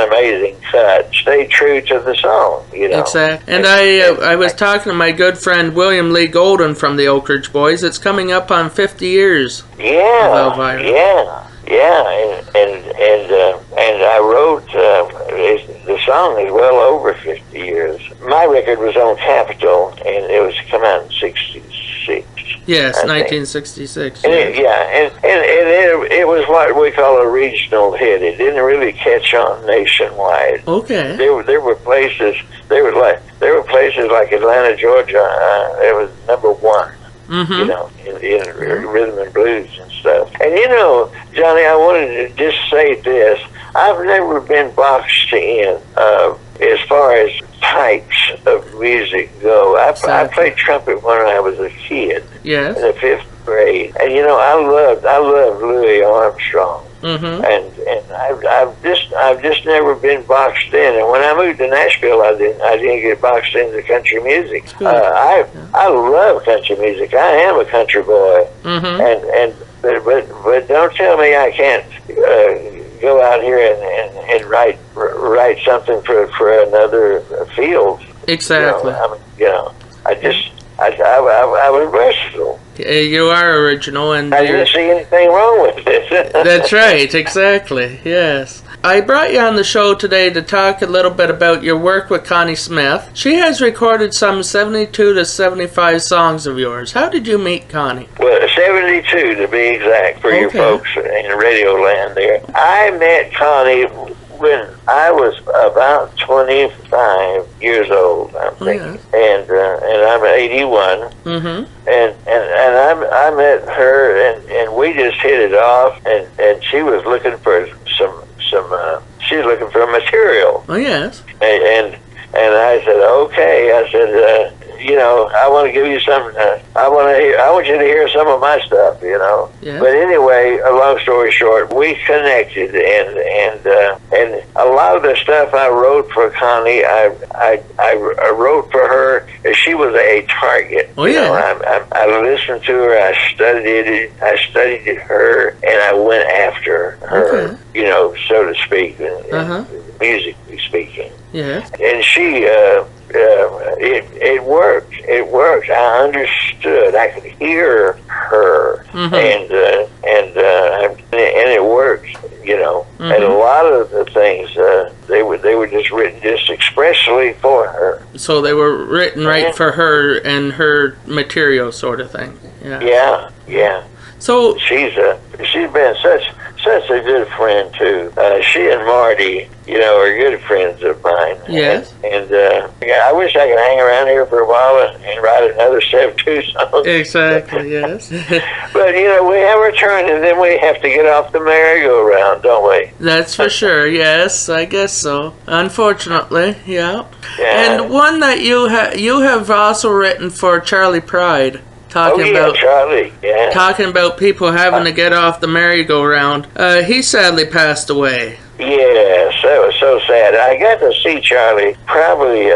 amazing cut. Stay true to the song, you know. Exactly. And I was talking to my good friend William Lee Golden from the Oak Ridge Boys. It's coming up on 50 years. Yeah, and I wrote the song is well over 50 years. My record was on Capitol, and it was come out in 66. Yes, 1966. And it was what we call a regional hit. It didn't really catch on nationwide. Okay. There were places like Atlanta, Georgia. It was number one. Mm-hmm. You know, in rhythm and blues and stuff. And you know, Johnny, I wanted to just say this. I've never been boxed in as far as types of music go. I played trumpet when I was a kid. Yes. In the 5th grade. And you know, I loved Louis Armstrong. Mm-hmm. And I've just never been boxed in. And when I moved to Nashville, I didn't get boxed into country music. I love country music. I am a country boy. Mm-hmm. But don't tell me I can't go out here and write something for another field. Exactly. You know, I was versatile. You are original, and I didn't see anything wrong with it. That's right, exactly, yes. I brought you on the show today to talk a little bit about your work with Connie Smith. She has recorded some 72 to 75 songs of yours. How did you meet Connie? Well, 72 to be exact for your folks in Radio Land there. I met Connie when I was about 25 years old, I'm thinking, and I'm 81, and I met her, and we just hit it off, and she was looking for she's looking for material. Oh yes. And I said, okay. I said, you know, I want to give you some. I want you to hear some of my stuff. You know. Yeah. But anyway, a long story short, we connected, and a lot of the stuff I wrote for Connie, I wrote for her. She was a target. Oh yeah. You know, I listened to her. I studied her, and I went after her. Okay. You know, so to speak, musically speaking. Yes. And she. It worked. It worked. I understood. I could hear her, and it worked. You know, and a lot of the things they were just written just expressly for her. So they were written right for her and her material, sort of thing. Yeah. Yeah. So she's been such a good friend too. She and Marty, are good friends of mine. Yes. And I wish I could hang around here for a while and write another 72 songs. Exactly, yes. But, we have our turn, and then we have to get off the merry-go-round, don't we? That's for sure, yes, I guess so. Unfortunately, yeah. Yeah. And one that you have also written for Charlie Pride. Talking about Charlie, yeah. Talking about people having to get off the merry-go-round. He sadly passed away. Yes, that was so sad. I got to see Charlie probably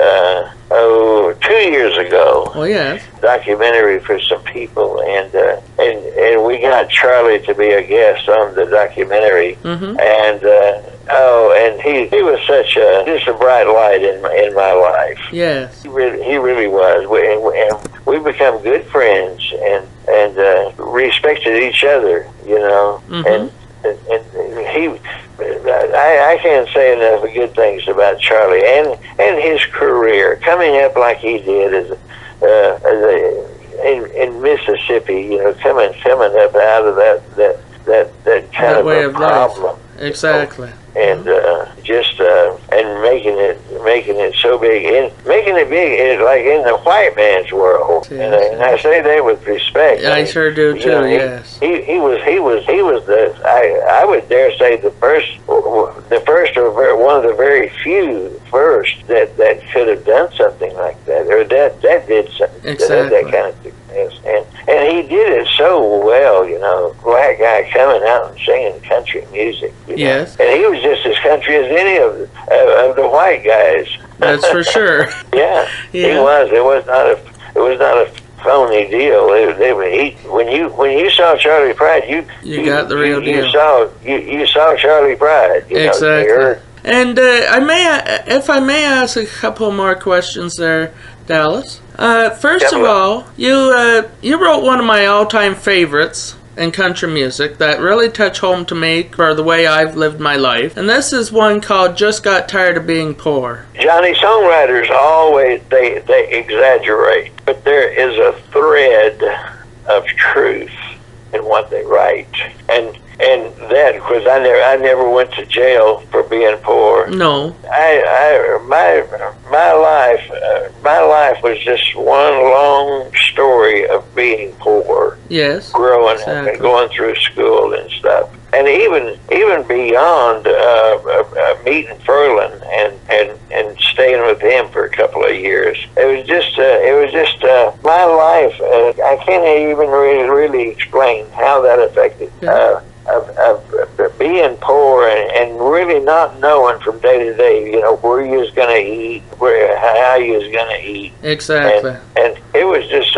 2 years ago. Oh yes. Documentary for some people, and we got Charlie to be a guest on the documentary. Mm-hmm. And he was such just a bright light in my life. Yes. He really was. We become good friends and respected each other. Mm-hmm. And he. I can't say enough good things about Charlie and his career coming up like he did in Mississippi. Coming up out of that kind of way a of problem. Life. Exactly. And and making it so big, and making it big like in the white man's world. Yes. And I say that with respect. I sure do too. Yes. He was the I would dare say the first or one of the very few first that could have done something like that, or that did something. Exactly. That kind of success. And he did it so well, black guy coming out and singing country music. Yes. And he was just as country as any of the white guys. That's for sure. Yeah. He was. It was not a phony deal. When you saw Charlie Pride, you got the real deal. You saw Charlie Pride. Exactly. And if I may ask a couple more questions there, Dallas. First of all, you wrote one of my all-time favorites in country music that really touched home to me for the way I've lived my life. And this is one called Just Got Tired of Being Poor. Johnny, songwriters always, they exaggerate, but there is a thread of truth in what they write. And that, because I never went to jail for being poor. No. My life was just one long story of being poor. Yes. Growing up and going through school and stuff. And even beyond meeting Ferlin and staying with him for a couple of years, it was just my life. I can't even really explain how that affected of being poor and really not knowing from day to day, where you was going to eat, how you was going to eat. Exactly. And it was just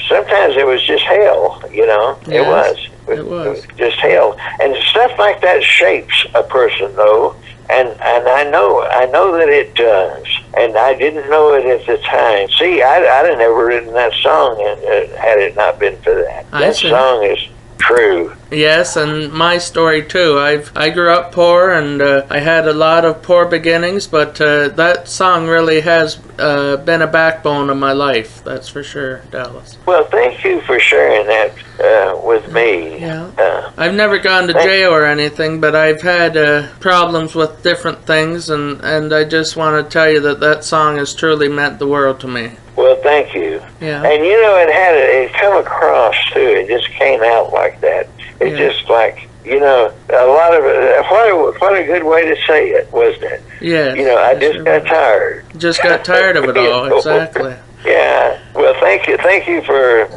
sometimes it was just hell. Yes, It was just hell, and stuff like that shapes a person, though, and I know that it does, and I didn't know it at the time. See, I'd have never written that song had it not been for that. That song is true. Yes, and my story too. I grew up poor, and I had a lot of poor beginnings, but that song really has been a backbone of my life. That's for sure, Dallas. Well, thank you for sharing that with me. Yeah. I've never gone to jail or anything, but I've had problems with different things, and I just want to tell you that song has truly meant the world to me. Well, thank you. Yeah. And it come across too. It just came out like that. It just like, a lot of it. What a good way to say it, wasn't it? Yes. I just got tired. Just got tired of it all. Exactly. Yeah. Well, thank you for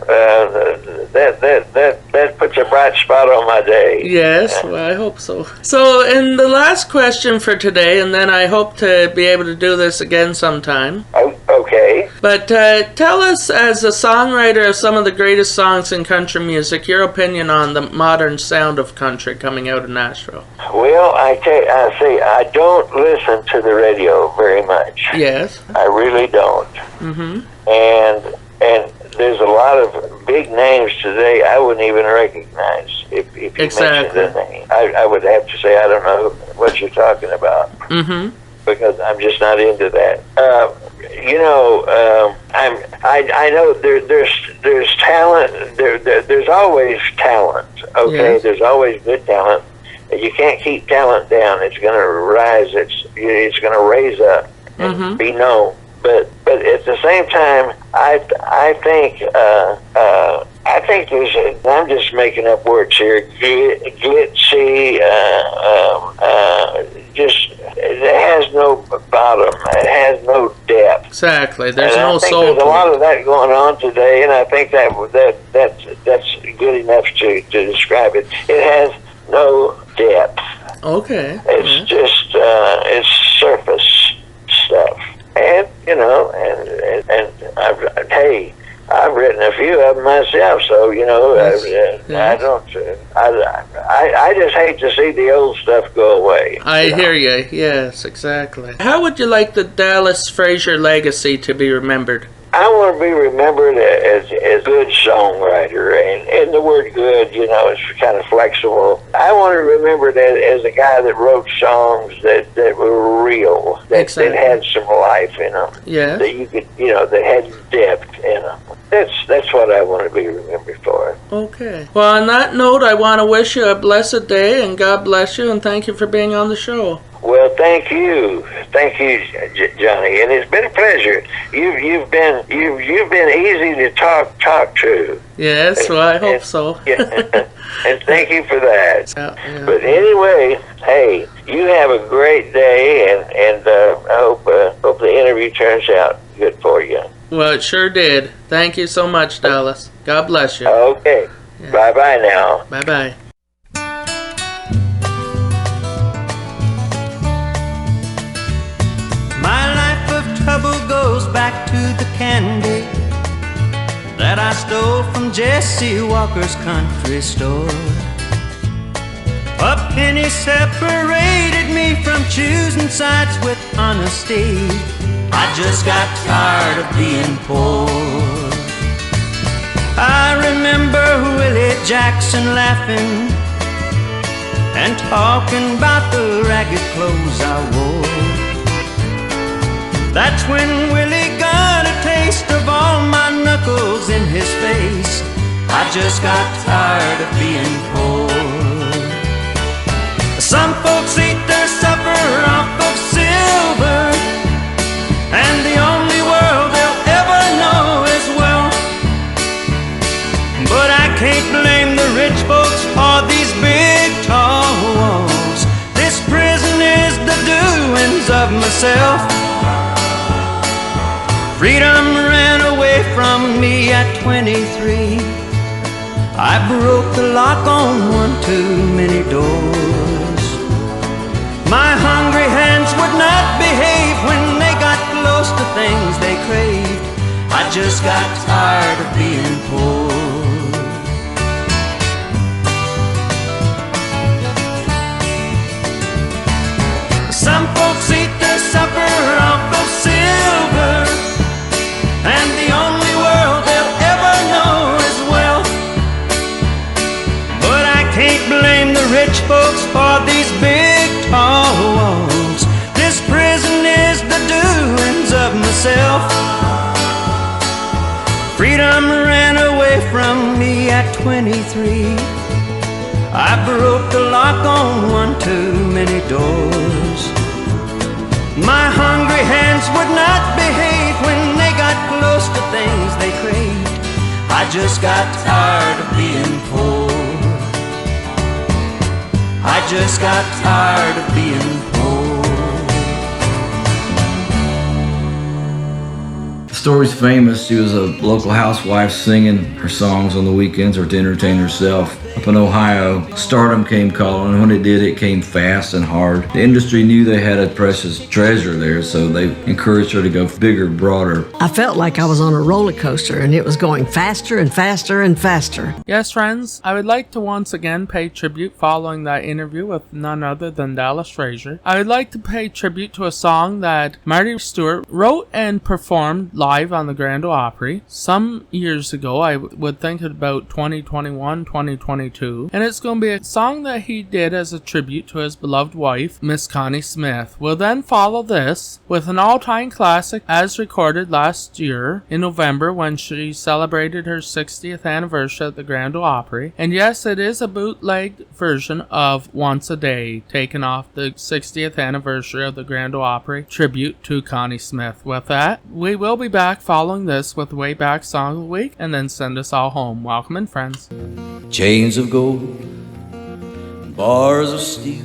that puts a bright spot on my day. Yes, well, I hope so. So, and the last question for today, and then I hope to be able to do this again sometime. Okay. But tell us, as a songwriter of some of the greatest songs in country music, your opinion on the modern sound of country coming out of Nashville. Well, I don't listen to the radio very much. Yes. I really don't. Mm-hmm. And there's a lot of big names today I wouldn't even recognize if you mentioned the name. I would have to say I don't know what you're talking about. Mm-hmm. Because I'm just not into that. I know there's talent. There's always talent Okay, Yes. there's always good talent. You can't keep talent down. It's going to rise. It's going to raise up and be known. But at the same time, I think there's. I'm just making up words here. Glitzy. Just it has no bottom. It has no depth. Exactly. There's And no I think soul. there's a lot of that going on today, and I think that's good enough to describe it. It has no depth. Okay. It's just it's surface stuff, and I've written a few of them myself, so I just hate to see the old stuff go away. I hear you. Yes, exactly. How would you like the Dallas Frazier legacy to be remembered? I want to be remembered as a good songwriter, and the word good, is kind of flexible. I want to be remembered as a guy that wrote songs that were real, that had some life in them. Yes. That you could, that had depth in them. That's what I want to be remembered for. Okay. Well, on that note, I want to wish you a blessed day, and God bless you, and thank you for being on the show. Well, thank you, Johnny, and it's been a pleasure. You've been easy to talk to. Yes, well, I hope so. And thank you for that. Yeah. But anyway, hey, you have a great day, and I hope the interview turns out good for you. Well, it sure did. Thank you so much, Dallas. God bless you. Okay. Yeah. Bye-bye now. Bye-bye. My life of trouble goes back to the candy that I stole from Jesse Walker's country store. A penny separated me from choosing sides with honesty. I just got tired of being poor. I remember Willie Jackson laughing and talking about the ragged clothes I wore. That's when Willie got a taste of all my knuckles in his face. I just got tired of being poor. Some folks eat their supper off of silver, and the only world they'll ever know is wealth. But I can't blame the rich folks for these big tall walls. This prison is the doings of myself. Freedom ran away from me at 23. I broke the lock on one too many doors. My hungry hands would not behave when they got close to things they craved. I just got tired of being poor. Some folks eat their supper off of silver, and the only world they'll ever know is wealth. But I can't blame the rich folks for these big tall walls. This prison is the doings of myself. Freedom ran away from me at 23. I broke the lock on one too many doors. My hungry hands would not behave when they got close to things they craved. I just got tired of being poor. I just got tired of being poor. The story's famous. She was a local housewife singing her songs on the weekends or to entertain herself. Up in Ohio, stardom came calling, and when it did, it came fast and hard. The industry knew they had a precious treasure there, so they encouraged her to go bigger, broader. I felt like I was on a roller coaster, and it was going faster and faster and faster. Yes, friends, I would like to once again pay tribute following that interview with none other than Dallas Frazier. I would like to pay tribute to a song that Marty Stewart wrote and performed live on the Grand Ole Opry some years ago. I would think about 2021, 2022. 2022, and it's going to be a song that he did as a tribute to his beloved wife, Miss Connie Smith. We'll then follow this with an all-time classic as recorded last year in November when she celebrated her 60th anniversary at the Grand Ole Opry. And yes, it is a bootlegged version of Once a Day, taken off the 60th anniversary of the Grand Ole Opry tribute to Connie Smith. With that, we will be back following this with the Way Back Song of the Week and then send us all home. Welcome in, friends. Chains of gold, bars of steel,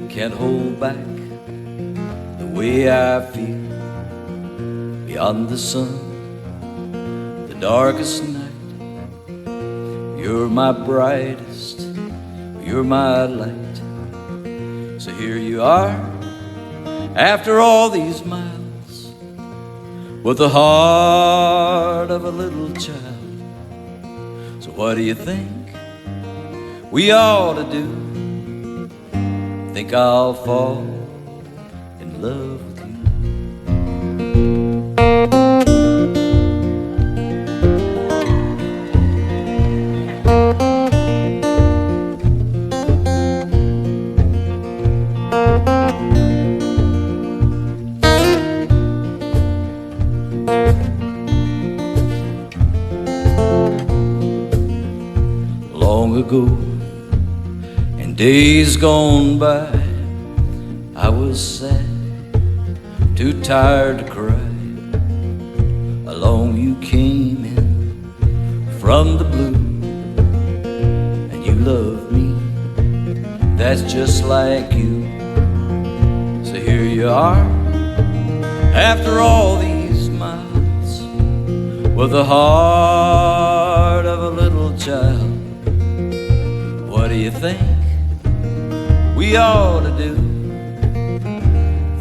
can't hold back the way I feel. Beyond the sun, the darkest night, you're my brightest, you're my light. So here you are, after all these miles, with the heart of a little child. So what do you think we ought to do? Think I'll fall in love with you. Long ago, in days gone by, I was sad, too tired to cry. Along you came in from the blue, and you loved me, that's just like you. So here you are, after all these miles, with the heart of a little child. What do you think we ought to do?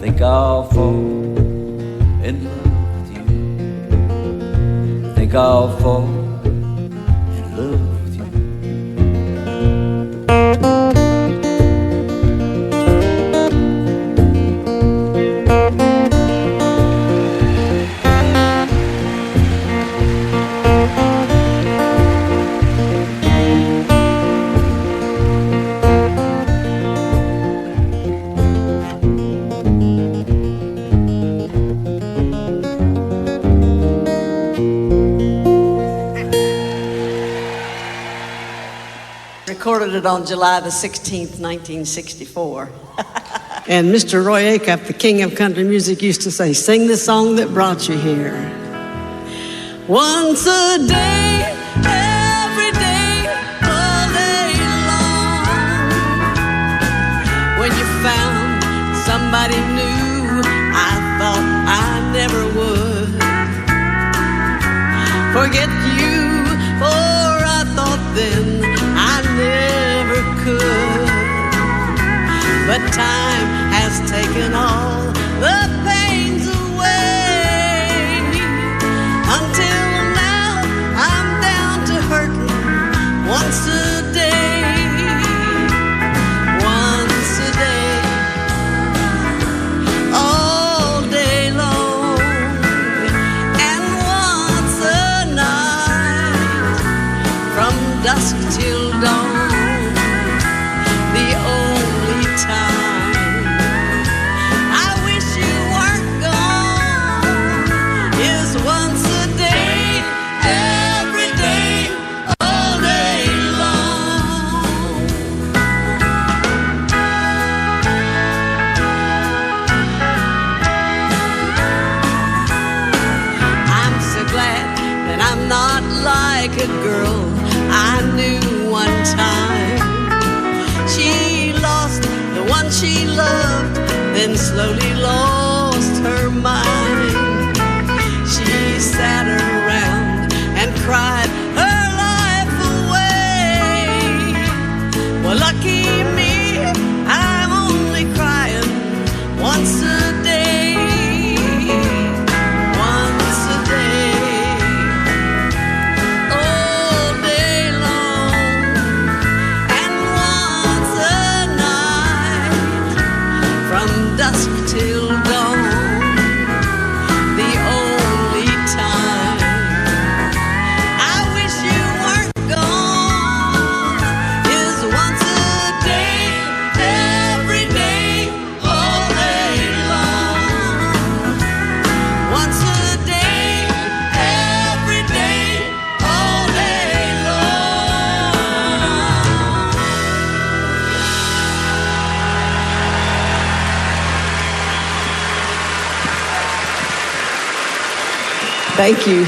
Think I'll fall in love with you. Think I'll fall in love with you. Recorded it on July the 16th, 1964. And Mr. Roy Acuff, the king of country music, used to say, sing the song that brought you here. Once a day, every day, all day long. When you found somebody new, I thought I never would forget you, for I thought then I never could. But time has taken all the pains away. Until now I'm down to hurting once a day. Once a day, all day long, and once a night, from dusk till dawn. The only time I wish you weren't gone is once a day, every day, all day long. I'm so glad that I'm not like a girl I knew one time. She lost the one she loved, then slowly lost her mind. She sat around and cried her life away. Well, lucky me, I'm only crying once a day. Once a day, all day long, and once a night, from dusk till Thank you.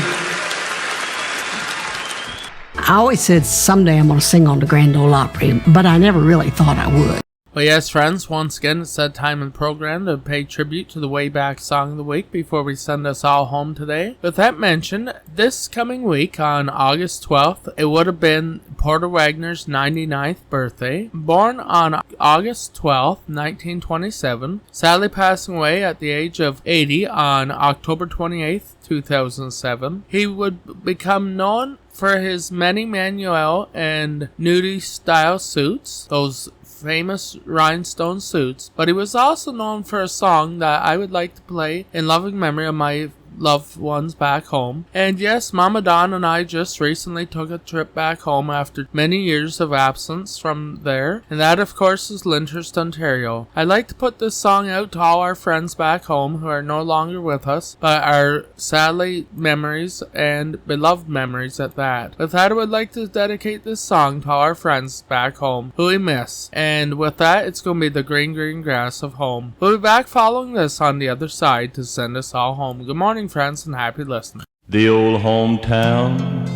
I always said someday I'm going to sing on the Grand Ole Opry, but I never really thought I would. Well, yes, friends, once again, it's that time in the program to pay tribute to the Way Back Song of the Week before we send us all home today. With that mentioned, this coming week on August 12th, it would have been Porter Wagoner's 99th birthday. Born on August 12th, 1927, sadly passing away at the age of 80 on October 28th, 2007. He would become known for his many manuel and nudie style suits, those famous rhinestone suits, but he was also known for a song that I would like to play in loving memory of my loved ones back home. And yes, Mama Dawn and I just recently took a trip back home after many years of absence from there, and that of course is Lyndhurst, Ontario. I'd like to put this song out to all our friends back home who are no longer with us, but are sadly memories and beloved memories at that. With that, I would like to dedicate this song to all our friends back home who we miss, and with that, it's going to be the green, green grass of home. We'll be back following this on the other side to send us all home. Good morning, friends, and happy listening. The old hometown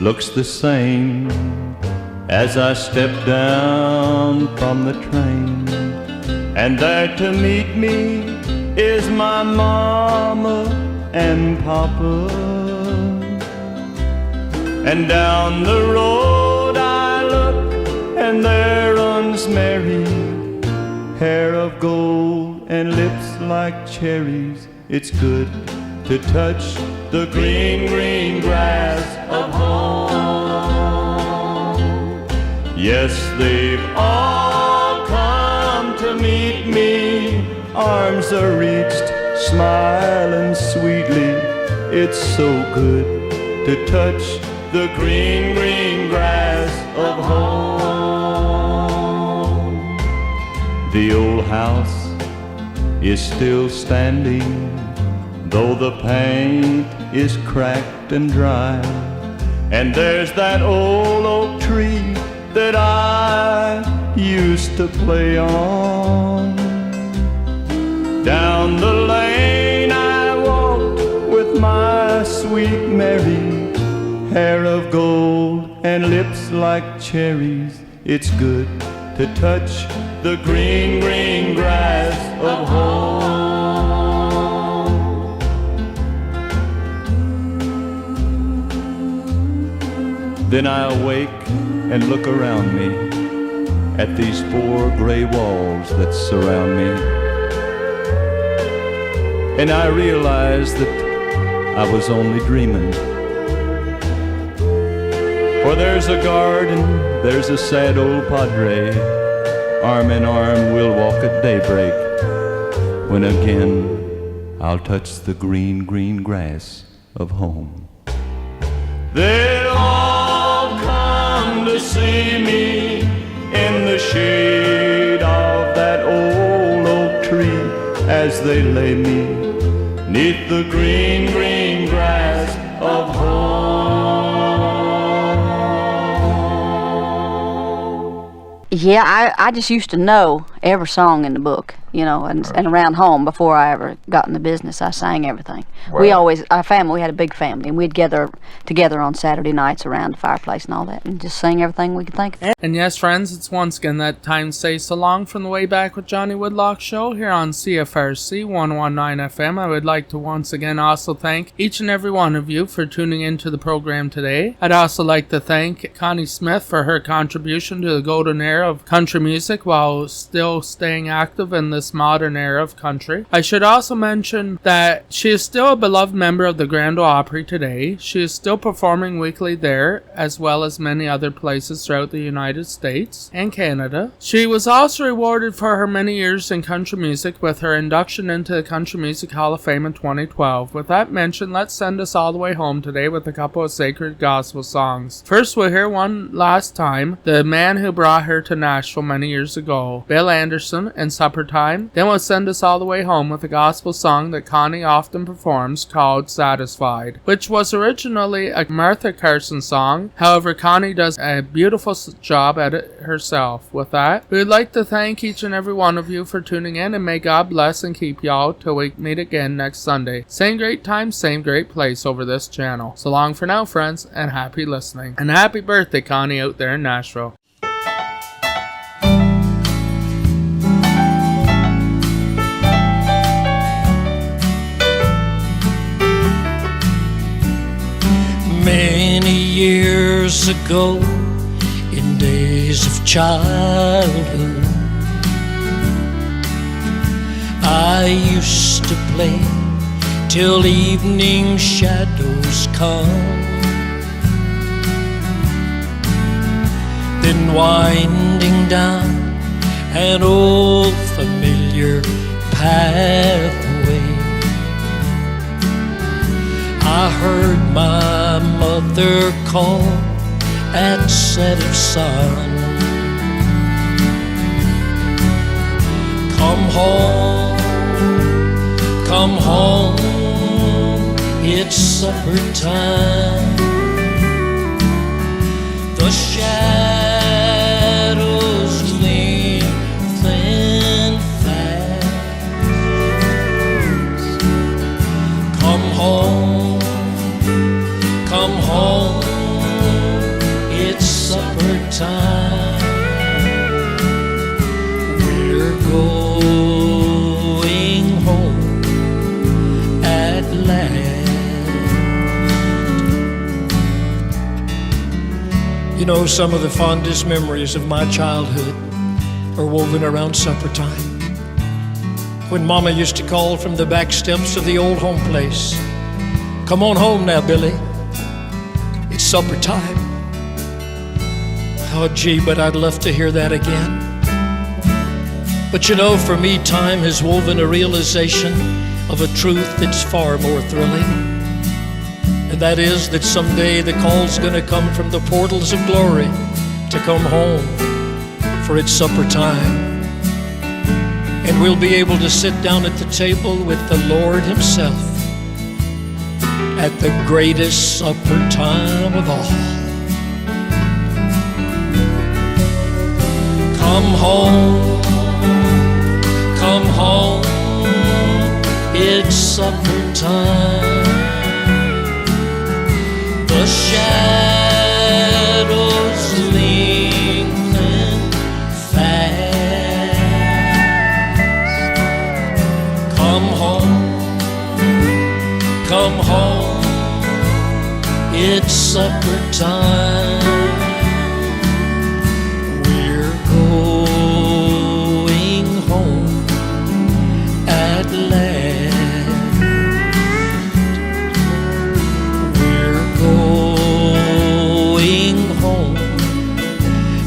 looks the same as I step down from the train, and there to meet me is my mama and papa. And down the road I look, and there runs Mary, hair of gold and lips like cherries. It's good to touch the green, green grass of home. Yes, they've all come to meet me, arms are reached, smiling sweetly. It's so good to touch the green, green grass of home. The old house is still standing, though the paint is cracked and dry, and there's that old oak tree that I used to play on. Down the lane I walked with my sweet Mary, hair of gold and lips like cherries. It's good to touch the green, green grass of home. Then I awake and look around me at these four gray walls that surround me, and I realize that I was only dreaming. For there's a garden, there's a sad old padre, arm in arm we'll walk at daybreak, when again I'll touch the green, green grass of home. They'll all come to see me in the shade of that old oak tree, as they lay me 'neath the green, green grass of home. Yeah, I just used to know every song in the book, you know, and around home before I ever got in the business, I sang everything. Wow. We always, our family, we had a big family, and we'd gather together on Saturday nights around the fireplace and all that, and just sing everything we could think of. And yes, friends, it's once again that time to say so long from the Way Back with Johnny Woodlock show here on CFRC 119 FM. I would like to once again also thank each and every one of you for tuning into the program today. I'd also like to thank Connie Smith for her contribution to the golden era of country music while still staying active in this modern era of country. I should also mention that she is still a beloved member of the Grand Ole Opry today. She is still performing weekly there, as well as many other places throughout the United States and Canada. She was also rewarded for her many years in country music with her induction into the Country Music Hall of Fame in 2012. With that mentioned, let's send us all the way home today with a couple of sacred gospel songs. First, we'll hear one last time, The Man Who Brought Her to Nashville many years ago, Bill Anderson and Supper Time, then will send us all the way home with a gospel song that Connie often performs called Satisfied, which was originally a Martha Carson song. However, Connie does a beautiful job at it herself. With that, we would like to thank each and every one of you for tuning in, and may God bless and keep y'all till we meet again next Sunday. Same great time, same great place over this channel. So long for now, friends, and happy listening. And happy birthday, Connie, out there in Nashville. Many years ago, in days of childhood, I used to play till evening shadows come. Then winding down an old familiar pathway, I heard my mother call at set of sun. Come home, come home, it's supper time. The shadows lengthen fast. Come home, come home, it's supper time. We're going home at last. You know, some of the fondest memories of my childhood are woven around supper time. When Mama used to call from the back steps of the old home place, "Come on home now, Billy, it's supper time." Oh gee, but I'd love to hear that again. But you know, for me, time has woven a realization of a truth that's far more thrilling. And that is that someday the call's gonna come from the portals of glory to come home, for it's supper time. And we'll be able to sit down at the table with the Lord himself at the greatest supper time of all. Come home, come home, it's supper time. The shadows lengthen fast. Come home, come home, it's supper time. We're going home at last. We're going home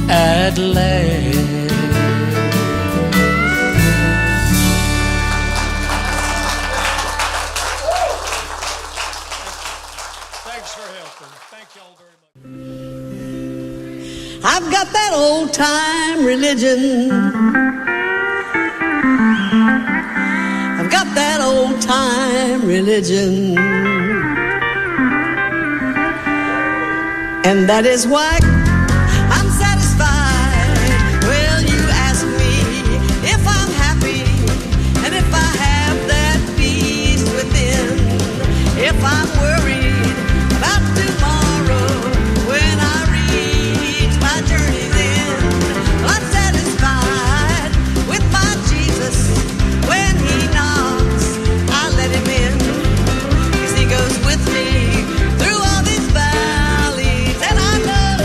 at last. Thanks for helping. Thank y'all very much. I've got that old time religion. I've got that old time religion. And that is why I'm satisfied. Well, you ask me if I'm happy, and if I have that peace within. If I'm worried about tomorrow, when I reach my journey's end. I'm satisfied with my Jesus. When he knocks, I let him in, 'cause he goes with me through all these valleys. And I know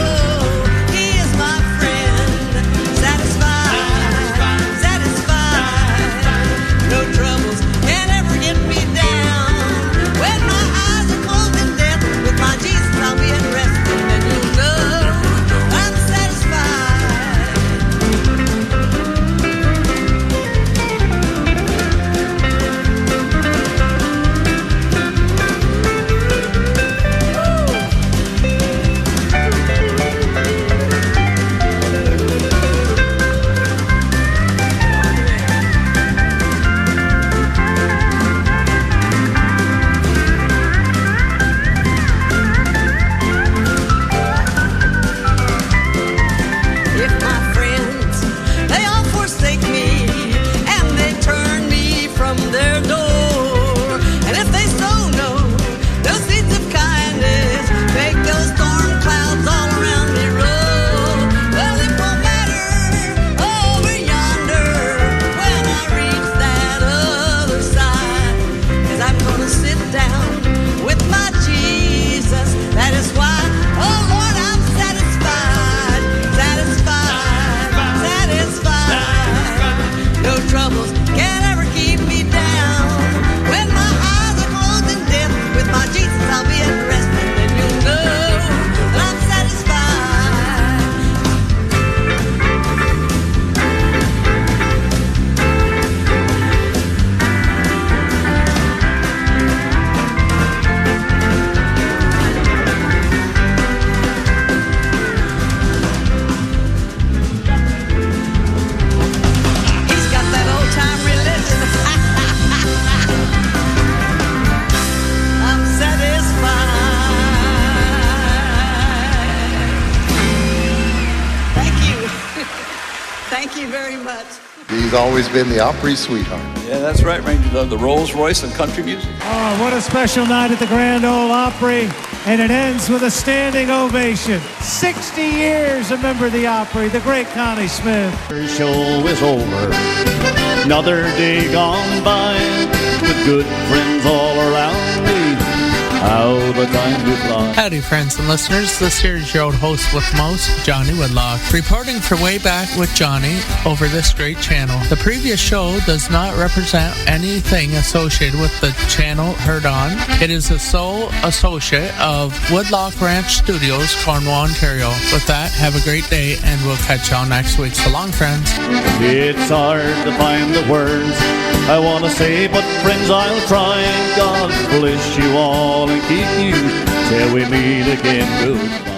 He's always been the Opry sweetheart. Yeah, that's right, Ranger. The Rolls Royce and country music. Oh, what a special night at the Grand Ole Opry. And it ends with a standing ovation. 60 years a member of the Opry, the great Connie Smith. Her show is over. Another day gone by with good friends all around me. How the time do fly. Howdy, friends and listeners. This here is your old host with most, Johnny Woodlock, reporting for Way Back with Johnny over this great channel. The previous show does not represent anything associated with the channel heard on. It is the sole associate of Woodlock Ranch Studios, Cornwall, Ontario. With that, have a great day, and we'll catch y'all next week. So long, friends. It's hard to find the words I want to say, but friends, I'll try. God bless you all and keep you till we meet again. Good.